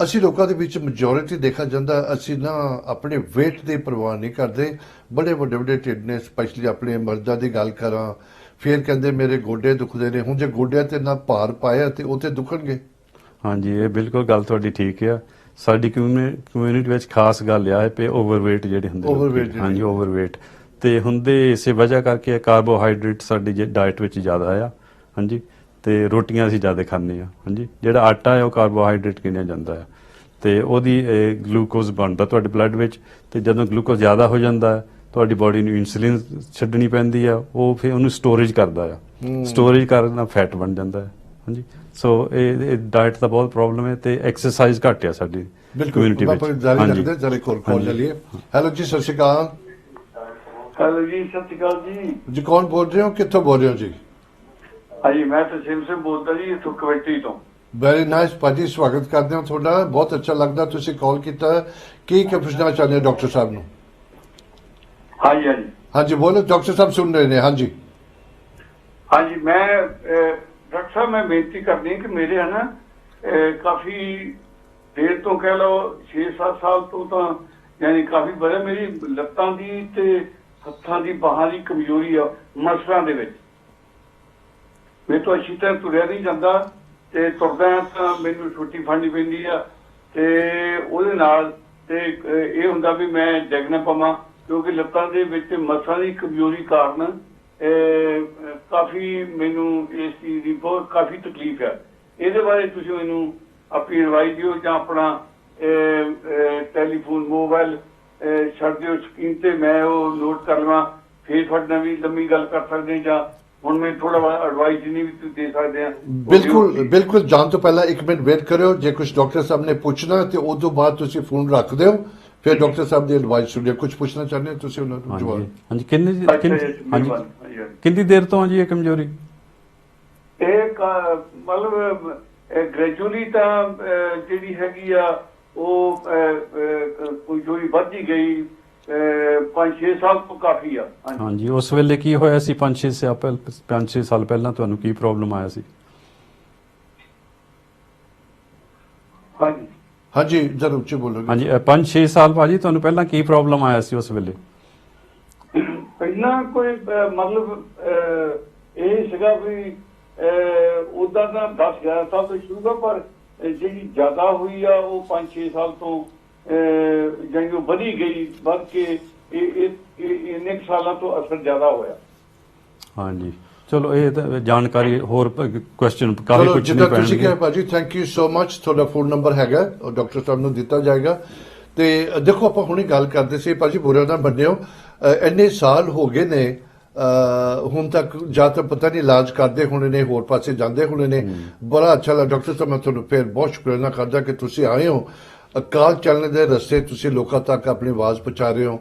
ਅਸੀਂ ਲੋਕਾਂ ਦੇ ਵਿੱਚ ਮੈਜੋਰਿਟੀ ਦੇਖਿਆ ਜਾਂਦਾ, ਅਸੀਂ ਨਾ ਆਪਣੇ weight ਦੀ ਪਰਵਾਹ ਨਹੀਂ ਕਰਦੇ। ਬੜੇ ਵੱਡੇ ਵੱਡੇ ਢਿੱਡ ਨੇ, ਸਪੈਸ਼ਲੀ ਆਪਣੇ ਮਰਦਾਂ ਦੀ ਗੱਲ ਕਰਾਂ, ਫਿਰ ਕਹਿੰਦੇ ਮੇਰੇ ਗੋਡੇ ਦੁਖਦੇ ਨੇ। ਹੁਣ ਜੇ ਗੋਡਿਆਂ ਤੇ ਨਾ ਭਾਰ ਪਾਇਆ ਤੇ ਉਹ ਤੇ ਦੁਖਣਗੇ। ਹਾਂਜੀ, ਇਹ ਬਿਲਕੁਲ ਗੱਲ ਤੁਹਾਡੀ ਠੀਕ ਆ। ਸਾਡੀ ਕਮਿਊਨਿਟੀ ਵਿੱਚ ਖਾਸ ਗੱਲ ਆ ਕਿ ਓਵਰਵੇਟ ਜਿਹੜੇ ਹੁੰਦੇ Overweight ਜਿਹੜੇ। ਹਾਂਜੀ ਓਵਰਵੇਟ ਤੇ ਹੁੰਦੇ ਇਸੇ ਵਜ੍ਹਾ ਕਰਕੇ ਕਾਰਬੋਹਾਈਡਰੇਟ ਸਾਡੀ ਡਾਈਟ ਵਿੱਚ ਜ਼ਿਆਦਾ ਆ। ਹਾਂਜੀ, ਤੇ ਰੋਟੀਆਂ ਅਸੀਂ ਜ਼ਿਆਦਾ ਖਾਂਦੇ ਆ। ਹਾਂਜੀ, ਜਿਹੜਾ ਆਟਾ ਹੈ ਉਹ ਕਾਰਬੋਹਾਈਡਰੇਟ ਗਿਣਿਆ ਜਾਂਦਾ ਹੈ ਤੇ ਉਹਦੀ ਗਲੂਕੋਜ਼ ਬਣਦਾ ਤੁਹਾਡੇ ਬਲੱਡ ਵਿੱਚ, ਤੇ ਜਦੋਂ ਗਲੂਕੋਜ਼ ਜ਼ਿਆਦਾ ਹੋ ਜਾਂਦਾ ਹੈ ਤੁਹਾਡੀ ਬਾਡੀ ਨੂੰ ਇਨਸੂਲਿਨ ਛੱਡਣੀ ਪੈਂਦੀ ਆ, ਉਹ ਫਿਰ ਉਹਨੂੰ ਸਟੋਰੇਜ ਕਰਦਾ ਆ। ਸਟੋਰੇਜ ਕਰਨ ਨਾਲ ਫੈਟ ਬਣ ਜਾਂਦਾ ਹੈ। ਹਾਂਜੀ, ਸੋ ਇਹ ਡਾਈਟ ਦਾ ਬਹੁਤ ਪ੍ਰੋਬਲਮ ਹੈ ਤੇ ਐਕਸਰਸਾਈਜ਼ ਘੱਟ ਆ ਸਾਡੀ ਕਮਿਊਨਿਟੀ ਵਿੱਚ। ਜਾਰੀ ਰੱਖਦੇ ਜਰੇ ਕੋਲ ਚਲੀਏ। ਹੈਲੋ ਜੀ, ਸਤਿ ਸ਼੍ਰੀ ਅਕਾਲ। ਹੈਲੋ ਜੀ, ਸਤਿ ਸ਼੍ਰੀ ਅਕਾਲ ਜੀ। ਜੀ ਕੌਣ ਬੋਲ ਰਹੇ ਹੋ, ਕਿੱਥੋਂ ਬੋਲ ਰਹੇ ਹੋ ਜੀ? ਹਾਂਜੀ, ਮੈਂ ਤਸੀਮ ਸਿੰਘ ਬੋਲਦਾ ਜੀ, ਇੱਥੋਂ ਕਮੇਟੀ ਤੋਂ। ਵੈਰੀ ਨਾਈਸ ਭਾਜੀ, ਸਵਾਗਤ ਕਰਦੇ ਹਾਂ ਤੁਹਾਡਾ। ਬਹੁਤ ਅੱਛਾ ਲੱਗਦਾ ਤੁਸੀਂ ਕਾਲ ਕੀਤਾ। ਕੀ ਪੁੱਛਣਾ ਚਾਹੁੰਦੇ ਹੋ ਡਾਕਟਰ ਸਾਹਿਬ ਨੂੰ? ਹਾਂਜੀ ਹਾਂਜੀ ਹਾਂਜੀ ਬੋਲੋ, ਡਾਕਟਰ ਸਾਹਿਬ ਸੁਣ ਰਹੇ ਨੇ। ਹਾਂਜੀ ਹਾਂਜੀ, ਮੈਂ ਡਾਕਟਰ ਸਾਹਿਬ ਮੈਂ ਬੇਨਤੀ ਕਰਦੀ ਹਾਂ ਕਿ ਮੇਰੇ ਹੈ ਨਾ ਕਾਫੀ ਦੇਰ ਤੋਂ ਕਹਿ ਲਓ 6-7 ਸਾਲ ਤੋਂ ਤਾਂ ਯਾਨੀ ਕਾਫੀ ਬੜਾ ਮੇਰੀ ਲੱਤਾਂ ਦੀ ਤੇ ਹੱਥਾਂ ਦੀ ਬਾਹਾਂ ਦੀ ਕਮਜ਼ੋਰੀ ਆ, ਮਸਲਾਂ ਦੇ ਵਿੱਚ ਮੇਰੇ ਤੋਂ ਅੱਛੀ ਤਰ੍ਹਾਂ ਤੁਰਿਆ ਨਹੀਂ ਜਾਂਦਾ ਤੇ ਤੁਰਦਾ ਤਾਂ ਮੈਨੂੰ ਛੁੱਟੀ ਫੜਨੀ ਪੈਂਦੀ ਆ ਤੇ ਉਹਦੇ ਨਾਲ ਤੇ ਇਹ ਹੁੰਦਾ ਵੀ ਮੈਂ ਡਿੱਗ ਨਾ ਪਵਾਂ, ਕਿਉਂਕਿ ਲੱਤਾਂ ਦੇ ਵਿੱਚ ਮਸਲਾਂ ਦੀ ਕਮਜ਼ੋਰੀ ਕਾਰਨ ਕਾਫੀ ਮੈਨੂੰ ਇਸ ਚੀਜ਼ ਦੀ ਬਹੁਤ ਕਾਫੀ ਤਕਲੀਫ ਹੈ। ਇਹਦੇ ਬਾਰੇ ਤੁਸੀਂ ਮੈਨੂੰ ਆਪਣੀ ਐਡਵਾਈਸ ਦਿਓ ਜਾਂ ਆਪਣਾ ਟੈਲੀਫੋਨ ਮੋਬਾਈਲ ਛੱਡ ਦਿਓ ਸਕਰੀਨ ਤੇ, ਮੈਂ ਉਹ ਨੋਟ ਕਰ ਲਵਾਂ, ਫਿਰ ਤੁਹਾਡੇ ਨਾਲ ਵੀ ਲੰਮੀ ਗੱਲ ਕਰ ਸਕਦੇ ਜਾਂ ਹੁਣ ਮੈਂ ਥੋੜਾ ਐਡਵਾਈਸ ਜਿੰਨੀ ਵੀ ਤੁਸੀਂ ਦੇ ਸਕਦੇ ਆ। ਬਿਲਕੁਲ ਜਾਣ ਤੋਂ ਪਹਿਲਾਂ 1 ਮਿੰਟ ਵੇਟ ਕਰਿਓ। ਜੇ ਕੁਝ ਡਾਕਟਰ ਸਾਹਿਬ ਨੇ ਪੁੱਛਣਾ ਤੇ ਉਸ ਤੋਂ ਬਾਅਦ ਤੁਸੀਂ ਫੋਨ ਰੱਖ ਦਿਓ, ਫਿਰ ਡਾਕਟਰ ਸਾਹਿਬ ਦੀ ਐਡਵਾਈਸ ਸੁਣਿਓ। ਕੁਝ ਪੁੱਛਣਾ ਚਾਹੁੰਦੇ ਹੋ ਤੁਸੀਂ ਉਹਨਾਂ ਨੂੰ ਜਵਾਬ? ਹਾਂਜੀ, ਕਿੰਨੀ ਦੇਰ ਤੋਂ ਆ ਜੀ ਇਹ ਕਮਜ਼ੋਰੀ? ਇਹ ਮਤਲਬ ਗ੍ਰੈਜੂਅਲੀ ਤਾਂ ਜਿਹੜੀ ਹੈਗੀ ਆ ਉਹ ਕੋਈ ਜੋਰੀ ਵੱਧਦੀ ਗਈ 5-6 ਸਾਲ ਤੋਂ ਕਾਫੀ ਆ। ਹਾਂਜੀ, ਉਸ ਵੇਲੇ ਕੀ ਹੋਇਆ ਸੀ 5-6 ਸਾਲ ਪਹਿਲਾਂ ਤੁਹਾਨੂੰ ਕੀ ਪ੍ਰੋਬਲਮ ਆਇਆ ਸੀ? ਹਾਂਜੀ ਹਾਂਜੀ ਜਰੂਰ ਉੱਚੀ ਬੋਲੋ। ਹਾਂਜੀ, 5-6 ਸਾਲ ਭਾਜੀ ਤੁਹਾਨੂੰ ਪਹਿਲਾਂ ਕੀ ਪ੍ਰੋਬਲਮ ਆਇਆ ਸੀ ਉਸ ਵੇਲੇ? ਪਹਿਲਾਂ ਕੋਈ ਮਤਲਬ ਇਹ ਸੀਗਾ ਵੀ ਉਦਾਂ ਤਾਂ 10-11 ਸਾਲ ਤੋਂ ਸ਼ੁਰੂ ਦਾ, ਪਰ ਜਿਹੜੀ ਜ਼ਿਆਦਾ ਹੋਈ ਆ ਉਹ 5-6 ਸਾਲ ਤੋਂ ਜਾਨੀ ਉਹ ਵਧੀ ਗਈ, ਵੱਧ ਕੇ ਇੰਨੇ ਸਾਲਾਂ ਤੋਂ ਅਸਰ ਜ਼ਿਆਦਾ ਹੋਇਆ। ਹਾਂਜੀ, ਚਲੋ ਇਹ ਤਾਂ ਜਾਣਕਾਰੀ ਹੋਰ ਕੁਐਸਚਨ ਕਾਫੀ ਚਲੋ ਕੁਝ ਜਿੱਦਾਂ ਨਹੀਂ ਤੁਸੀਂ ਕਿਹਾ ਪੈਣਗੇ। ਭਾਜੀ, ਥੈਂਕ ਯੂ ਸੋ ਮਚ। ਤੁਹਾਡਾ ਫੋਨ ਨੰਬਰ ਹੈਗਾ ਉਹ ਡਾਕਟਰ ਸਾਹਿਬ ਨੂੰ ਦਿੱਤਾ ਜਾਏਗਾ। ਤੇ ਦੇਖੋ ਆਪਾਂ ਹੁਣੇ ਗੱਲ ਕਰਦੇ ਸੀ ਭਾਜੀ, ਬੁਰਾ ਨਾ ਮੰਨਿਓ, ਇੰਨੇ ਸਾਲ ਹੋ ਗਏ ਨੇ ਹੁਣ ਤੱਕ ਜਾਂ ਤਾਂ ਪਤਾ ਨਹੀਂ ਇਲਾਜ ਕਰਦੇ ਹੋਣੇ ਨੇ, ਹੋਰ ਪਾਸੇ ਜਾਂਦੇ ਹੋਣੇ ਨੇ। ਬੜਾ ਅੱਛਾ ਲੱਗਾ ਡਾਕਟਰ ਸਾਹਿਬ, ਮੈਂ ਤੁਹਾਨੂੰ ਫਿਰ ਬਹੁਤ ਸ਼ੁਕਰਾਨਾ ਕਰਦਾ ਕਿ ਤੁਸੀਂ ਆਏ ਹੋ। ਅਕਾਲ ਚੱਲਣ ਦੇ ਰਸਤੇ ਤੁਸੀਂ ਲੋਕਾਂ ਤੱਕ ਆਪਣੀ ਆਵਾਜ਼ ਪਹੁੰਚਾ ਰਹੇ ਹੋ।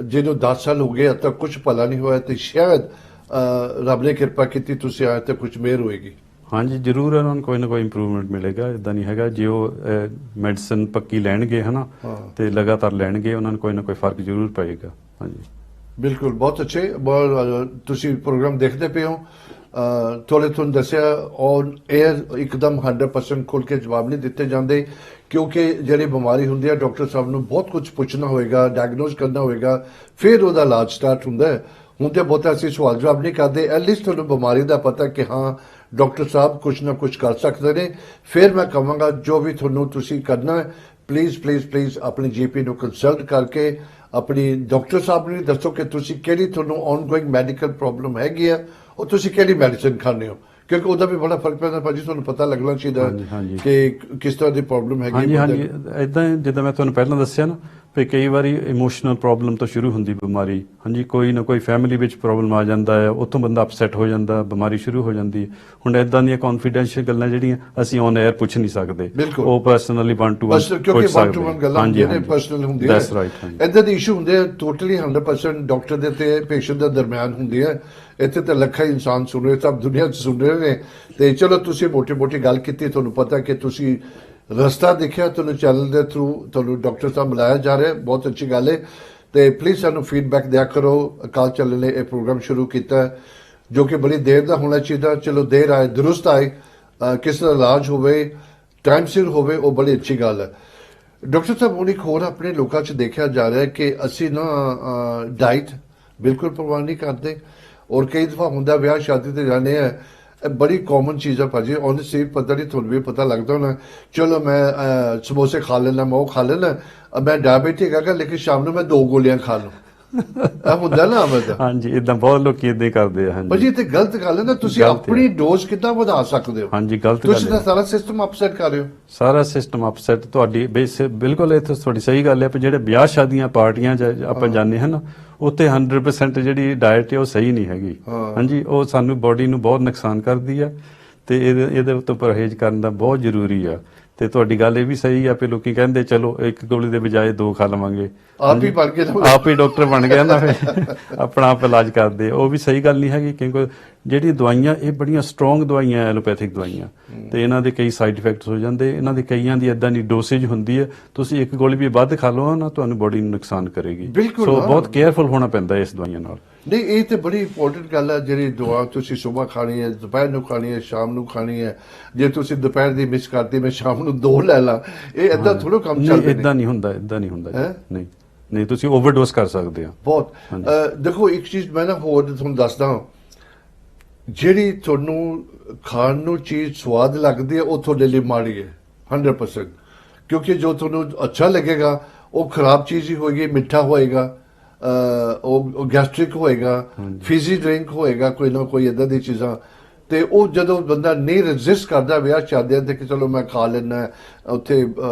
ਜਿਹਨੂੰ 10 ਸਾਲ ਹੋ ਗਏ, ਅੱਜ ਤੱਕ ਕੁਝ ਭਲਾ ਨਹੀਂ ਹੋਇਆ, ਤੇ ਸ਼ਾਇਦ ਰੱਬ ਨੇ ਕਿਰਪਾ ਕੀਤੀ ਤੁਸੀਂ ਆਏ ਤੇ ਕੁਝ ਮਿਹਰ ਹੋਏਗੀ। ਹਾਂਜੀ, ਜ਼ਰੂਰ ਉਹਨਾਂ ਨੂੰ ਕੋਈ ਨਾ ਕੋਈ ਇੰਪਰੂਵਮੈਂਟ ਮਿਲੇਗਾ। ਇਦਾਂ ਨਹੀਂ ਹੈਗਾ, ਜੇ ਉਹ ਮੈਡੀਸਨ ਪੱਕੀ ਲੈਣਗੇ ਹਨਾ ਤੇ ਲਗਾਤਾਰ ਲੈਣਗੇ, ਉਹਨਾਂ ਨੂੰ ਕੋਈ ਨਾ ਕੋਈ ਫਰਕ ਜ਼ਰੂਰ ਪਏਗਾ। ਹਾਂਜੀ ਬਿਲਕੁਲ, ਬਹੁਤ ਅੱਛੇ। ਤੁਸੀਂ ਪ੍ਰੋਗਰਾਮ ਦੇਖਦੇ ਪਏ ਹੋ। ਤੁਹਾਨੂੰ ਦੱਸਿਆ ਔਨ 에ਅਰ ਇੱਕਦਮ 100% ਖੁੱਲ੍ਹ ਕੇ ਜਵਾਬ ਨਹੀਂ ਦਿੱਤੇ ਜਾਂਦੇ, ਕਿਉਂਕਿ ਜਿਹੜੀ ਬਿਮਾਰੀ ਹੁੰਦੀ ਹੈ ਡਾਕਟਰ ਸਾਹਿਬ ਨੂੰ ਬਹੁਤ ਕੁਝ ਪੁੱਛਣਾ ਹੋਏਗਾ, ਡਾਇਗਨੋਸ ਕਰਨਾ ਹੋਏਗਾ, ਫਿਰ ਉਹਦਾ ਇਲਾਜ ਸਟਾਰਟ ਹੁੰਦਾ ਹੈ। ਹੁਣ ਤੇ ਬਹੁਤਾ ਅਸੀਂ ਸਵਾਲ ਜਵਾਬ ਨਹੀਂ ਕਰਦੇ, ਐਟਲੀਸਟ ਤੁਹਾਨੂੰ ਬਿਮਾਰੀ ਦਾ ਪਤਾ ਕਿ ਹਾਂ ਡਾਕਟਰ ਸਾਹਿਬ ਕੁਝ ਨਾ ਕੁਝ ਕਰ ਸਕਦੇ ਨੇ। ਫਿਰ ਮੈਂ ਕਹਾਂਗਾ ਜੋ ਵੀ ਤੁਹਾਨੂੰ ਤੁਸੀਂ ਕਰਨਾ ਹੈ, ਪਲੀਜ਼ ਆਪਣੀ ਜੀਪੀ ਨੂੰ ਕੰਸਲਟ ਕਰਕੇ ਆਪਣੀ ਡਾਕਟਰ ਸਾਹਿਬ ਨੂੰ ਦੱਸੋ ਕਿ ਤੁਸੀਂ ਕਿਹੜੀ ਤੁਹਾਨੂੰ ਆਨਗੋਇੰਗ ਮੈਡੀਕਲ ਪ੍ਰੋਬਲਮ ਹੈਗੀ ਆ, ਉਹ ਤੁਸੀਂ ਕਿਹੜੀ ਮੈਡੀਸਿਨ ਖਾਂਦੇ ਹੋ, ਕਿਉਂਕਿ ਉਹਦਾ ਵੀ ਬੜਾ ਫਰਕ ਪੈਂਦਾ ਭਾਜੀ। ਤੁਹਾਨੂੰ ਪਤਾ ਲੱਗਣਾ ਚਾਹੀਦਾ ਕਿ ਕਿਸ ਤਰ੍ਹਾਂ ਦੀ ਪ੍ਰੋਬਲਮ ਹੈਗੀ। ਹਾਂਜੀ, ਇਦਾਂ ਜਿੱਦਾਂ ਮੈਂ ਤੁਹਾਨੂੰ ਪਹਿਲਾਂ ਦੱਸਿਆ ਨਾ ਵੀ ਕਈ ਵਾਰੀ ਇਮੋਸ਼ਨਲ ਪ੍ਰੋਬਲਮ ਤੋਂ ਸ਼ੁਰੂ ਹੁੰਦੀ ਬਿਮਾਰੀ। ਹਾਂਜੀ, ਕੋਈ ਨਾ ਕੋਈ ਫੈਮਿਲੀ ਵਿੱਚ ਪ੍ਰੋਬਲਮ ਆ ਜਾਂਦਾ ਹੈ, ਉੱਥੋਂ ਬੰਦਾ ਅਪਸੈਟ ਹੋ ਜਾਂਦਾ, ਬਿਮਾਰੀ ਸ਼ੁਰੂ ਹੋ ਜਾਂਦੀ ਹੈ। ਹੁਣ ਇਦਾਂ ਦੀਆਂ ਕੌਨਫੀਡੈਂਸ਼ੀਅਲ ਗੱਲਾਂ ਜਿਹੜੀਆਂ ਅਸੀਂ ਔਨ 에ਅਰ ਪੁੱਛ ਨਹੀਂ ਸਕਦੇ, ਉਹ ਪਰਸਨਲੀ 1-to-1 ਕਿਉਂਕਿ 1-to-1 ਗੱਲਾਂ ਹੁੰਦੀਆਂ, ਪਰਸਨਲ ਹੁੰਦੀਆਂ। That's right. ਇਦਾਂ ਦੇ ਇਸ਼ੂ ਹੁੰਦੇ ਆ ਟੋਟਲੀ 100% ਡਾਕਟਰ ਦੇ ਤੇ ਪੇਸ਼ੈਂਟ ਦੇ ਦਰਮਿਆਨ ਹੁੰਦੀ ਹੈ। ਇੱਥੇ ਤਾਂ ਲੱਖਾਂ ਇਨਸਾਨ ਸੁਣ ਰਹੇ, ਸਭ ਦੁਨੀਆ 'ਚ ਸੁਣ ਰਹੇ ਨੇ। ਤੇ ਚਲੋ ਤੁਸੀਂ ਮੋਟੀ ਗੱਲ ਕੀਤੀ, ਤੁਹਾਨੂੰ ਪਤਾ ਕਿ ਤੁਸੀਂ ਰਸਤਾ ਦੇਖਿਆ, ਤੁਹਾਨੂੰ ਚੈਨਲ ਦੇ ਥਰੂ ਤੁਹਾਨੂੰ ਡਾਕਟਰ ਸਾਹਿਬ ਮਿਲਾਇਆ ਜਾ ਰਿਹਾ, ਬਹੁਤ ਅੱਛੀ ਗੱਲ ਹੈ। ਤੇ ਪਲੀਜ਼ ਸਾਨੂੰ ਫੀਡਬੈਕ ਦਿਆ ਕਰੋ। ਅਕਾਲ ਚੱਲਣ ਨੇ ਇਹ ਪ੍ਰੋਗਰਾਮ ਸ਼ੁਰੂ ਕੀਤਾ ਹੈ, ਜੋ ਕਿ ਬੜੀ ਦੇਰ ਦਾ ਹੋਣਾ ਚਾਹੀਦਾ। ਚਲੋ ਦੇਰ ਆਏ ਦਰੁਸਤ ਆਏ, ਕਿਸੇ ਦਾ ਇਲਾਜ ਹੋਵੇ ਟਾਈਮ ਸਿਰ ਹੋਵੇ, ਉਹ ਬੜੀ ਅੱਛੀ ਗੱਲ ਹੈ। ਡਾਕਟਰ ਸਾਹਿਬ, ਹੁਣ ਇੱਕ ਹੋਰ ਆਪਣੇ ਲੋਕਾਂ 'ਚ ਦੇਖਿਆ ਜਾ ਰਿਹਾ ਕਿ ਅਸੀਂ ਨਾ ਡਾਈਟ ਬਿਲਕੁਲ ਪਰਵਾਹ ਨਹੀਂ ਕਰਦੇ, ਔਰ ਕਈ ਦਫਾ ਹੁੰਦਾ ਵਿਆਹ ਸ਼ਾਦੀ ਤੇ ਜਾਂਦੇ ਆ, ਬੜੀ ਕਾਮਨ ਚੀਜ਼ ਹੈ ਭਾਜੀ, ਉਹਨੇ ਸਿਰ ਪਤਾ ਨਹੀਂ, ਤੁਹਾਨੂੰ ਵੀ ਪਤਾ ਲੱਗਦਾ ਹੋਣਾ, ਚਲੋ ਮੈਂ ਸਮੋਸੇ ਖਾ ਲੈਣਾ, ਮੈਂ ਉਹ ਖਾ ਲੈਣਾ, ਮੈਂ ਡਾਇਬੀਟਿਕ ਹੈਗਾ ਲੇਕਿਨ ਸ਼ਾਮ ਨੂੰ ਮੈਂ 2 ਗੋਲੀਆਂ ਖਾ ਲਵਾਂ, ਇਹ ਹੁੰਦਾ ਨਾ ਅਮਰ। ਹਾਂਜੀ, ਇਦਾਂ ਬਹੁਤ ਲੋਕੀ ਇਦਾਂ ਕਰਦੇ ਆ। ਹਾਂਜੀ ਭਾਜੀ, ਇਹ ਤੇ ਗਲਤ ਗੱਲ ਹੈ ਨਾ, ਤੁਸੀਂ ਆਪਣੀ ਡੋਜ਼ ਕਿੱਦਾਂ ਵਧਾ ਸਕਦੇ ਹੋ? ਹਾਂਜੀ, ਗਲਤ ਗੱਲ ਤੁਸੀਂ ਤਾਂ ਸਾਰਾ ਸਿਸਟਮ ਅਪਸੈਟ ਕਰ ਰਹੇ ਹੋ। ਸਾਰਾ ਸਿਸਟਮ ਅਪਸੈਟ ਤੁਹਾਡੀ ਬਿਲਕੁਲ ਇੱਥੇ ਤੁਹਾਡੀ ਸਹੀ ਗੱਲ ਹੈ। ਪਰ ਜਿਹੜੇ ਵਿਆਹ ਸ਼ਾਦੀਆਂ ਪਾਰਟੀਆਂ 'ਚ ਆਪਾਂ ਜਾਂਦੇ ਹਾਂ ਨਾ, ਉੱਥੇ 100% ਜਿਹੜੀ ਡਾਇਟ ਹੈ ਉਹ ਸਹੀ ਨਹੀਂ ਹੈਗੀ। ਹਾਂਜੀ, ਉਹ ਸਾਨੂੰ ਬੋਡੀ ਨੂੰ ਬਹੁਤ ਨੁਕਸਾਨ ਕਰਦੀ ਆ, ਤੇ ਇਹਦੇ ਉੱਤੇ ਪਰਹੇਜ਼ ਕਰਨ ਦਾ ਬਹੁਤ ਜ਼ਰੂਰੀ ਆ। ਤੇ ਤੁਹਾਡੀ ਗੱਲ ਇਹ ਵੀ ਸਹੀ ਆ ਕਿ ਲੋਕੀ ਕਹਿੰਦੇ ਚਲੋ 1 ਗੋਲੀ ਦੇ ਬਜਾਏ 2 ਖਾ ਲਵਾਂਗੇ, ਆਪ ਹੀ ਬਣ ਕੇ ਆਪ ਹੀ ਡਾਕਟਰ ਬਣ ਗਿਆ ਨਾ, ਫਿਰ ਆਪਣਾ ਆਪ ਇਲਾਜ ਕਰਦੇ। ਉਹ ਵੀ ਸਹੀ ਗੱਲ ਨਹੀਂ ਹੈਗੀ, ਕਿਉਂਕਿ ਜਿਹੜੀ ਦਵਾਈਆਂ ਇਹ ਬੜੀਆਂ ਸਟਰੋਂਗ ਦਵਾਈਆਂ, ਐਲੋਪੈਥਿਕ ਦਵਾਈਆਂ, ਤੇ ਇਹਨਾਂ ਦੇ ਕਈ ਸਾਈਡ ਇਫੈਕਟਸ ਹੋ ਜਾਂਦੇ। ਇਹਨਾਂ ਦੀ ਕਈਆਂ ਦੀ ਇਦਾਂ ਦੀ ਡੋਸੇਜ ਹੁੰਦੀ ਹੈ, ਤੁਸੀਂ 1 ਗੋਲੀ ਵੀ ਵੱਧ ਖਾ ਲਓ ਨਾ, ਤੁਹਾਨੂੰ ਬੋਡੀ ਨੂੰ ਨੁਕਸਾਨ ਕਰੇਗੀ। ਸੋ ਬਹੁਤ ਕੇਅਰਫੁਲ ਹੋਣਾ ਪੈਂਦਾ ਇਸ ਦਵਾਈਆਂ ਨਾਲ। ਨਹੀਂ, ਇਹ ਤੇ ਬੜੀ ਇੰਪੋਰਟੈਂਟ ਗੱਲ ਹੈ। ਜਿਹੜੀ ਦਵਾ ਤੁਸੀਂ ਸਵੇਰ ਖਾਣੀ ਹੈ, ਦੁਪਹਿਰ ਨੂੰ ਖਾਣੀ ਹੈ, ਸ਼ਾਮ ਨੂੰ ਖਾਣੀ ਹੈ। ਜੇ ਤੁਸੀਂ ਦੁਪਹਿਰ ਦੀ ਮਿਸ ਕਰਤੀ, ਮੈਂ ਸ਼ਾਮ ਨੂੰ 2 ਲੈ ਲਾਂ, ਇਹ ਏਦਾਂ ਥੋੜਾ ਕੰਮ ਚੱਲਦਾ। ਇਦਾਂ ਨਹੀਂ ਹੁੰਦਾ, ਇਦਾਂ ਨਹੀਂ ਹੁੰਦਾ। ਨਹੀਂ ਨਹੀਂ, ਤੁਸੀਂ ਓਵਰਡੋਜ਼ ਕਰ ਸਕਦੇ ਆ ਬਹੁਤ। ਦੇਖੋ, ਇੱਕ ਚੀਜ਼ ਮੈਂ ਨਾ ਹੋਰ ਤੁਹਾਨੂੰ ਦੱਸਦਾ, ਜਿਹੜੀ ਤੁਹਾਨੂੰ ਖਾਣ ਨੂੰ ਚੀਜ਼ ਸਵਾਦ ਲੱਗਦੀ ਹੈ ਉਹ ਤੁਹਾਡੇ ਲਈ ਮਾੜੀ ਹੈ 100%, ਕਿਉਂਕਿ ਜੋ ਤੁਹਾਨੂੰ ਅੱਛਾ ਲੱਗੇਗਾ ਉਹ ਖਰਾਬ ਚੀਜ਼ ਹੀ ਹੋਏਗੀ, ਮਿੱਠਾ ਹੋਏਗਾ, ਉਹ ਗੈਸਟ੍ਰਿਕ ਹੋਏਗਾ, ਫਿਜ਼ੀ ਡਰਿੰਕ ਹੋਏਗਾ, ਕੋਈ ਨਾ ਕੋਈ ਇਦਾਂ ਦੀ ਚੀਜ਼ਾਂ। ਤੇ ਉਹ ਜਦੋਂ ਬੰਦਾ ਨਹੀਂ ਰੈਜ਼ਿਸਟ ਕਰਦਾ ਵਿਆਹ ਸ਼ਾਦੀਆਂ ਤੇ ਕਿ ਚਲੋ ਮੈਂ ਖਾ ਲੈਣਾ, ਉੱਥੇ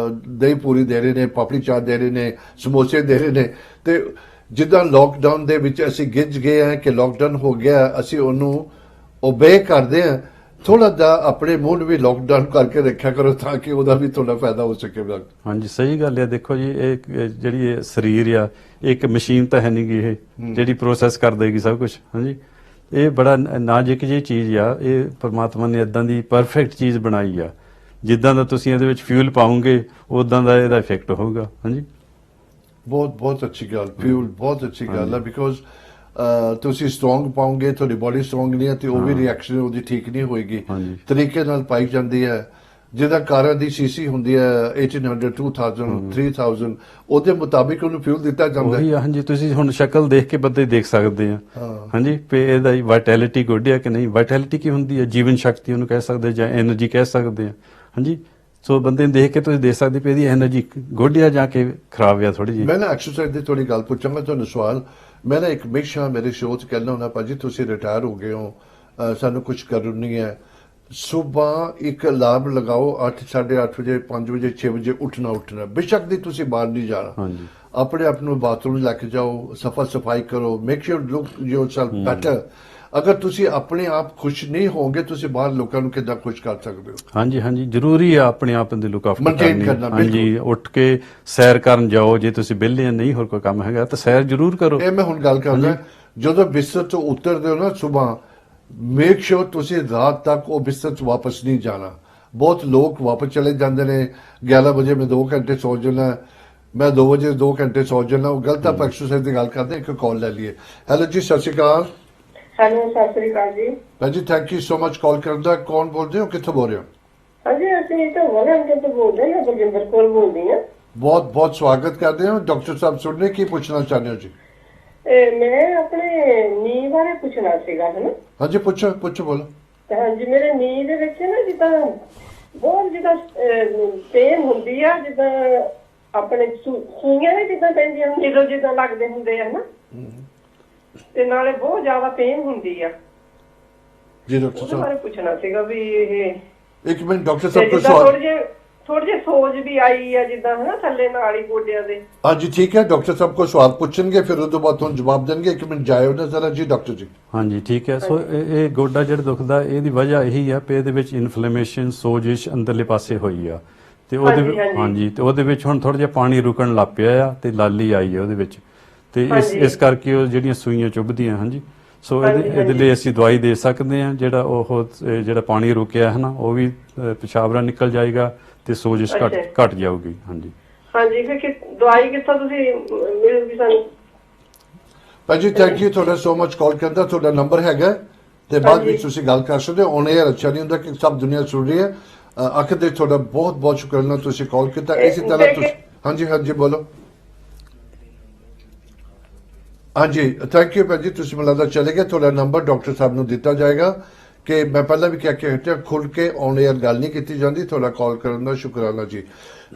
ਦਹੀਂ ਪੂਰੀ ਦੇ ਰਹੇ ਨੇ, ਪਾਪੜੀ ਚਾਟ ਦੇ ਰਹੇ ਨੇ, ਸਮੋਸੇ ਦੇ ਰਹੇ ਨੇ, ਤੇ ਜਿੱਦਾਂ ਲੋਕਡਾਊਨ ਦੇ ਵਿੱਚ ਅਸੀਂ ਗਿੱਝ ਗਏ ਹਾਂ ਕਿ ਲੋਕਡਾਊਨ ਹੋ ਗਿਆ, ਅਸੀਂ ਉਹਨੂੰ ਓਬੇ ਕਰਦੇ ਹਾਂ। ਥੋੜਾ ਜਿਹਾ ਆਪਣੇ ਮੂੰਹ ਨੂੰ ਵੀ ਲੋਕਡਾਊਨ ਕਰਕੇ ਰੱਖਿਆ ਕਰੋ ਤਾਂ ਕਿ ਉਹਦਾ ਵੀ ਥੋੜਾ ਫਾਇਦਾ ਹੋ ਸਕੇ। ਹਾਂਜੀ, ਸਹੀ ਗੱਲ ਹੈ। ਦੇਖੋ ਜੀ, ਇਹ ਜਿਹੜੀ ਇਹ ਸਰੀਰ ਆ, ਇੱਕ ਮਸ਼ੀਨ ਤਾਂ ਹੈ ਨਹੀਂ ਗੀ ਇਹ ਜਿਹੜੀ ਪ੍ਰੋਸੈਸ ਕਰ ਦੇਗੀ ਸਭ ਕੁਝ। ਹਾਂਜੀ, ਇਹ ਬੜਾ ਨਾਜ਼ੁਕ ਜਿਹੀ ਚੀਜ਼ ਆ। ਇਹ ਪਰਮਾਤਮਾ ਨੇ ਇਦਾਂ ਦੀ ਪਰਫੈਕਟ ਚੀਜ਼ ਬਣਾਈ ਆ, ਜਿੱਦਾਂ ਦਾ ਤੁਸੀਂ ਇਹਦੇ ਵਿੱਚ ਫਿਊਲ ਪਾਉਂਗੇ ਉਦਾਂ ਦਾ ਇਹਦਾ ਇਫੈਕਟ ਹੋਊਗਾ। ਹਾਂਜੀ, ਬਹੁਤ ਬਹੁਤ ਅੱਛੀ ਗੱਲ, ਫਿਊਲ ਬਹੁਤ ਅੱਛੀ ਗੱਲ ਹੈ। ਬਿਕੋਜ਼ ਤੁਸੀਂ ਸਟਰੋਂਗ ਪਾਉਂਗੇ, ਤੁਹਾਡੀ ਬੋਡੀ ਸਟਰੋਂਗ ਨਹੀਂ ਹੈ ਤੇ ਉਹ ਵੀ ਰਿਐਕਸ਼ਨ ਉਹਦੀ ਠੀਕ ਨਹੀਂ ਹੋਏਗੀ, ਤਰੀਕੇ ਨਾਲ ਪਾਈ ਜਾਂਦੀ ਹੈ। ਜਿਹਦਾ ਕਾਰਾਂ ਦੀ ਸੀਸੀ ਹੁੰਦੀ ਹੈ 1800, 2000, 3000, ਉਹਦੇ ਮੁਤਾਬਿਕ ਉਹਨੂੰ ਫਿਊਲ ਦਿੱਤਾ ਜਾਂਦਾ ਹੈ। ਹਾਂਜੀ, ਤੁਸੀਂ ਹੁਣ ਸ਼ਕਲ ਦੇਖ ਕੇ ਬੰਦੇ ਦੇਖ ਸਕਦੇ ਆ। ਹਾਂਜੀ, ਪੇ ਇਹਦਾ ਵਾਈਟੈਲਿਟੀ ਗੁੱਡ ਹੈ ਕਿ ਨਹੀਂ। ਵਾਈਟੈਲਿਟੀ ਕੀ ਹੁੰਦੀ ਹੈ? ਜੀਵਨ ਸ਼ਕਤੀ ਉਹਨੂੰ ਕਹਿ ਸਕਦੇ ਜਾਂ એનર્ਜੀ ਕਹਿ ਸਕਦੇ ਆ। ਹਾਂਜੀ, ਸੋ ਬੰਦੇ ਨੂੰ ਦੇਖ ਕੇ ਤੁਸੀਂ ਦੇਖ ਸਕਦੇ ਪਏ ਇਹਦੀ એનર્ਜੀ ਗੁੱਡ ਆ ਜਾਂ ਕਿ ਖਰਾਬ ਆ ਥੋੜੀ ਜਿਹੀ। ਮੈਂ ਨਾ ਐਕਸਰਸਾਈਜ਼ ਦੀ ਥੋੜੀ ਗੱਲ ਪੁੱਛਾਂਗਾ ਤੁਹਾਨੂੰ ਸਵਾਲ। ਮੈਂ ਨਾ ਇੱਕ ਹਮੇਸ਼ਾ ਮੇਰੇ ਸ਼ੋਅ 'ਚ ਕਹਿੰਦਾ ਹੁੰਦਾ, ਭਾਜੀ ਤੁਸੀਂ ਰਿਟਾਇਰ ਹੋ ਗਏ ਹੋ, ਸਾਨੂੰ ਕੁਝ ਕਰਨ ਨਹੀਂ ਹੈ। ਸਵੇਰ ਇੱਕ ਅਲਾਰਮ ਲਗਾਓ 8, 8:30 ਵਜੇ, 5 ਵਜੇ, 6 ਵਜੇ ਉੱਠਣਾ। ਬੇਸ਼ੱਕ ਦੀ ਤੁਸੀਂ ਬਾਹਰ ਨਹੀਂ ਜਾਣਾ, ਆਪਣੇ ਆਪ ਨੂੰ ਬਾਥਰੂਮ ਲੈ ਕੇ ਜਾਓ, ਸਫਾਈ ਕਰੋ, make sure look yourself better. ਅਗਰ ਤੁਸੀਂ ਆਪਣੇ ਆਪ ਖੁਸ਼ ਨਹੀਂ ਹੋਗੇ, ਤੁਸੀਂ ਬਾਹਰ ਲੋਕਾਂ ਨੂੰ ਕਿੱਦਾਂ ਖੁਸ਼ ਕਰ ਸਕਦੇ ਹੋ? ਹਾਂਜੀ ਹਾਂਜੀ, ਜ਼ਰੂਰੀ ਆ ਆਪਣੇ ਆਪ ਦੇ ਲੁੱਕ ਆਫਟਰ ਕਰਨਾ। ਹਾਂਜੀ, ਉੱਠ ਕੇ ਸੈਰ ਕਰਨ ਜਾਓ। ਜੇ ਤੁਸੀਂ ਵਿਹਲੇ ਨਹੀਂ ਹੋਰ ਕੋਈ ਕੰਮ ਹੈਗਾ ਤਾਂ ਸੈਰ ਜ਼ਰੂਰ ਕਰੋ। ਇਹ ਮੈਂ ਹੁਣ ਗੱਲ ਕਰਦਾ, ਜਦੋਂ ਬਿਸਤਰ ਤੋਂ ਉਤਰਦੇ ਹੋ ਨਾ ਸਵੇਰ, ਮੇਕ ਸ਼ੋਰ ਤੁਸੀਂ ਰਾਤ ਤੱਕ ਉਹ ਬਿਸਤਰ 'ਚ ਵਾਪਸ ਨਹੀਂ ਜਾਣਾ। ਬਹੁਤ ਲੋਕ ਵਾਪਸ ਚਲੇ ਜਾਂਦੇ ਨੇ, 11 ਵਜੇ ਮੈਂ 2 ਘੰਟੇ ਸੌ ਜਾਣਾ, ਮੈਂ 2 ਵਜੇ 2 ਘੰਟੇ ਸੌ ਜਾਣਾ, ਉਹ ਗਲਤ। ਆਪਾਂ ਐਕਸਰਸਾਈਜ਼ ਦੀ ਗੱਲ ਕਰਦੇ, ਇੱਕ ਕਾਲ ਲੈ ਲਈਏ। ਹੈਲੋ ਜੀ, ਸਤਿ ਸ਼੍ਰੀ ਅਕਾਲ। ਹੈਲੋ, ਸਤਿ ਸ੍ਰੀ ਅਕਾਲ ਜੀ। ਭਾਜੀ ਥੈਂਕ ਯੂ ਸੋ ਮਚ ਕਾਲ ਕਰਨ ਦਾ। ਕੌਣ ਬੋਲਦੇ ਹੋ, ਕਿੱਥੋਂ ਬੋਲ ਰਹੇ ਹੋ? ਹਾਂਜੀ, ਅਸੀਂ ਤਾਂ ਵਲੰਟੀਅਰ ਤੋਂ ਬੋਲਦੇ ਹਾਂ, ਬਲਜਿੰਦਰ ਕੌਰ ਬੋਲਦੀ ਹਾਂ। ਬਹੁਤ ਬਹੁਤ ਸਵਾਗਤ ਕਰਦੇ ਹਾਂ। ਡਾਕਟਰ ਸਾਹਿਬ ਸੁਣਨੇ ਕੀ ਪੁੱਛਣਾ ਚਾਹੁੰਦੇ ਹੋ ਜੀ? ਮੈਂ ਆਪਣੇ ਨੀ ਬਾਰੇ ਪੁੱਛਣਾ ਸੀਗਾ, ਹੈ ਨਾ? ਹਾਂਜੀ, ਪੁੱਛੋ ਬੋਲੋ। ਹਾਂਜੀ, ਮੇਰੇ ਨੀ ਦੇ ਵਿੱਚ ਨਾ ਜਿੱਦਾਂ ਬਹੁਤ ਜਿੱਦਾਂ ਪੇਨ ਹੁੰਦੀ ਆ, ਜਿੱਦਾਂ ਆਪਣੇ ਸੂਈਆਂ ਨੇ ਜਿੱਦਾਂ ਪੈਂਦੀਆਂ ਨਿਰੋ ਜਿੱਦਾਂ ਲੱਗਦੇ ਹੁੰਦੇ ਆ ਨਾ, ਤੇ ਨਾਲੇ ਬਹੁਤ ਜ਼ਿਆਦਾ ਪੇਨ ਹੁੰਦੀ ਆ ਜੀ। ਡਾਕਟਰ ਸਾਹਿਬ ਬਾਰੇ ਪੁੱਛਣਾ ਸੀਗਾ ਵੀ ਇਹ ਇੱਕ ਮਿੰਟ ਡਾਕਟਰ ਸਾਹਿਬ ਕੋਲ ਸਵਾਲ। ਥੋੜੀ ਜਿਹੀ ਸੋਜ ਵੀ ਆਈ ਆ ਜਿੱਦਾਂ ਹਨਾ ਥੱਲੇ ਨਾਲ ਹੀ ਗੋਡਿਆਂ ਦੇ। ਹਾਂਜੀ ਠੀਕ ਹੈ, ਡਾਕਟਰ ਸਾਹਿਬ ਕੋਲ ਸਵਾਲ ਪੁੱਛਣਗੇ, ਫਿਰ ਉਹਦੇ ਬਾਅਦ ਤੁਹਾਨੂੰ ਜਵਾਬ ਦੇਣਗੇ। ਇੱਕ ਮਿੰਟ ਜਾਇਓ ਨਾ ਜ਼ਰਾ ਜੀ ਡਾਕਟਰ ਜੀ। ਹਾਂਜੀ ਠੀਕ ਹੈ। ਸੋ ਇਹ ਗੋਡਾ ਜਿਹੜਾ ਦੁਖਦਾ, ਇਹਦੀ ਵਜ੍ਹਾ ਇਹੀ ਆ ਕਿ ਇਹਦੇ ਵਿੱਚ ਇਨਫਲੇਮੇਸ਼ਨ, ਸੋਜਿਸ਼ ਅੰਦਰਲੇ ਪਾਸੇ ਹੋਈ ਆ, ਤੇ ਉਹਦੇ ਹਾਂਜੀ ਤੇ ਉਹਦੇ ਵਿੱਚ ਹੁਣ ਥੋੜਾ ਜਿਹਾ ਪਾਣੀ ਰੁਕਣ ਲੱਗ ਪਿਆ ਆ, ਤੇ ਲਾਲੀ ਆਈ ਆ ਉਹਦੇ ਵਿੱਚ, ਤੇ ਇਸ ਕਰਕੇ ਉਹ ਜਿਹੜੀਆਂ ਸੂਈਆਂ ਚੁੱਭਦੀਆਂ। ਹਾਂਜੀ, ਸੋ ਇਹਦੇ ਲਈ ਅਸੀਂ ਦਵਾਈ ਦੇ ਸਕਦੇ ਹਾਂ, ਜਿਹੜਾ ਪਾਣੀ ਰੁਕਿਆ ਹੈ ਨਾ, ਉਹ ਵੀ ਪਿਸ਼ਾਬ ਨਾਲ ਨਿਕਲ ਜਾਏਗਾ ਤੇ ਸੋਜਿਸ਼ ਘਟ ਜਾਊਗੀ। ਹਾਂਜੀ ਹਾਂਜੀ, ਫਿਰ ਦਵਾਈ ਕਿੱਥੋਂ ਤੁਸੀਂ ਮਿਲੂਗੀ ਸਾਨੂੰ? ਭਾਜੀ ਥੈਂਕ ਯੂ ਤੁਹਾਡਾ ਸੋ ਮਚ ਕਾਲ ਕਰਨ ਦਾ। ਤੁਹਾਡਾ ਨੰਬਰ ਹੈਗਾ ਤੇ ਬਾਅਦ ਵਿੱਚ ਹਾਂਜੀ। ਤੁਸੀਂ ਗੱਲ ਕਰ ਸਕਦੇ ਹੋ। ਔਨ 에ਅਰ ਅੱਛਾ ਨਹੀਂ ਹੁੰਦਾ ਕਿ ਸਭ ਦੁਨੀਆ ਸੁਣ ਰਹੀ ਹੈ। ਆਖਰ ਤੇ ਤੁਹਾਡਾ ਬਹੁਤ ਬਹੁਤ ਸ਼ੁਕਰਾਨਾ ਤੁਸੀਂ ਕਾਲ ਕੀਤਾ। ਇਸੇ ਤਰ੍ਹਾਂ ਤੁਸੀਂ ਹਾਂਜੀ ਹਾਂਜੀ ਬੋਲੋ। ਹਾਂਜੀ ਥੈਂਕ ਯੂ ਭਾਜੀ, ਤੁਸੀਂ ਮੈਨੂੰ ਲੱਗਦਾ ਚਲੇ ਗਏ। ਤੁਹਾਡਾ ਨੰਬਰ ਡਾਕਟਰ ਸਾਹਿਬ ਨੂੰ ਦਿੱਤਾ ਜਾਏਗਾ ਕਿ ਮੈਂ ਪਹਿਲਾਂ ਵੀ ਕਿਹਾ ਕਿ ਹਟਿਆ ਖੁੱਲ ਕੇ ਔਨ 에ਅਰ ਗੱਲ ਨਹੀਂ ਕੀਤੀ ਜਾਂਦੀ। ਤੁਹਾਡਾ ਕਾਲ ਕਰਨ ਦਾ ਸ਼ੁਕਰਾਨਾ ਜੀ।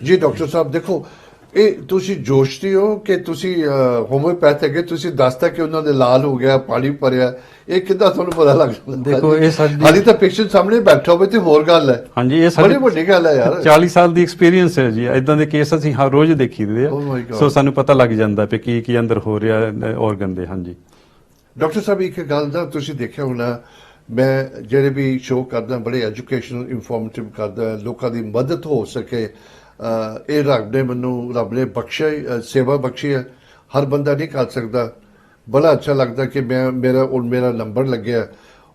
ਜੀ ਡਾਕਟਰ ਸਾਹਿਬ ਦੇਖੋ, ਇਹ ਤੁਸੀਂ ਜੋਸ਼ਤੀ ਹੋ ਕਿ ਤੁਸੀਂ ਹੋਮਿਓਪੈਥ ਹੈਗੇ। ਤੁਸੀਂ ਦੱਸਤਾ ਕਿ ਉਹਨਾਂ ਦੇ ਲਾਲ ਹੋ ਗਿਆ, ਪਾਣੀ ਭਰਿਆ, ਇਹ ਕਿੱਦਾਂ ਤੁਹਾਨੂੰ ਪਤਾ ਲੱਗ ਜਾਂਦਾ? ਦੇਖੋ, ਇਹ ਸਾਡੀ- ਹਾਲੀ ਤਾਂ ਪੇਸ਼ੈਂਟ ਸਾਹਮਣੇ ਬੈਠਾ ਹੋਵੇ ਤੇ ਹੋਰ ਗੱਲ ਹੈ। ਹਾਂਜੀ, ਇਹ ਬੜੀ ਵੱਡੀ ਗੱਲ ਹੈ ਯਾਰ। 40 ਸਾਲ ਦੀ ਐਕਸਪੀਰੀਅੰਸ ਹੈ ਜੀ। ਇਦਾਂ ਦੇ ਕੇਸ ਅਸੀਂ ਹਰ ਰੋਜ਼ ਦੇਖੀਦੇ Oh my ਆ, God. ਸੋ ਸਾਨੂੰ ਪਤਾ ਲੱਗ ਜਾਂਦਾ ਕਿ ਕੀ ਅੰਦਰ ਹੋ ਰਿਹਾ ਆਰਗਨ ਦੇ। ਹਾਂਜੀ ਡਾਕਟਰ ਸਾਹਿਬ ਇੱਕ ਗੱਲ ਦਾ ਤੁਸੀਂ ਦੇਖਿਆ ਹੋਣਾ, ਮੈਂ ਜਿਹੜੇ ਵੀ ਸ਼ੋਅ ਕਰਦਾ ਬੜੇ ਐਜੂਕੇਸ਼ਨਲ ਇਨਫੋਰਮੇਟਿਵ ਕਰਦਾ, ਲੋਕਾਂ ਦੀ ਮਦਦ ਹੋ ਸਕੇ। ਇਹ ਰੱਬ ਨੇ ਬਖਸ਼ਿਆ, ਸੇਵਾ ਬਖਸ਼ੀ ਹੈ। ਹਰ ਬੰਦਾ ਨਹੀਂ ਕਰ ਸਕਦਾ। ਬੜਾ ਅੱਛਾ ਲੱਗਦਾ ਕਿ ਮੇਰਾ ਨੰਬਰ ਲੱਗਿਆ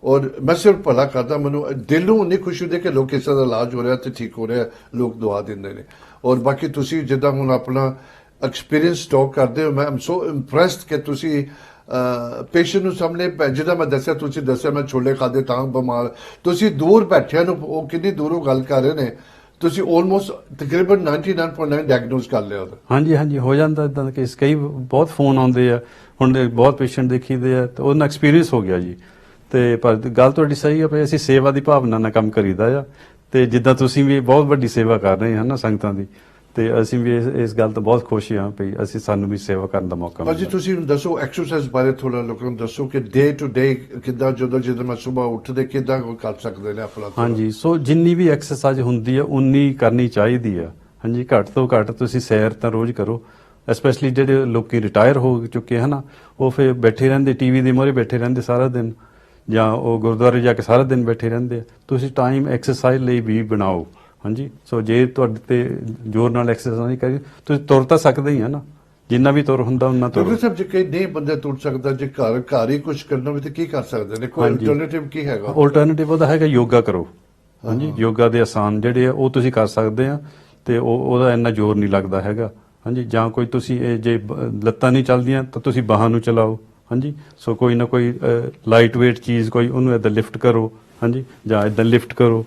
ਔਰ ਮੈਂ ਸਿਰਫ ਭਲਾ ਕਰਦਾ। ਮੈਨੂੰ ਦਿਲ ਨੂੰ ਉਨੀ ਖੁਸ਼ੀ ਹੁੰਦੀ ਕਿ ਲੋਕ ਕਿਸੇ ਦਾ ਇਲਾਜ ਹੋ ਰਿਹਾ ਤੇ ਠੀਕ ਹੋ ਰਿਹਾ, ਲੋਕ ਦੁਆ ਦਿੰਦੇ ਨੇ। ਔਰ ਬਾਕੀ ਤੁਸੀਂ ਜਿੱਦਾਂ ਹੁਣ ਆਪਣਾ ਐਕਸਪੀਰੀਅੰਸ ਟਾਕ ਕਰਦੇ ਹੋ, ਮੈਂ ਐਮ ਸੋ ਇੰਪ੍ਰੈਸਡ ਕਿ ਤੁਸੀਂ ਪੇਸ਼ੈਂਟ ਨੂੰ ਸਾਹਮਣੇ ਜਿੱਦਾਂ ਮੈਂ ਦੱਸਿਆ, ਤੁਸੀਂ ਦੱਸਿਆ ਮੈਂ ਛੋਲੇ ਖਾਦੇ ਤਾਂ ਬਿਮਾਰ। ਤੁਸੀਂ ਦੂਰ ਬੈਠਿਆਂ ਨੂੰ ਉਹ ਕਿੰਨੀ ਦੂਰੋਂ ਗੱਲ ਕਰ ਰਹੇ ਨੇ, ਤੁਸੀਂ ਆਲਮੋਸਟ ਤਕਰੀਬਨ 99.9 ਡਾਇਗਨੋਸ ਕਰ ਲਿਆ ਉਹਦਾ। ਹਾਂਜੀ ਹਾਂਜੀ ਹੋ ਜਾਂਦਾ ਇਦਾਂ ਦਾ ਕੇਸ। ਕਈ ਬਹੁਤ ਫੋਨ ਆਉਂਦੇ ਆ, ਹੁਣ ਬਹੁਤ ਪੇਸ਼ੈਂਟ ਦੇਖੀਦੇ ਆ ਤੇ ਉਹਨਾਂ ਐਕਸਪੀਰੀਅੰਸ ਹੋ ਗਿਆ ਜੀ। ਤੇ ਪਰ ਗੱਲ ਤੁਹਾਡੀ ਸਹੀ ਆ ਵੀ ਅਸੀਂ ਸੇਵਾ ਦੀ ਭਾਵਨਾ ਨਾਲ ਕੰਮ ਕਰੀਦਾ ਆ। ਤੇ ਜਿੱਦਾਂ ਤੁਸੀਂ ਵੀ ਬਹੁਤ ਵੱਡੀ ਸੇਵਾ ਕਰ ਰਹੇ ਹੋ ਨਾ ਸੰਗਤਾਂ ਦੀ, ਤੇ ਅਸੀਂ ਵੀ ਇਸ ਗੱਲ ਤੋਂ ਬਹੁਤ ਖੁਸ਼ ਹਾਂ ਵੀ ਸਾਨੂੰ ਵੀ ਸੇਵਾ ਕਰਨ ਦਾ ਮੌਕਾ ਭਾਜੀ ਮਿਲਿਆ। ਤੁਸੀਂ ਹੁਣ ਦੱਸੋ ਐਕਸਰਸਾਈਜ਼ ਬਾਰੇ ਥੋੜਾ ਲੋਕਾਂ ਨੂੰ ਦੱਸੋ ਕਿ ਡੇ ਟੂ ਡੇ ਕਿੱਦਾਂ ਜਦੋਂ ਮੈਂ ਸਵੇਰ ਉੱਠਦੇ ਕਿੱਦਾਂ ਕਰ ਸਕਦੇ ਨੇ ਆਪਣਾ? ਹਾਂਜੀ, ਸੋ ਜਿੰਨੀ ਵੀ ਐਕਸਰਸਾਈਜ਼ ਹੁੰਦੀ ਆ ਉਨੀ ਕਰਨੀ ਚਾਹੀਦੀ ਆ। ਹਾਂਜੀ, ਘੱਟ ਤੋਂ ਘੱਟ ਤੁਸੀਂ ਸੈਰ ਤਾਂ ਰੋਜ਼ ਕਰੋ। ਸਪੈਸ਼ਲੀ ਜਿਹੜੇ ਲੋਕੀ ਰਿਟਾਇਰ ਹੋ ਚੁੱਕੇ ਹਨ, ਉਹ ਫਿਰ ਬੈਠੇ ਰਹਿੰਦੇ, ਟੀਵੀ ਦੇ ਮੂਹਰੇ ਬੈਠੇ ਰਹਿੰਦੇ ਸਾਰਾ ਦਿਨ, ਜਾਂ ਉਹ ਗੁਰਦੁਆਰੇ ਜਾ ਕੇ ਸਾਰਾ ਦਿਨ ਬੈਠੇ ਰਹਿੰਦੇ ਆ। ਤੁਸੀਂ ਟਾਈਮ ਐਕਸਰਸਾਈਜ਼ ਲਈ ਵੀ ਬਣਾਓ। ਹਾਂਜੀ, ਸੋ ਜੇ ਤੁਹਾਡੇ ਤੇ ਜ਼ੋਰ ਨਾਲ ਐਕਸਰਸਾਈਜ਼ ਨਹੀਂ ਕਰੀ, ਤੁਸੀਂ ਤੁਰ ਤਾਂ ਸਕਦੇ ਹੀ ਆ ਨਾ, ਜਿੰਨਾ ਵੀ ਤੁਰ ਹੁੰਦਾ ਉਹਨਾਂ ਤੁਰ। ਡਾਕਟਰ ਸਾਹਿਬ ਜੇ ਕਈ ਨਹੀਂ ਬੰਦਾ ਤੁਰ ਸਕਦਾ, ਜੇ ਘਰ ਹੀ ਕੁਝ ਕਰਨਾ ਹੋਵੇ ਤੇ ਕੀ ਕਰ ਸਕਦੇ ਨੇ? ਕੋਈ ਹਾਂਜੀ। ਅਲਟਰਨੇਟਿਵ ਕੀ ਹੈਗਾ? ਆਲਟਰਨੇਟਿਵ ਉਹਦਾ ਹੈਗਾ ਯੋਗਾ ਕਰੋ। ਹਾਂਜੀ, ਯੋਗਾ ਦੇ ਆਸਾਨ ਜਿਹੜੇ ਆ ਉਹ ਤੁਸੀਂ ਕਰ ਸਕਦੇ ਆ ਤੇ ਉਹਦਾ ਇੰਨਾ ਜ਼ੋਰ ਨਹੀਂ ਲੱਗਦਾ ਹੈਗਾ। ਹਾਂਜੀ, ਜਾਂ ਕੋਈ ਤੁਸੀਂ ਜੇ ਲੱਤਾਂ ਨਹੀਂ ਚੱਲਦੀਆਂ ਤਾਂ ਤੁਸੀਂ ਬਾਹਾਂ ਨੂੰ ਚਲਾਓ। ਹਾਂਜੀ, ਸੋ ਕੋਈ ਨਾ ਕੋਈ ਲਾਈਟ ਵੇਟ ਚੀਜ਼ ਕੋਈ ਉਹਨੂੰ ਏਦਾਂ ਲਿਫਟ ਕਰੋ। ਹਾਂਜੀ, ਜਾਂ ਏਦਾਂ ਲਿਫਟ ਕਰੋ,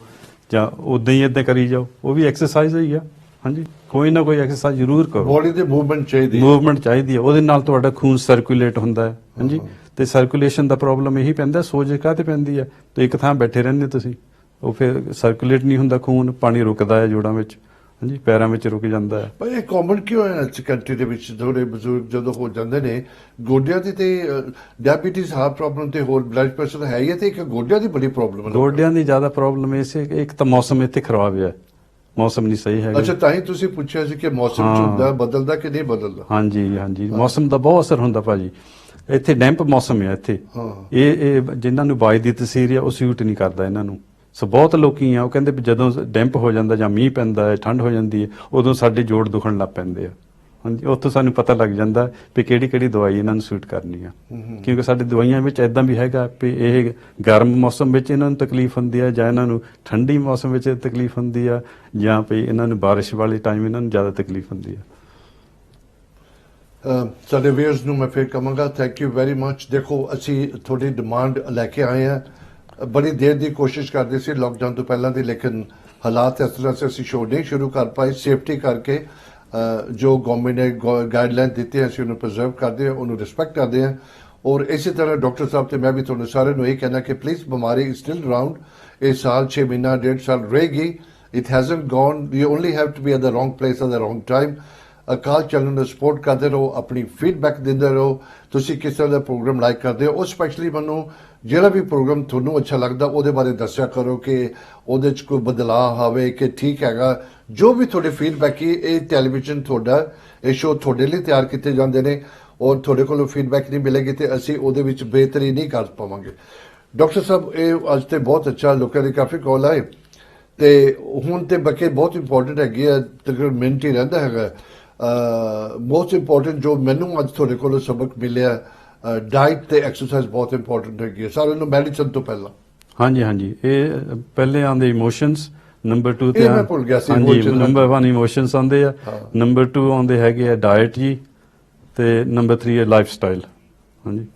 ਜਾਂ ਉਦਾਂ ਹੀ ਏਦਾਂ ਕਰੀ ਜਾਓ, ਉਹ ਵੀ ਐਕਸਰਸਾਈਜ਼ ਹੀ ਆ। ਹਾਂਜੀ, ਕੋਈ ਨਾ ਕੋਈ ਐਕਸਰਸਾਈਜ਼ ਜ਼ਰੂਰ ਕਰੋ। ਬੋਡੀ ਦੇ ਮੂਵਮੈਂਟ ਚਾਹੀਦੀ ਹੈ। ਮੂਵਮੈਂਟ ਚਾਹੀਦੀ ਹੈ, ਉਹਦੇ ਨਾਲ ਤੁਹਾਡਾ ਖੂਨ ਸਰਕੂਲੇਟ ਹੁੰਦਾ ਹੈ। ਹਾਂਜੀ, ਤੇ ਸਰਕੂਲੇਸ਼ਨ ਦਾ ਪ੍ਰੋਬਲਮ ਇਹੀ ਪੈਂਦਾ, ਸੋਜ ਕਾਹਤੇ ਪੈਂਦੀ ਹੈ ਤੇ ਇੱਕ ਥਾਂ ਬੈਠੇ ਰਹਿੰਦੇ ਤੁਸੀਂ, ਉਹ ਫਿਰ ਸਰਕੂਲੇਟ ਨਹੀਂ ਹੁੰਦਾ ਖੂਨ, ਪਾਣੀ ਰੁਕਦਾ ਹੈ ਜੋੜਾਂ ਵਿੱਚ। ਹਾਂਜੀ, ਪੈਰਾਂ ਵਿੱਚ ਰੁਕ ਜਾਂਦਾ ਹੈ। ਪਰ ਇਹ ਕਾਮਨ ਕਿਉਂ ਹੈ ਇਸ ਕੰਟਰੀ ਦੇ ਵਿੱਚ? ਥੋੜੇ ਬਜ਼ੁਰਗ ਜਦੋਂ ਹੋ ਜਾਂਦੇ ਨੇ, ਗੋਡਿਆਂ ਦੀ ਤੇ ਡਾਇਬੀਟੀਜ਼, ਹਾਰਟ ਪ੍ਰੋਬਲਮ ਤੇ ਹੋਰ ਬਲੱਡ ਪ੍ਰੈਸ਼ਰ ਹੈ ਹੀ ਹੈ, ਤੇ ਇੱਕ ਗੋਡਿਆਂ ਦੀ ਬੜੀ ਪ੍ਰੋਬਲਮ ਹੈ। ਗੋਡਿਆਂ ਦੀ ਜ਼ਿਆਦਾ ਪ੍ਰੋਬਲਮ ਇਸੇ, ਇੱਕ ਤਾਂ ਮੌਸਮ ਇੱਥੇ ਖਰਾਬ ਹੈ, ਮੌਸਮ ਨਹੀਂ ਸਹੀ ਹੈਗਾ। ਅੱਛਾ, ਤਾਂ ਹੀ ਤੁਸੀਂ ਪੁੱਛਿਆ ਸੀ ਕਿ ਮੌਸਮ ਚ ਹੁੰਦਾ, ਬਦਲਦਾ ਕਿ ਨਹੀਂ ਬਦਲਦਾ? ਹਾਂਜੀ ਹਾਂਜੀ, ਮੌਸਮ ਦਾ ਬਹੁਤ ਅਸਰ ਹੁੰਦਾ ਭਾਜੀ। ਇੱਥੇ ਡੈਂਪ ਮੌਸਮ ਹੈ ਇੱਥੇ। ਇਹ ਜਿਨ੍ਹਾਂ ਨੂੰ ਬਾਈ ਦੀ ਤਸੀਰ ਆ ਉਹ ਸੂਟ ਨਹੀਂ ਕਰਦਾ ਇਹਨਾਂ ਨੂੰ। ਸੋ ਬਹੁਤ ਲੋਕੀ ਆ ਉਹ ਕਹਿੰਦੇ ਵੀ ਜਦੋਂ ਡੈਂਪ ਹੋ ਜਾਂਦਾ ਜਾਂ ਮੀਂਹ ਪੈਂਦਾ ਹੈ, ਠੰਡ ਹੋ ਜਾਂਦੀ ਹੈ, ਉਦੋਂ ਸਾਡੇ ਜੋੜ ਦੁਖਣ ਲੱਗ ਪੈਂਦੇ ਆ। ਹਾਂਜੀ, ਉੱਥੋਂ ਸਾਨੂੰ ਪਤਾ ਲੱਗ ਜਾਂਦਾ ਵੀ ਕਿਹੜੀ ਦਵਾਈ ਇਹਨਾਂ ਨੂੰ ਸੂਟ ਕਰਨੀ ਆ। ਕਿਉਂਕਿ ਸਾਡੀ ਦਵਾਈਆਂ ਵਿੱਚ ਇਦਾਂ ਵੀ ਹੈਗਾ ਵੀ ਇਹ ਗਰਮ ਮੌਸਮ ਵਿੱਚ ਇਹਨਾਂ ਨੂੰ ਤਕਲੀਫ ਹੁੰਦੀ ਆ, ਜਾਂ ਇਹਨਾਂ ਨੂੰ ਠੰਡੀ ਮੌਸਮ ਵਿੱਚ ਤਕਲੀਫ ਹੁੰਦੀ ਆ, ਜਾਂ ਵੀ ਇਹਨਾਂ ਨੂੰ ਬਾਰਿਸ਼ ਵਾਲੇ ਟਾਈਮ ਇਹਨਾਂ ਨੂੰ ਜ਼ਿਆਦਾ ਤਕਲੀਫ ਹੁੰਦੀ ਆ। ਸਾਡੇ ਵੀਅਰਸ ਨੂੰ ਮੈਂ ਫਿਰ ਕਹਾਂਗਾ ਥੈਂਕ ਯੂ ਵੈਰੀ ਮੱਚ। ਦੇਖੋ, ਅਸੀਂ ਤੁਹਾਡੀ ਡਿਮਾਂਡ ਲੈ ਕੇ ਆਏ ਹਾਂ। ਬੜੀ ਦੇਰ ਦੀ ਕੋਸ਼ਿਸ਼ ਕਰਦੇ ਸੀ ਲਾਕਡਾਊਨ ਤੋਂ ਪਹਿਲਾਂ ਦੀ, ਲੇਕਿਨ ਹਾਲਾਤ ਇਸ ਤਰ੍ਹਾਂ ਸੇ ਅਸੀਂ ਸ਼ੋਅ ਨਹੀਂ ਸ਼ੁਰੂ ਕਰ ਪਾਏ। ਸੇਫਟੀ ਕਰਕੇ ਜੋ ਗਵਰਨਮੈਂਟ ਨੇ ਗਾਈਡਲਾਈਨ ਦਿੱਤੀ ਹੈ ਅਸੀਂ ਉਹਨੂੰ ਪ੍ਰੀਜ਼ਰਵ ਕਰਦੇ ਹਾਂ, ਉਹਨੂੰ ਰਿਸਪੈਕਟ ਕਰਦੇ ਹਾਂ। ਔਰ ਇਸੇ ਤਰ੍ਹਾਂ ਡਾਕਟਰ ਸਾਹਿਬ ਤੇ ਮੈਂ ਵੀ ਤੁਹਾਨੂੰ ਸਾਰਿਆਂ ਨੂੰ ਇਹ ਕਹਿਣਾ ਕਿ ਪਲੀਜ਼ ਬਿਮਾਰੀ ਸਟਿਲ ਅਰਾਊਂਡ। ਇਹ ਸਾਲ 6 ਮਹੀਨਾ 1.5 ਸਾਲ ਰਹੇਗੀ। It hasn't gone. You only have to be at the wrong place at the wrong time. Akal channel ਨੂੰ ਸਪੋਰਟ ਕਰਦੇ ਰਹੋ, ਆਪਣੀ ਫੀਡਬੈਕ ਦਿੰਦੇ ਰਹੋ। ਤੁਸੀਂ ਕਿਸ ਤਰ੍ਹਾਂ ਦਾ ਪ੍ਰੋਗਰਾਮ ਲਾਈਕ ਕਰਦੇ ਹੋ, ਉਹ ਸਪੈਸ਼ਲੀ ਮੈਨੂੰ ਜਿਹੜਾ ਵੀ ਪ੍ਰੋਗਰਾਮ ਤੁਹਾਨੂੰ ਅੱਛਾ ਲੱਗਦਾ ਉਹਦੇ ਬਾਰੇ ਦੱਸਿਆ ਕਰੋ ਕਿ ਉਹਦੇ 'ਚ ਕੋਈ ਬਦਲਾਅ ਆਵੇ ਕਿ ਠੀਕ ਹੈਗਾ। ਜੋ ਵੀ ਤੁਹਾਡੇ ਫੀਡਬੈਕ ਹੀ, ਇਹ ਟੈਲੀਵਿਜ਼ਨ ਤੁਹਾਡਾ, ਇਹ ਸ਼ੋਅ ਤੁਹਾਡੇ ਲਈ ਤਿਆਰ ਕੀਤੇ ਜਾਂਦੇ ਨੇ ਔਰ ਤੁਹਾਡੇ ਕੋਲੋਂ ਫੀਡਬੈਕ ਨਹੀਂ ਮਿਲੇਗੀ ਤੇ ਅਸੀਂ ਉਹਦੇ ਵਿੱਚ ਬਿਹਤਰੀ ਨਹੀਂ ਕਰ ਪਾਵਾਂਗੇ। ਡਾਕਟਰ ਸਾਹਿਬ, ਇਹ ਅੱਜ ਤੇ ਬਹੁਤ ਅੱਛਾ, ਲੋਕਾਂ ਦੀ ਕਾਫੀ ਕਾਲ ਆਏ ਤੇ ਹੁਣ ਤੇ ਬਾਕੀ ਬਹੁਤ ਇੰਪੋਰਟੈਂਟ ਹੈਗੀ ਹੈ, ਤਕਰੀਬਨ ਮਿੰਟ ਹੀ ਰਹਿੰਦਾ ਹੈਗਾ। ਮੋਸਟ ਇੰਪੋਰਟੈਂਟ ਜੋ ਮੈਨੂੰ ਅੱਜ ਤੁਹਾਡੇ ਕੋਲੋਂ ਸਬਕ ਮਿਲਿਆ, ਡਾਈਟ ਤੇ ਐਕਸਰਸਾਈਜ਼ ਬਹੁਤ ਇੰਪੋਰਟੈਂਟ ਹੈਗੀ ਹੈ ਸਾਰਿਆਂ ਨੂੰ, ਮੈਡੀਸਨ ਤੋਂ ਪਹਿਲਾਂ। ਹਾਂਜੀ ਹਾਂਜੀ, ਇਹ ਪਹਿਲੇ ਆਉਂਦੇ ਇਮੋਸ਼ਨਸ, ਨੰਬਰ 2 ਤੇ ਮੈਂ ਭੁੱਲ ਗਿਆ ਸੀ। ਹਾਂਜੀ, ਨੰਬਰ 1 ਇਮੋਸ਼ਨਸ ਆਉਂਦੇ ਆ, ਨੰਬਰ 2 ਆਉਂਦੇ ਹੈਗੇ ਆ ਡਾਈਟ ਜੀ, ਤੇ ਨੰਬਰ 3 ਹੈ ਲਾਈਫ ਸਟਾਈਲ। ਹਾਂਜੀ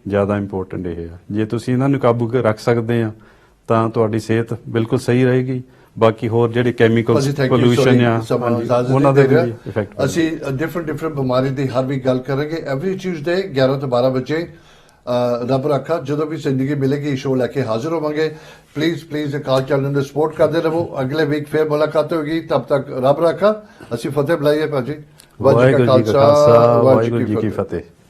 ਜ਼ਿਆਦਾ ਇੰਪੋਰਟੈਂਟ ਇਹ ਆ ਜੇ ਤੁਸੀਂ ਇਹਨਾਂ ਨੂੰ ਕਾਬੂ ਰੱਖ ਸਕਦੇ ਆ ਤਾਂ ਤੁਹਾਡੀ ਸਿਹਤ ਬਿਲਕੁਲ ਸਹੀ ਰਹੇਗੀ ਬਾਕੀ ਹੋਰ ਜਿਹੜੇ ਕੈਮੀਕਲਸ ਪੋਲੂਸ਼ਨ ਆ ਉਹਨਾਂ ਦੇ ਵੀ ਇਫੈਕਟ ਅਸੀਂ ਡਿਫਰੈਂਟ ਬਿਮਾਰੀ ਦੀ ਹਰ ਵੀ ਗੱਲ ਕਰਾਂਗੇ ਐਵਰੀ ਟਿਊਜ਼ਡੇ 11 ਤੋਂ 12 ਵਜੇ ਰੱਬ ਰੱਖਾ ਜਦੋਂ ਵੀ ਜ਼ਿੰਦਗੀ ਮਿਲੇਗੀ ਸ਼ੋਅ ਲੈ ਕੇ ਹਾਜ਼ਰ ਹੋਵਾਂਗੇ ਪਲੀਜ਼ ਅਕਾਲ ਚੈਨਲ ਨੂੰ ਸਪੋਰਟ ਕਰਦੇ ਰਹੋ ਅਗਲੇ ਵੀਕ ਫੇਰ ਮੁਲਾਕਾਤ ਹੋਗੀ ਤਬ ਤੱਕ ਰੱਬ ਰੱਖਾ ਅਸੀਂ ਫਤਿਹ ਬੁਲਾਈਏ ਭਾਜੀ ਵਾਹਿਗੁਰੂ ਜੀ ਕਾ ਖਾਲਸਾ ਵਾਹਿਗੁਰੂ ਜੀ ਕੀ ਫਤਿਹ